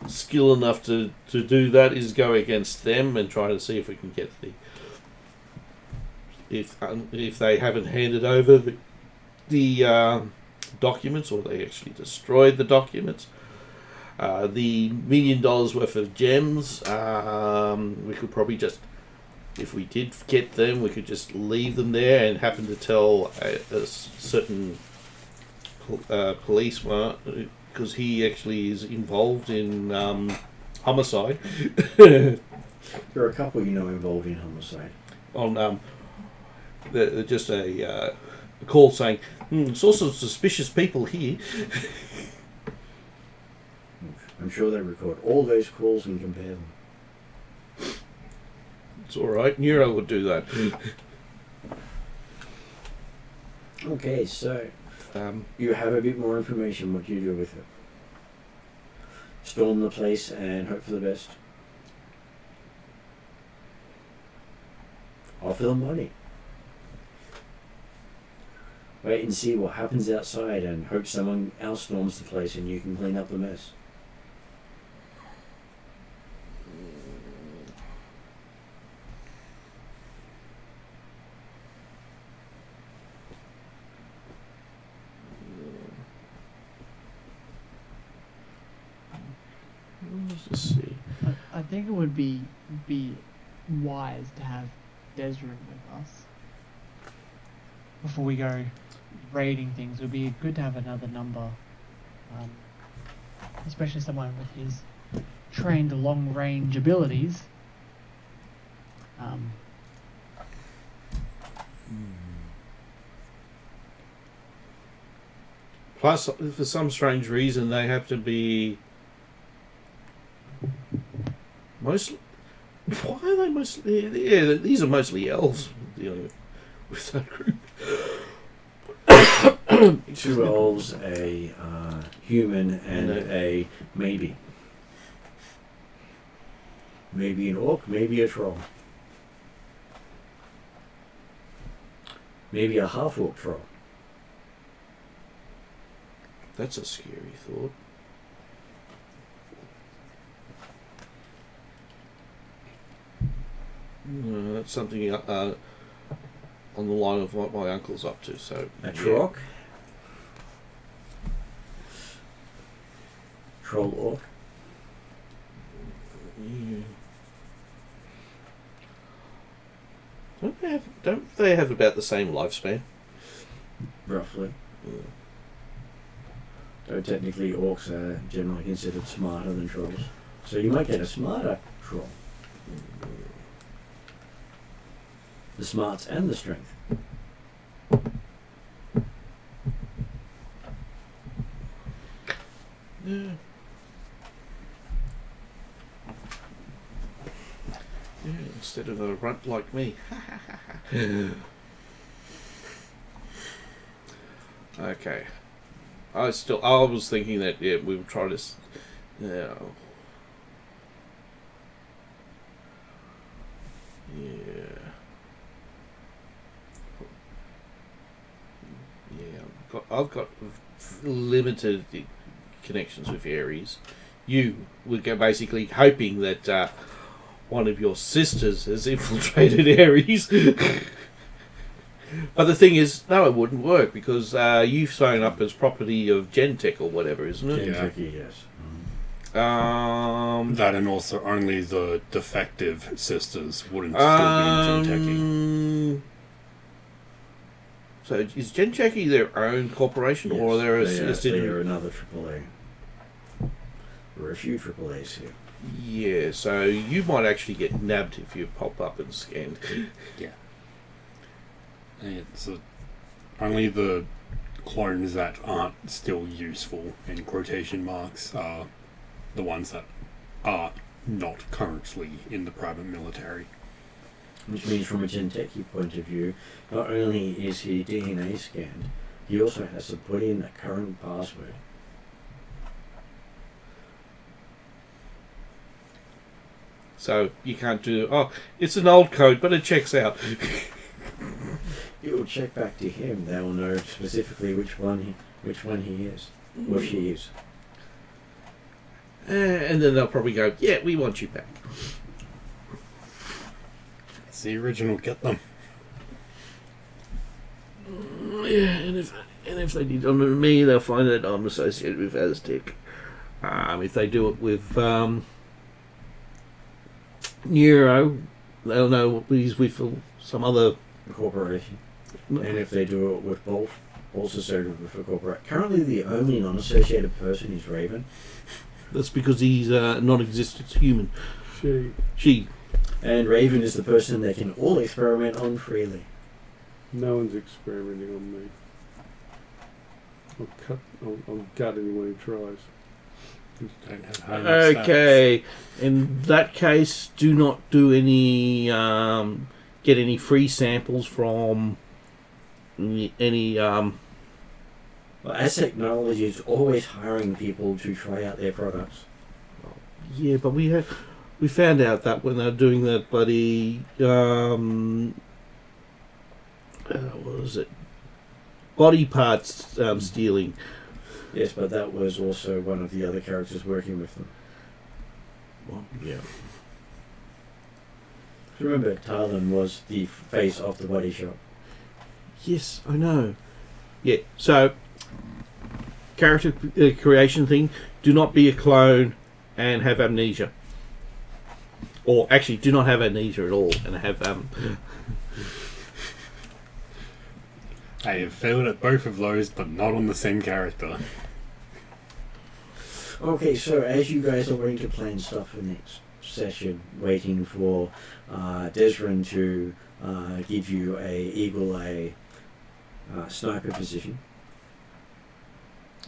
skill enough to do that, is go against them and try to see if we can get if they haven't handed over the documents, or they actually destroyed the documents. The $1 million worth of gems, we could probably just, if we did get them, we could just leave them there and happen to tell a certain policeman, because he actually is involved in homicide. There are a couple involved in homicide. On just a call saying, saw some suspicious people here. I'm sure they record all those calls and compare them. It's all right. Nero would do that. Okay, so you have a bit more information. What do you do with it? Storm the place and hope for the best. Offer them money. Wait and see what happens outside and hope someone else storms the place and you can clean up the mess. Let's see. I think it would be wise to have Desrin with us before we go raiding things. It would be good to have another number, especially someone with his trained long-range abilities. Plus, for some strange reason, they have to be mostly. Why are they mostly? Yeah, these are mostly elves dealing with that group. 2 elves, a human, and a maybe. Maybe an orc, maybe a troll. Maybe a half-orc troll. That's a scary thought. No, that's something on the line of what my uncle's up to. So A troc. Troll orc. Yeah. Don't they have about the same lifespan? Roughly. Though technically orcs are generally considered smarter than trolls. So you might get a smarter troll. The smarts and the strength. Yeah. Yeah, instead of a runt like me. Okay. I was thinking that we would try this. Yeah. Yeah. I've got limited connections with Aries. You were basically hoping that one of your sisters has infiltrated Aries. But the thing is, no, it wouldn't work because you've shown up as property of Gentech or whatever, isn't it? Yeah. Yes. That and also only the defective sisters wouldn't still be in Genteki. So is Genteki their own corporation or they're a they are subsidiary? another AAA. There are a few AAAs here. Yeah, so you might actually get nabbed if you pop up and scanned. It's only the clones that aren't still useful, in quotation marks, are the ones that are not currently in the private military. Which means from a Genteki point of view, not only is he DNA scanned, he also has to put in a current password. So you can't do, oh, it's an old code, but it checks out. It will check back to him. They will know specifically which one he is, or she is. And then they'll probably go, yeah, we want you back. It's the original, get them. Yeah, and if they did on me, they'll find that I'm associated with Aztec. If they do it with Neuro, they'll know he's with some other Corporation. And if they do it with both, also associated with a corporation. Currently, the only non-associated person is Raven. That's because he's a non-existent human. She. And Raven is the person they can all experiment on freely. No one's experimenting on me. I'll gut anyone who tries. Don't have high enough Okay, in that case, do not do any get any free samples from any Well, as technology is always hiring people to try out their products. Yeah, but we found out that when they're doing that bloody what was it? Body parts stealing. Yes, but that was also one of the other characters working with them. Well, yeah. Remember, Talon was the face of the body shop. Yes, I know. Yeah, so character creation thing. Do not be a clone and have amnesia. Or actually, do not have amnesia at all and have I have failed at both of those, but not on the same character. Okay, so as you guys are waiting to plan stuff for next session, waiting for Desrin to give you a Eagle Eye sniper position.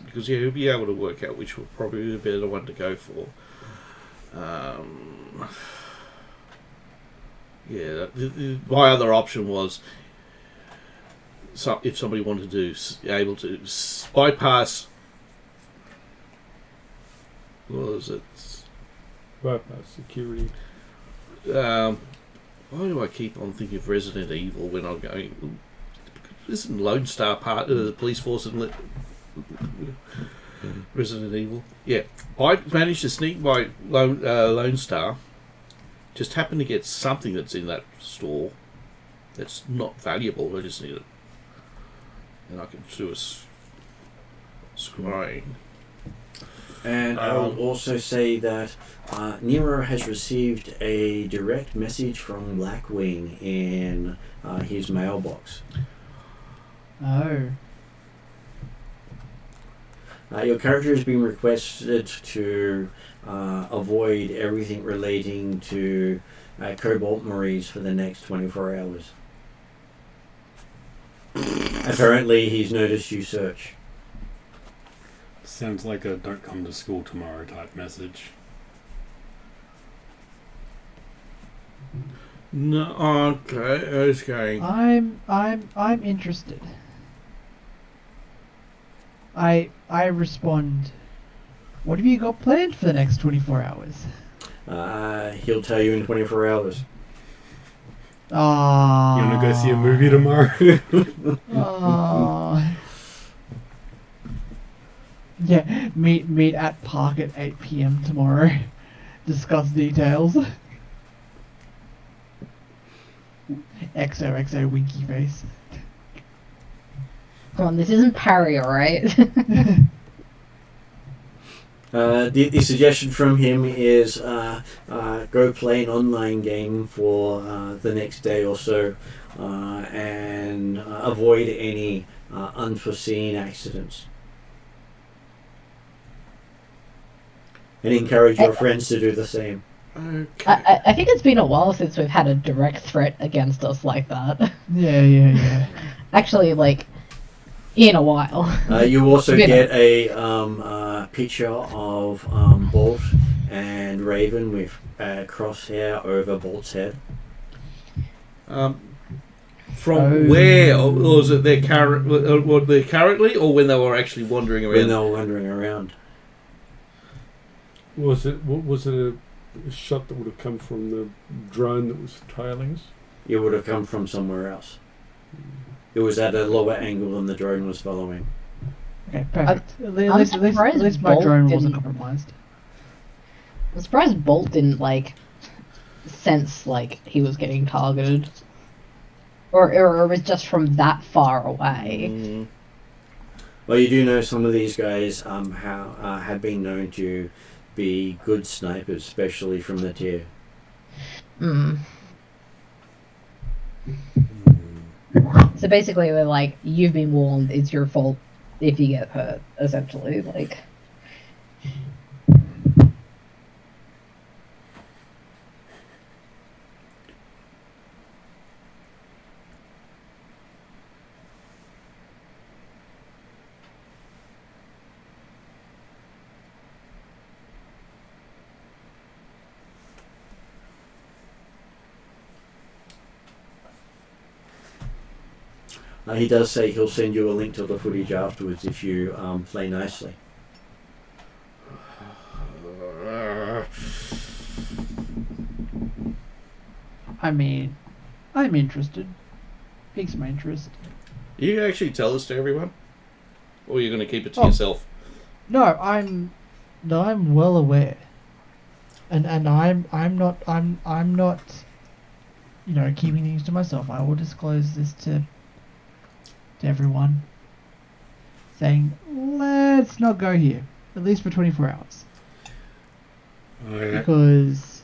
because he'll be able to work out which will probably be the better one to go for. My other option was if somebody wanted to able to bypass. What was it? Bypass security. Why do I keep on thinking of Resident Evil when I'm going? Isn't Lone Star part of the police force in Resident Evil? Yeah, I managed to sneak by Lone Star. Just happened to get something that's in that store that's not valuable. I just need it, and I can do a scrying. And I'll also say that Nero has received a direct message from Blackwing in his mailbox. Oh. Your character has been requested to avoid everything relating to Cobalt Marines for the next 24 hours. Apparently, he's noticed you search. Sounds like a don't come to school tomorrow type message. No, okay. I'm interested. I respond. What have you got planned for the next 24 hours? He'll tell you in 24 hours. Ah. You want to go see a movie tomorrow? Yeah, meet at park at 8 p.m. tomorrow. Discuss details. XOXO winky face. Come on, this isn't Parry, alright? The suggestion from him is go play an online game for the next day or so and avoid any unforeseen accidents. And encourage your friends to do the same. Okay. I think it's been a while since we've had a direct threat against us like that. Yeah. Actually, like, in a while. You also Been get a picture of Bolt and Raven with crosshair over Bolt's head. From where? Or was it their were they currently, or when they were actually wandering around? When they were wandering around. Was it a shot that would have come from the drone that was trailing us? It would have come from somewhere else. It was at a lower angle than the drone was following. Okay, perfect. At I'm least surprised my Bolt drone wasn't didn't- compromised. I'm surprised Bolt didn't, like, sense, like, he was getting targeted. Or it was just from that far away. Mm. Well, you do know some of these guys have been known to be good snipers, especially from the tier. Mm. So basically, they're like, you've been warned, it's your fault if you get hurt, essentially. Like, He does say he'll send you a link to the footage afterwards if you play nicely. I mean, I'm interested. Piques my interest. You can actually tell this to everyone, or you're going to keep it to Oh. yourself. No, I'm well aware. And I'm not keeping things to myself. I will disclose this to everyone. Saying, let's not go here. At least for 24 hours. Okay. Because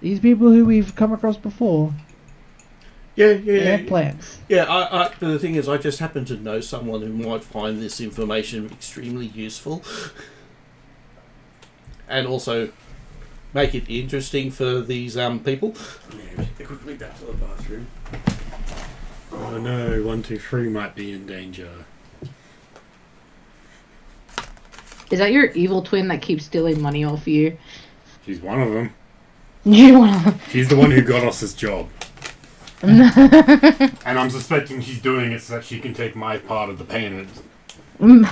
these people who we've come across before, they have plans. Yeah, but the thing is, I just happen to know someone who might find this information extremely useful. And also make it interesting for these people. Yeah, quickly back to the bathroom. Oh no, 123 might be in danger. is that your evil twin that keeps stealing money off you? She's one of them. You wanna... She's the one who got us this job. And I'm suspecting she's doing it so that she can take my part of the payment. Well,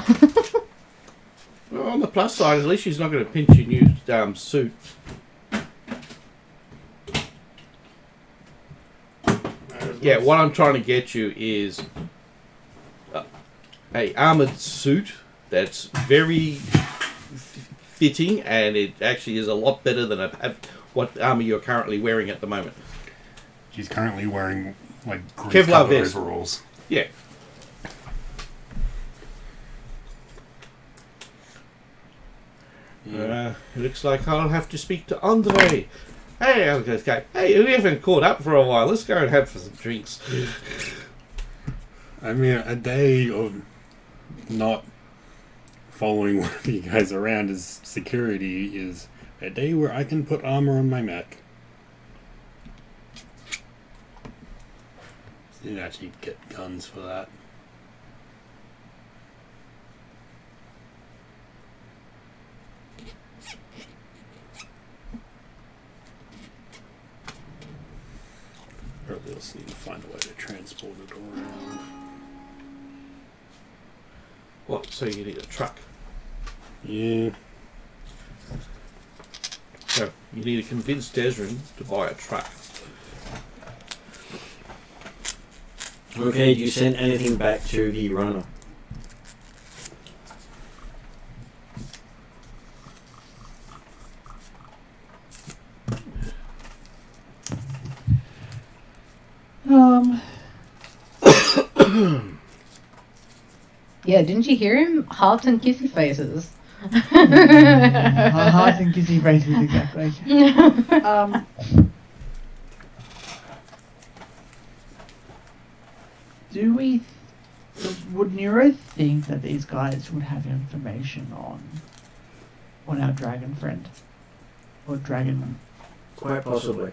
on the plus side, at least she's not going to pinch your new suit. Yeah, what I'm trying to get you is a armored suit that's very fitting, and it actually is a lot better than what armor you're currently wearing at the moment. She's currently wearing like Kevlar grease-covered vest. overalls. Yeah. Looks like I'll have to speak to Andre. Hey, I'll just go. Hey, we haven't caught up for a while. Let's go and have some drinks. I mean, a day of not following one of you guys around as security is a day where I can put armor on my mech. So you'd actually get guns for that. Probably also need to find a way to transport it around. What? So you need a truck? Yeah. No, you need to convince Desrin to buy a truck. Okay, do you send anything back to the runner? Yeah, didn't you hear him? Hearts and kissy faces. Hearts and kissy faces, exactly. Would Nero think that these guys would have information on our dragon friend? Or dragon? Quite possibly.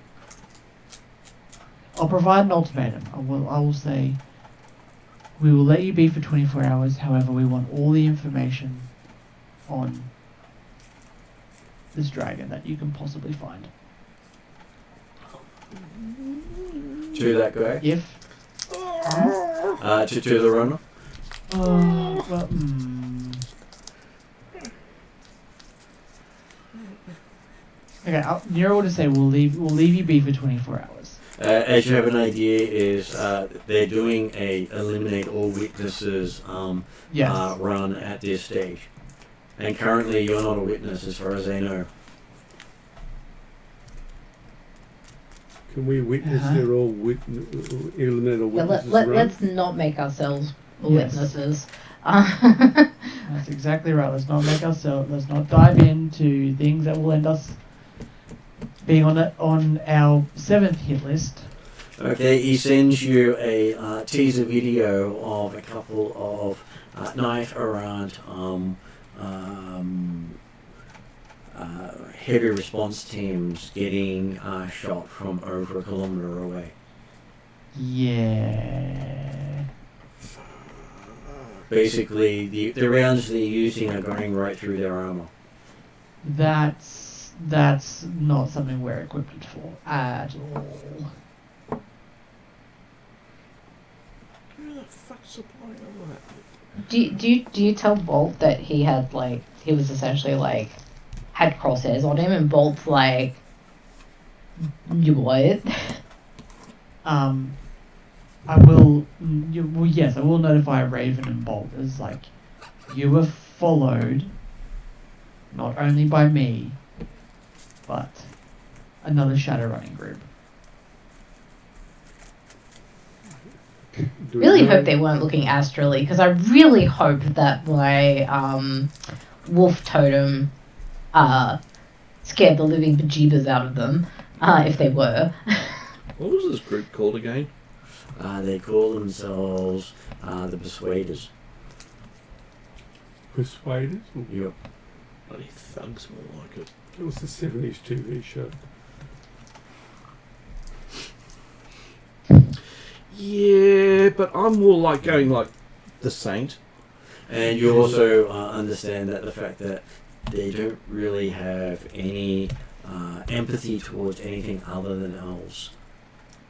I'll provide an ultimatum. I will say, we will let you be for 24 hours, however we want all the information on this dragon that you can possibly find. To that guy? If... To the runner? Well, Okay, Nero will just say we'll leave you be for 24 hours. As you have an idea, is they're doing a eliminate all witnesses Yes. run at this stage, and currently you're not a witness as far as I know. Can we witness Uh-huh. their all eliminate all Yeah, witnesses run? let's not make ourselves Yes. witnesses. That's exactly right. Let's not dive into things that will end us being on our 7th hit list. Okay, he sends you a teaser video of a couple of night errant heavy response teams getting shot from over a kilometre away. Yeah. Basically, the rounds they're using are going right through their armour. That's not something we're equipped for at all. Who the fuck's supplying all that? Do you tell Bolt that he was essentially had crosshairs on him, and Bolt's like, you what? I will. Yes, I will notify Raven and Bolt as you were followed, not only by me, but another Shadowrunning group. Do we Really know- hope they weren't looking astrally, because I really hoped that my wolf totem scared the living bejeebers out of them, if they were. What was this group called again? They call themselves the Persuaders. Persuaders? Yep. Bloody thugs, more like it. It was the 70s TV show. Yeah, but I'm more like going like the Saint. And you also understand that the fact that they don't really have any empathy towards anything other than elves.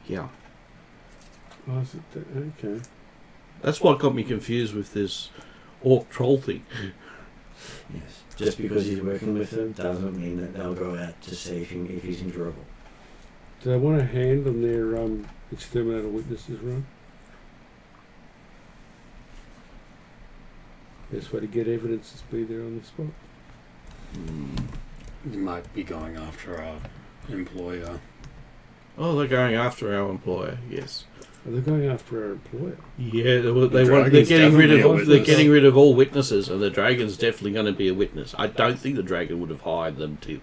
Yeah. Oh, is it okay. That's what got me confused with this orc troll thing. Yes. Just because he's working with them doesn't mean that they'll go out to save him if he's in trouble. Do they want a hand on their exterminator witnesses run? Best way to get evidence is be there on the spot. You might be going after our employer. Oh, they're going after our employer. Yes. Are they going after our employer? Yeah, The they're dragon's getting rid definitely a of they're witness. getting rid of all witnesses, and the dragon's definitely going to be a witness. I don't think the dragon would have hired them to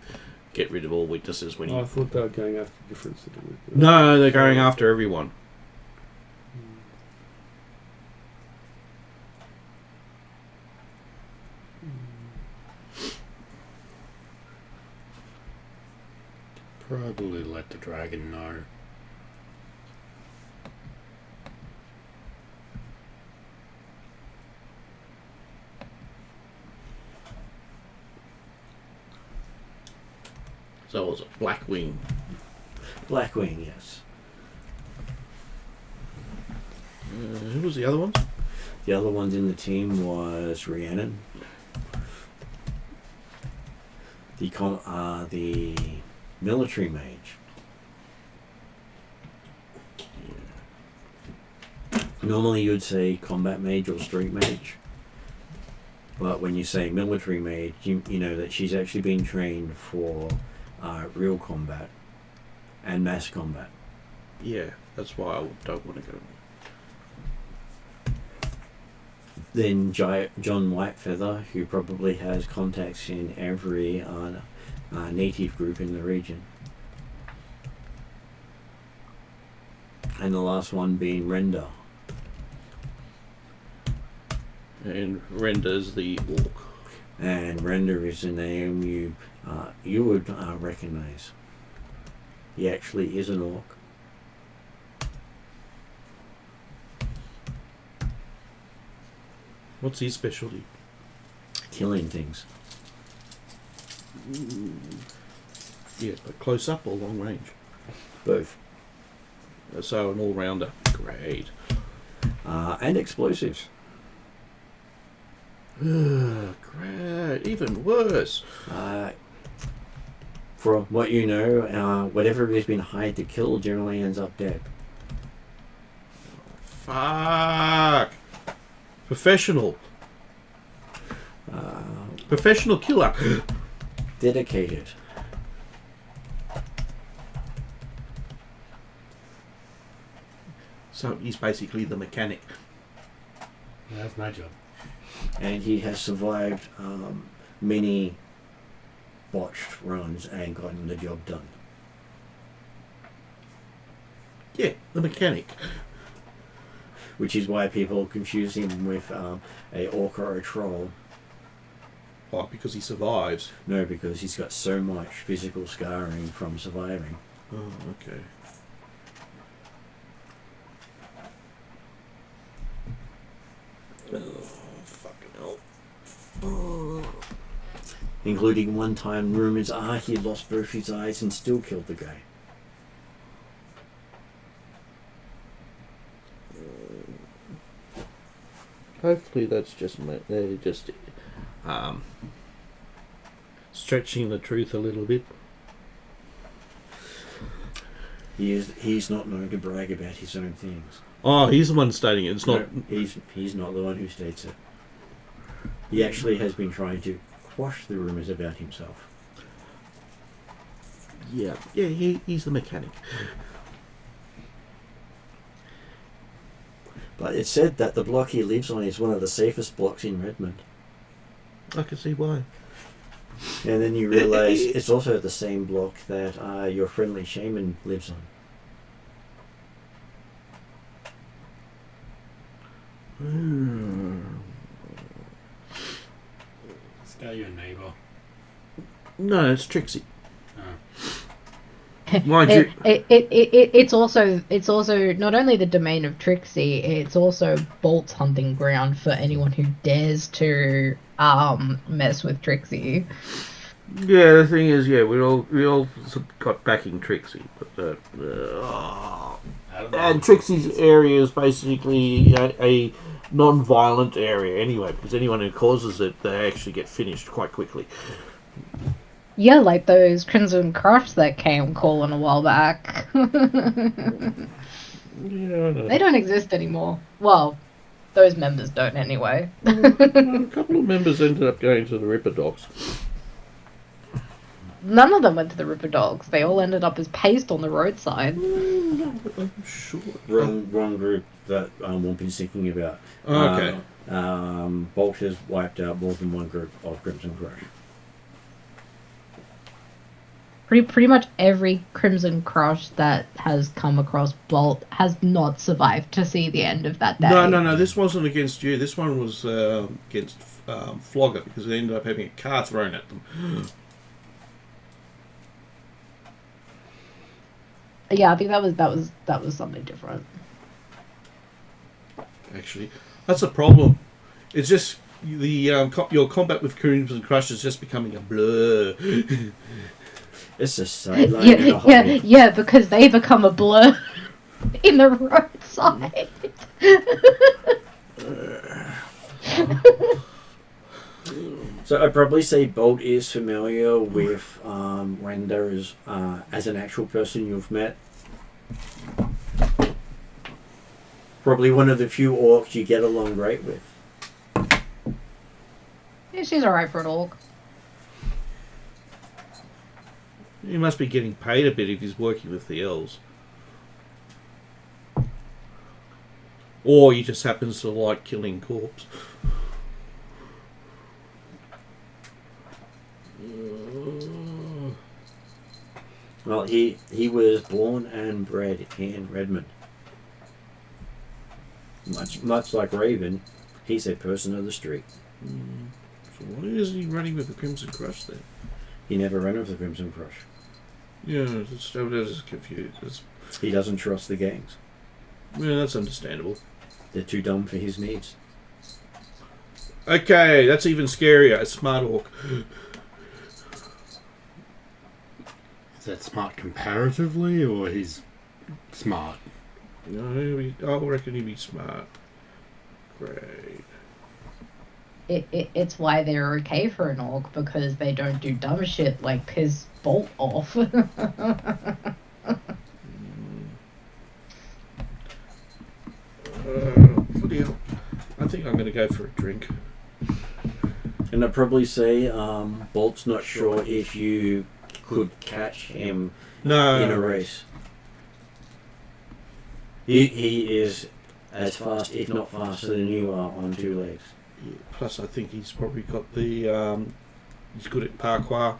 get rid of all witnesses when Oh, I he. thought they were going after different sort of witnesses. No, they're going after everyone. Probably let the dragon know. So it was a Blackwing. Blackwing, yes. Who was the other one? The other ones in the team was Rhiannon. The military mage. Normally you'd say combat mage or street mage. But when you say military mage, you know that she's actually been trained for real combat and mass combat. Yeah, that's why I don't want to go. Then John Whitefeather, who probably has contacts in every native group in the region. And the last one being Render. And Render's the orc. And Render is a name you would recognize. He actually is an orc. What's his specialty? Killing things. Yeah, but close up or long range? Both. So an all-rounder. Great. And explosives. Great. Even worse. From what you know, whatever has been hired to kill generally ends up dead. Fuck. Professional. Professional killer. Dedicated. So he's basically the mechanic. Yeah, that's my job. And he has survived many botched runs and gotten the job done. Yeah, the mechanic. Which is why people confuse him with a orc or a troll. Oh, because he survives. No, because he's got so much physical scarring from surviving. Oh, okay. Oh, fucking hell. Oh. Including one time rumours are he lost both his eyes and still killed the guy. Hopefully that's just stretching the truth a little bit. He's not known to brag about his own things. Oh, he's the one stating it. It's not. No, he's not the one who states it. He actually has been trying to quash the rumours about himself. Yeah, he's the mechanic. But it's said that the block he lives on is one of the safest blocks in Redmond. I can see why. And then you realise it's also the same block that your friendly shaman lives on. Is that your neighbour? No, it's Trixie. Oh. Mind you, It's also not only the domain of Trixie, it's also Bolt's hunting ground for anyone who dares to mess with Trixie. yeah. The thing is, yeah, we all got backing Trixie, but I don't know. and Trixie's area is basically a non-violent area anyway, because anyone who causes it, they actually get finished quite quickly. Yeah, like those Crimson Crush that came calling a while back. Yeah, I know. They don't exist anymore. Well, those members don't anyway. A couple of members ended up going to the Ripper Dogs. None of them went to the Ripper Dogs. They all ended up as paste on the roadside. I'm sure. Wrong group that we've been thinking about. Oh, okay. Bolt has wiped out more than one group of Crimson Crush. Pretty much every Crimson Crush that has come across Bolt has not survived to see the end of that day. No. This wasn't against you. This one was against Flogger, because they ended up having a car thrown at them. Yeah, I think that was something different. Actually, that's a problem. It's just the your combat with Crimson Crush is just becoming a blur. It's a sideline and a hobby. Yeah, because they become a blur in the roadside. So I'd probably say Bolt is familiar with Render as an actual person you've met. Probably one of the few orcs you get along great with. Yeah, she's alright for an orc. He must be getting paid a bit if he's working with the elves. Or he just happens to like killing corpse. Well, he was born and bred in Redmond. Much like Raven, he's a person of the street. So why is he running with the Crimson Crush then? He never ran with the Crimson Crush. Yeah, I was just confused. He doesn't trust the gangs. Yeah, that's understandable. They're too dumb for his needs. Okay, that's even scarier. A smart orc. Is that smart comparatively, or he's smart? No, I reckon he'd be smart. Great. It's why they're okay for an orc, because they don't do dumb shit like piss Bolt off. Bloody hell. I think I'm going to go for a drink. And I'd probably say Bolt's not sure if you could catch him No. in a race. He is as fast, if not faster, than you are on two legs. Yeah, plus, I think he's probably got the. He's good at parkour.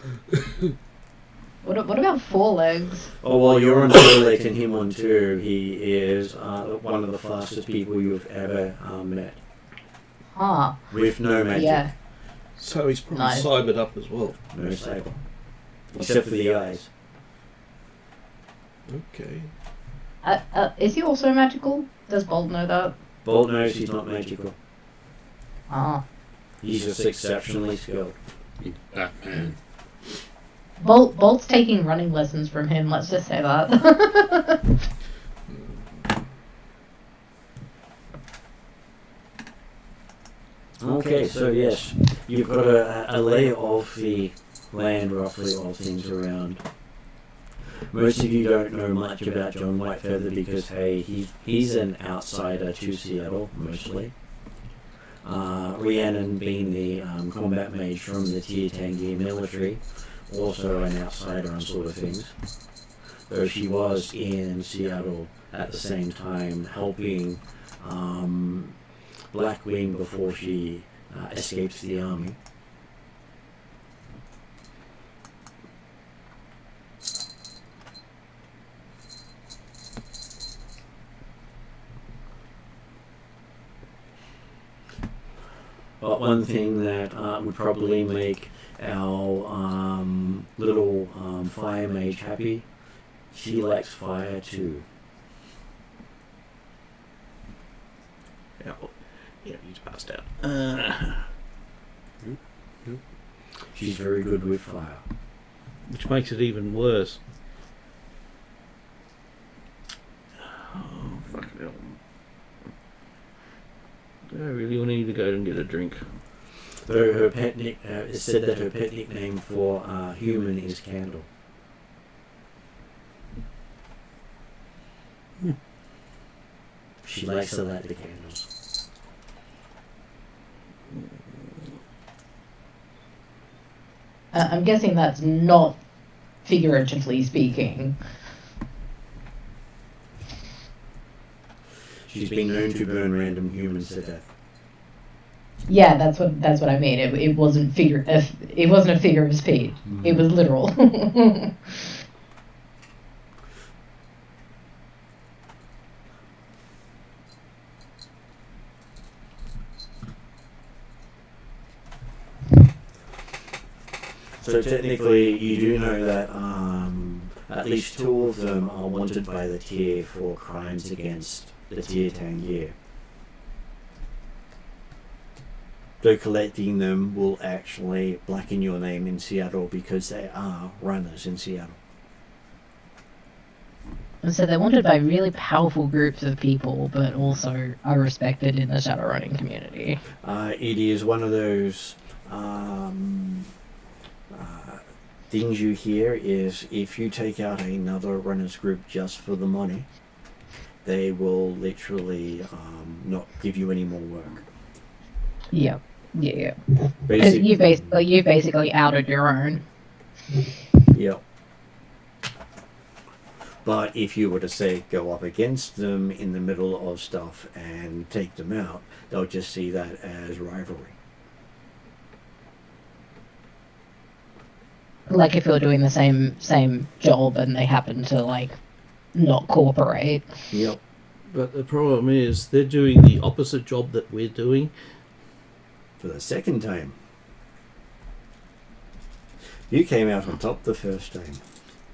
What about four legs? Oh, well, you're on two legs and him on two. He is one of the fastest people you've ever met. Huh. With no magic. Yeah. So he's probably Nice. cybered up as well. No saber. Except for the eyes. Okay. Is he also magical? Does Bolt know that? Bolt knows he's not magical. Ah. He's just exceptionally skilled. Batman. Bolt's taking running lessons from him, let's just say that. Okay, so yes, you've got a lay of the land, roughly, of things around. Most of you don't know much about John Whitefeather because, hey, he's an outsider to Seattle, mostly. Rhiannon being the combat mage from the Tier 10 Gear military, also an outsider on sort of things. Though she was in Seattle at the same time helping Blackwing before she escapes the army. But one thing that would probably make our little fire mage happy, she likes fire too. Yeah, he's passed out. She's very good with fire. Which makes it even worse. Oh, fuck hell. Do I really need to go and get a drink? Though her pet it's said that her pet nickname for human is Candle. She likes to light the candles. I'm guessing that's not figuratively speaking. She's been known to burn random humans to death. Yeah, that's what I mean. It wasn't it wasn't a figure of speech. It was literal. So technically, you do know that at least two of them are wanted by the tier for crimes against the tier 10 gear. Though collecting them will actually blacken your name in Seattle because they are runners in Seattle. And so they're wanted by really powerful groups of people, but also are respected in the shadowrunning community. It is one of those things you hear is if you take out another runners group just for the money, they will literally not give you any more work. Yep. Yeah. Basic, You've basically outed your own. Yep. But if you were to say go up against them in the middle of stuff and take them out, they'll just see that as rivalry. Like if you're doing the same job and they happen to like not cooperate. Yep. But the problem is they're doing the opposite job that we're doing. For the second time. You came out on top the first time.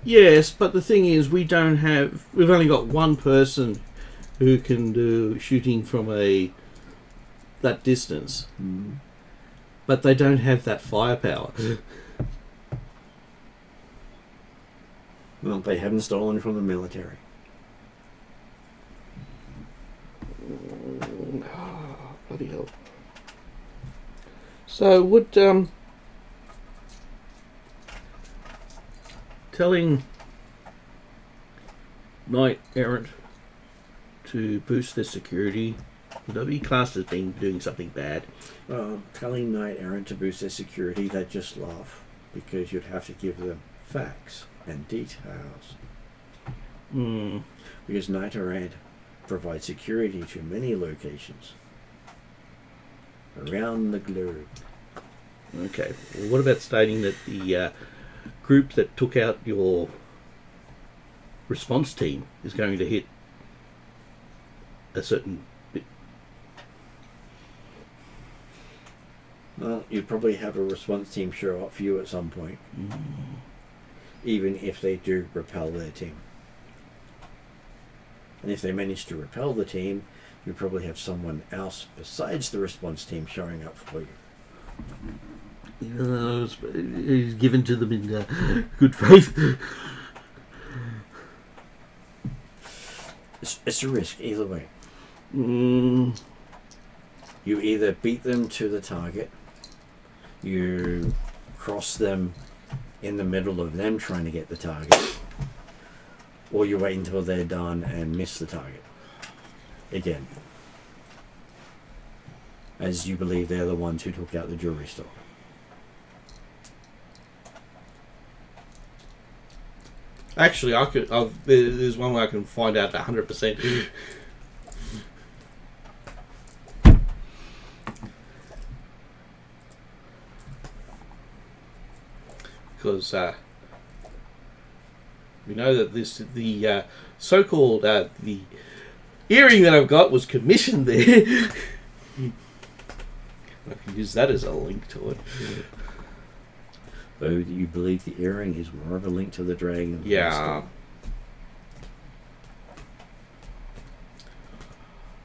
Yes, but the thing is we've only got one person who can do shooting from that distance. Mm. But they don't have that firepower. Well, they haven't stolen from the military. Bloody hell. So would telling Knight Errant to boost their security, would that be classed as being doing something bad? Telling Knight Errant to boost their security, they'd just laugh. Because you'd have to give them facts and details. Because Knight Errant provides security to many locations around the globe. Okay. Well, what about stating that the group that took out your response team is going to hit a certain bit? Well, you'd probably have a response team show up for you at some point. Even if they do repel their team. And if they manage to repel the team, you probably have someone else besides the response team showing up for you. He's given to them in good faith. It's a risk either way. Mm. You either beat them to the target, you cross them in the middle of them trying to get the target, or you wait until they're done and miss the target again, as you believe they're the ones who took out the jewelry store. Actually, there's one way I can find out 100%. Because we know that the so-called the earring that I've got was commissioned there. I can use that as a link to it. Though you believe the earring is more of a link to the dragon. Yeah.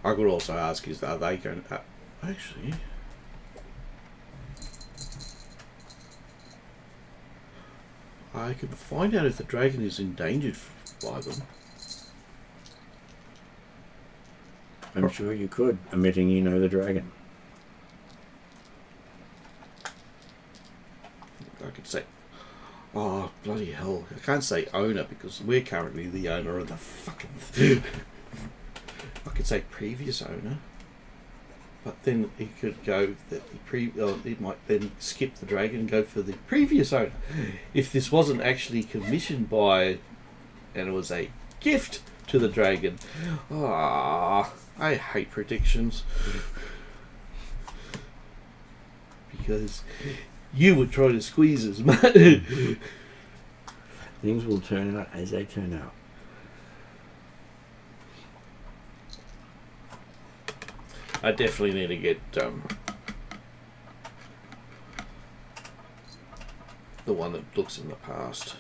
I could also ask, are they going to... actually... I can find out if the dragon is endangered by them. I'm sure you could, admitting you know the dragon. I could say, oh, bloody hell. I can't say owner because we're currently the owner of the fucking thing. I could say previous owner. But then it could go that it might then skip the dragon and go for the previous owner. If this wasn't actually commissioned by, and it was a gift to the dragon. Ah, I hate predictions. Because you would try to squeeze us, mate. Things will turn out as they turn out. I definitely need to get the one that looks in the past.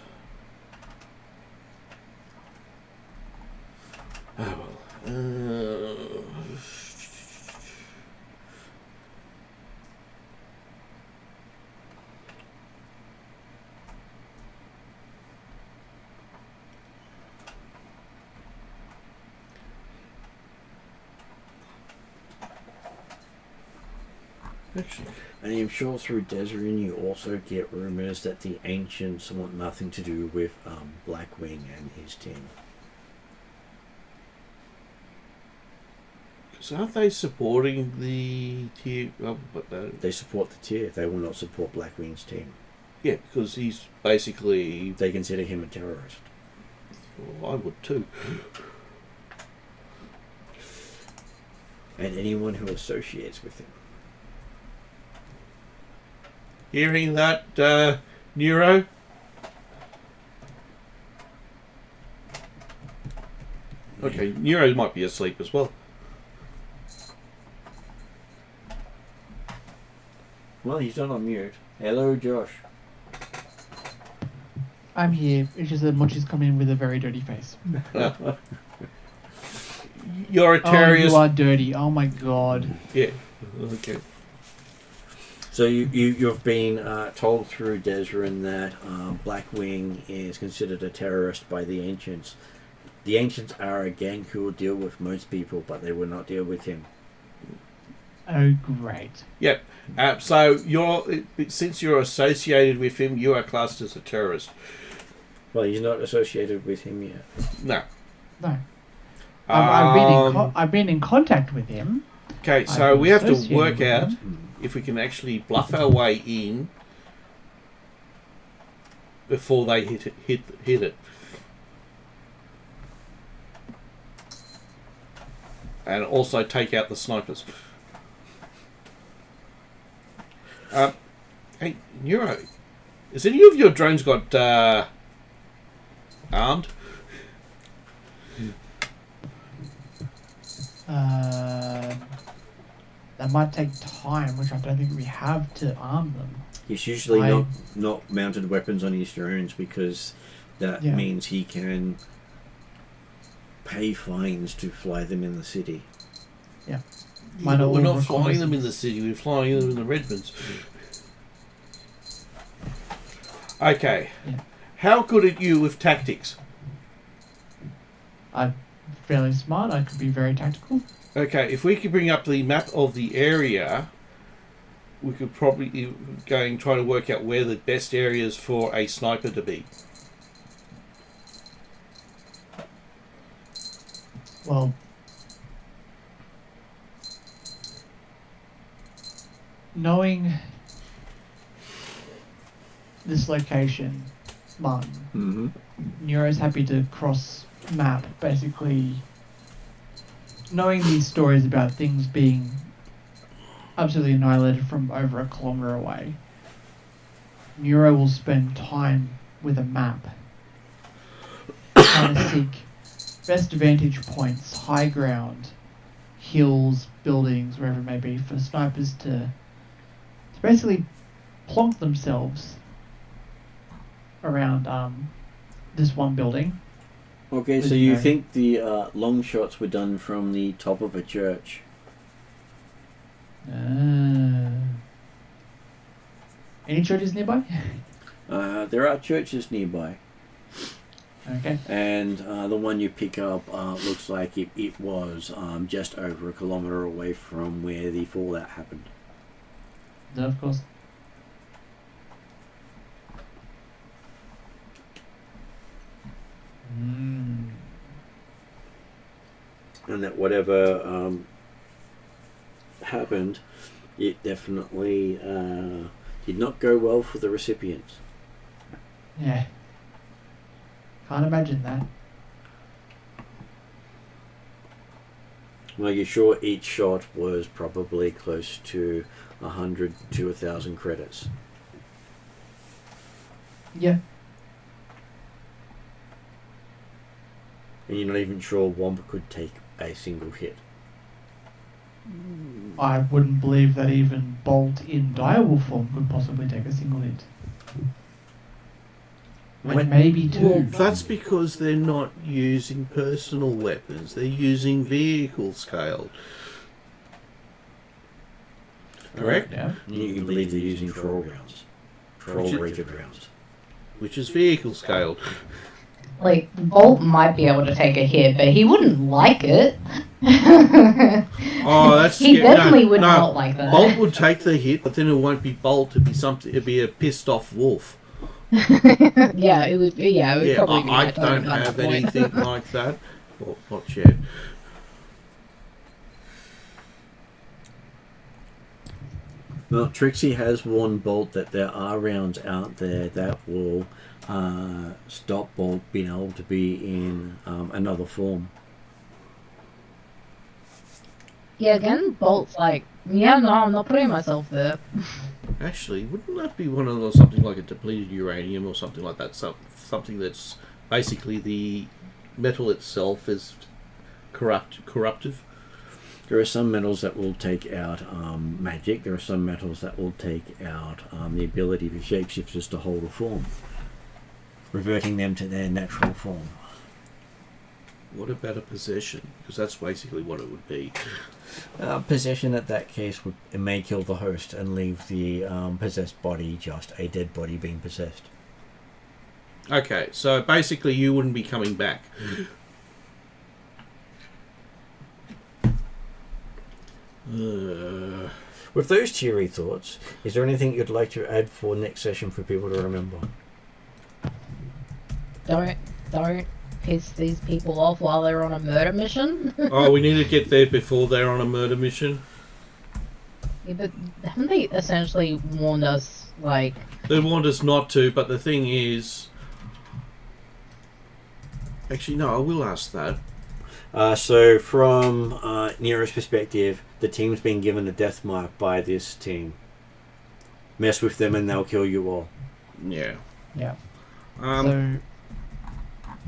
Oh well. Actually, And I'm sure through Desrin you also get rumours that the ancients want nothing to do with Blackwing and his team. so aren't they supporting the tier? They support the tier, they will not support Blackwing's team. Yeah, because he's basically They consider him a terrorist. I would too. And anyone who associates with him. Hearing that, Neuro? Okay, Nero might be asleep as well. Well, he's not on mute. Hello, Josh. I'm here. It's just that Mochi's come in with a very dirty face. You're a Oh, terrorist. you are dirty. Oh my god. Yeah. Okay. So you've been told through Desrin that Blackwing is considered a terrorist by the Ancients. The Ancients are a gang who will deal with most people, but they will not deal with him. Oh, great. Yep. So since you're associated with him, you are classed as a terrorist. Well, he's not associated with him yet. No. No. I've been in contact with him. Okay, so I'm we have to associated work with out him. if we can actually bluff our way in before they hit it. And also take out the snipers. Hey, Neuro, has any of your drones got armed? That might take time, which I don't think we have to arm them. He's usually not mounted weapons on his drones because that means he can pay fines to fly them in the city. Yeah. We're not flying them in the city, we're flying them in the Redmonds. Okay. Yeah. How good are you with tactics? I'm fairly smart. I could be very tactical. Okay, if we could bring up the map of the area, we could probably try to work out where the best areas for a sniper to be. Well, knowing this location, Martin, Mm-hmm. Neuro's happy to cross map, basically knowing these stories about things being absolutely annihilated from over a kilometre away. Neuro will spend time with a map trying to seek best vantage points, high ground, hills, buildings, wherever it may be, for snipers to basically plonk themselves around this one building. Okay, so you think the long shots were done from the top of a church? Any churches nearby? There are churches nearby. Okay. And the one you pick up looks like it was just over a kilometre away from where the fallout happened. No, of course. And that whatever happened, it definitely did not go well for the recipients. Yeah. Can't imagine that. Well, you're sure each shot was probably close to 100 to 1,000 credits. Yeah. And you're not even sure one could take a single hit. I wouldn't believe that even Bolt in direwolf form could possibly take a single hit. Like maybe two. Well, that's because they're not using personal weapons. They're using vehicle scale. Correct? Yeah. You believe they're using troll rounds. Troll-rated rounds. Which is vehicle scaled. Like, Bolt might be able to take a hit, but he wouldn't like it. Oh, that's He scary. definitely would not like that. Bolt would take the hit, but then it won't be Bolt. It'd be something. It'd be a pissed off wolf. Yeah, it would. Yeah, it would Yeah, probably be. I my don't turn at have that point. anything like that. Well, not yet. Well, Trixie has warned Bolt that there are rounds out there that will stop Bolt being able to be in another form. Yeah, again, Bolt's like, yeah, no, I'm not putting myself there. Actually, wouldn't that be one of those, something like a depleted uranium or something like that? Something that's basically the metal itself is corruptive. There are some metals that will take out magic. There are some metals that will take out the ability for shapeshifters to hold a form, reverting them to their natural form. What about a possession? Because that's basically what it would be. Possession at that case it may kill the host and leave the possessed body just a dead body being possessed. Okay, so basically you wouldn't be coming back. With those cheery thoughts, is there anything you'd like to add for next session for people to remember? Don't piss these people off while they're on a murder mission. Oh, we need to get there before they're on a murder mission. Yeah, but haven't they essentially warned us, like... They want us not to, but the thing is... Actually, no, I will ask that. So from Nero's perspective, the team's been given a death mark by this team. Mess with them and they'll kill you all. Yeah. Yeah. Can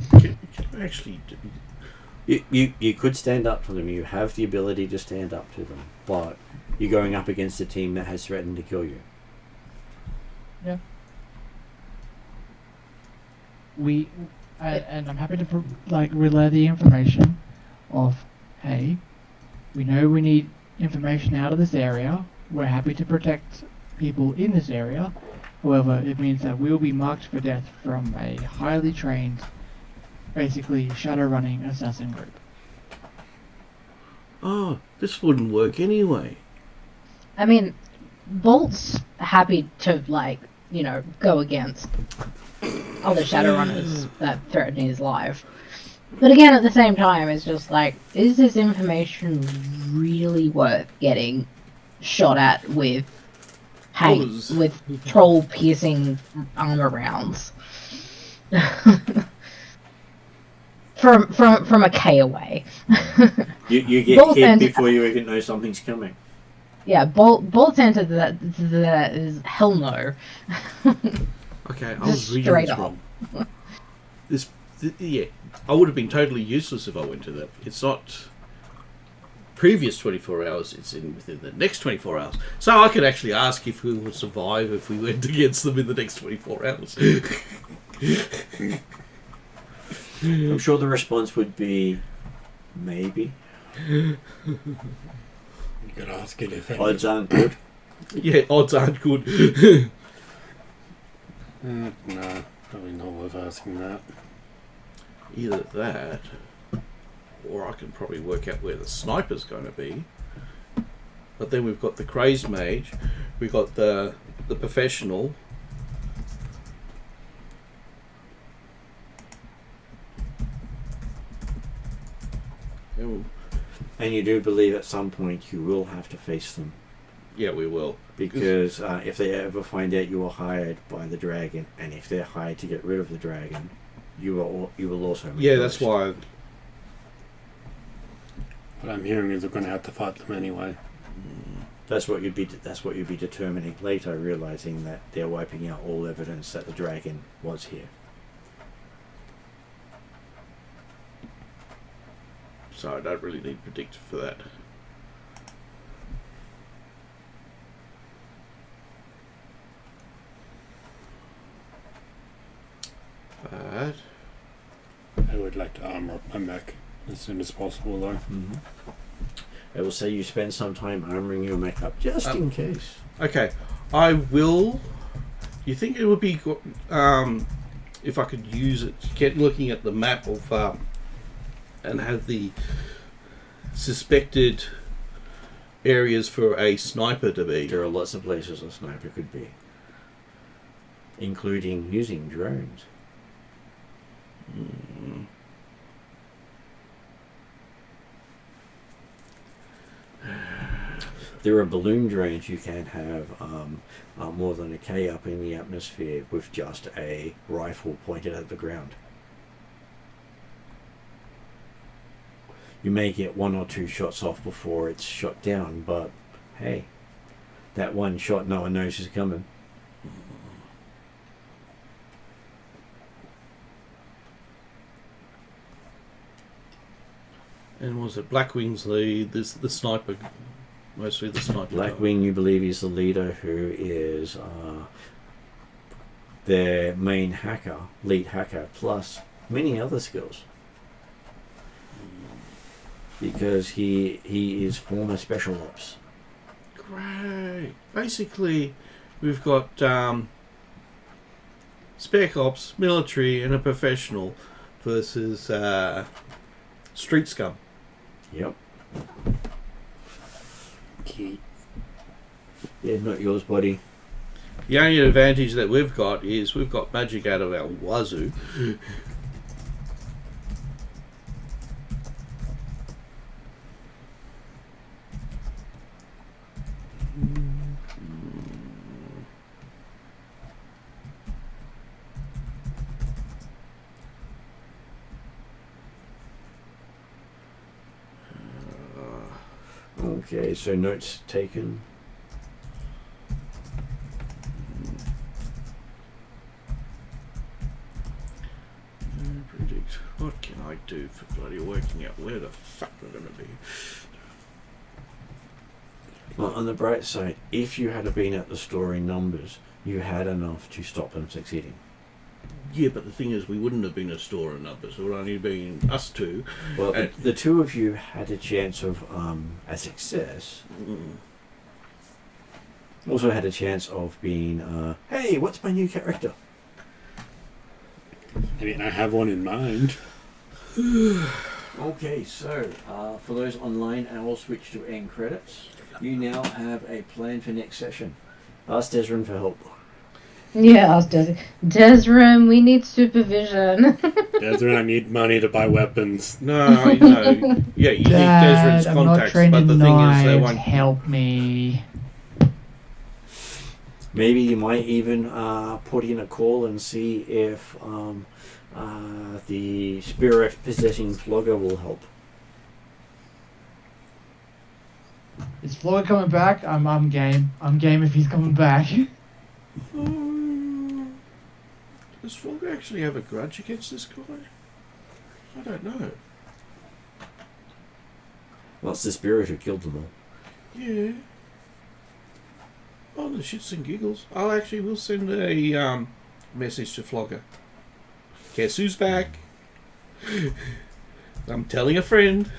I actually... You could stand up to them. You have the ability to stand up to them. But you're going up against a team that has threatened to kill you. Yeah. And I'm happy to relay the information of, hey, we know we need information out of this area. We're happy to protect people in this area. However, it means that we'll be marked for death from a highly trained, basically shadow-running assassin group. Oh, this wouldn't work anyway. I mean, Bolt's happy to, go against other Shadowrunners that threaten his life. But again, at the same time, it's just like, is this information really worth getting shot at with troll-piercing armor rounds? from a K away. You get Bolt hit before you even know something's coming. Yeah, Bolt's answer to that is hell no. Okay, I was reading Straight this up. wrong. Yeah, I would have been totally useless if I went to that. It's not previous 24 hours, it's within the next 24 hours. So I could actually ask if we would survive if we went against them in the next 24 hours. I'm sure the response would be, maybe. You could ask it if Odds aren't good. Yeah, odds aren't good. No, probably not worth asking that. Either that, or I can probably work out where the sniper's going to be. But then we've got the crazed mage, we've got the professional. And you do believe at some point you will have to face them. Yeah, we will. Because if they ever find out you were hired by the dragon, and if they're hired to get rid of the dragon, you will also. Yeah, that's why. What I'm hearing is we're going to have to fight them anyway. That's what you'd be determining later, realizing that they're wiping out all evidence that the dragon was here. So I don't really need predictor for that. But I would like to armor up my mech as soon as possible, though. Mm-hmm. I will say you spend some time armoring your mech up just in case. okay, I will. You think it would be if I could use it? Looking at the map of and have the suspected areas for a sniper to be. There are lots of places a sniper could be, including using drones. There are balloon drones you can have more than a K up in the atmosphere with just a rifle pointed at the ground. You may get 1 or 2 shots off before it's shot down, but hey, that one shot no one knows is coming. And was it Blackwing's the sniper? Mostly the sniper. Blackwing, you believe, is the leader, who is their main hacker, lead hacker, plus many other skills. Because he is former special ops. Great. Basically, we've got spec ops, military, and a professional versus street scum. Yep. Yeah, not yours, buddy. The only advantage that we've got is we've got magic out of our wazoo. Okay, so notes taken. Predict. What can I do for bloody working out where the fuck we're going to be? Well, on the bright side, if you had been at the store in numbers, you had enough to stop them succeeding. Yeah, but the thing is, we wouldn't have been a store in numbers. It would only been us two. Well, And- the two of you had a chance of a success. Also had a chance of being, hey, what's my new character? I mean, I have one in mind. Okay, so for those online, I will switch to end credits. You now have a plan for next session. Ask Desrin for help. Yeah, ask Desrin, we need supervision. Desmond, I need money to buy weapons. No, no. Yeah, you Dad, need Desrin's I'm not contacts, trained but the in thing is, they knives. won't. Help me. Maybe you might even put in a call and see if the spirit possessing flogger will help. Is Floyd coming back? I'm game. I'm game if he's coming back. Does Frog actually have a grudge against this guy? I don't know. Well, it's the spirit who killed them all. Yeah. Oh, the shits and giggles. We'll send a message to Flogger. Guess who's back? I'm telling a friend.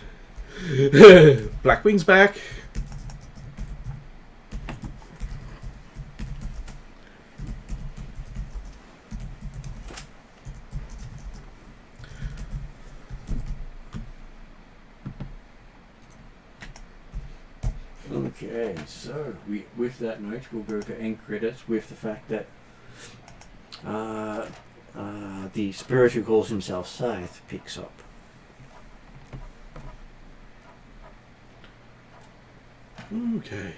Blackwing's back. Okay, so with that note, we'll go to end credits with the fact that the spirit who calls himself Scythe picks up. Okay.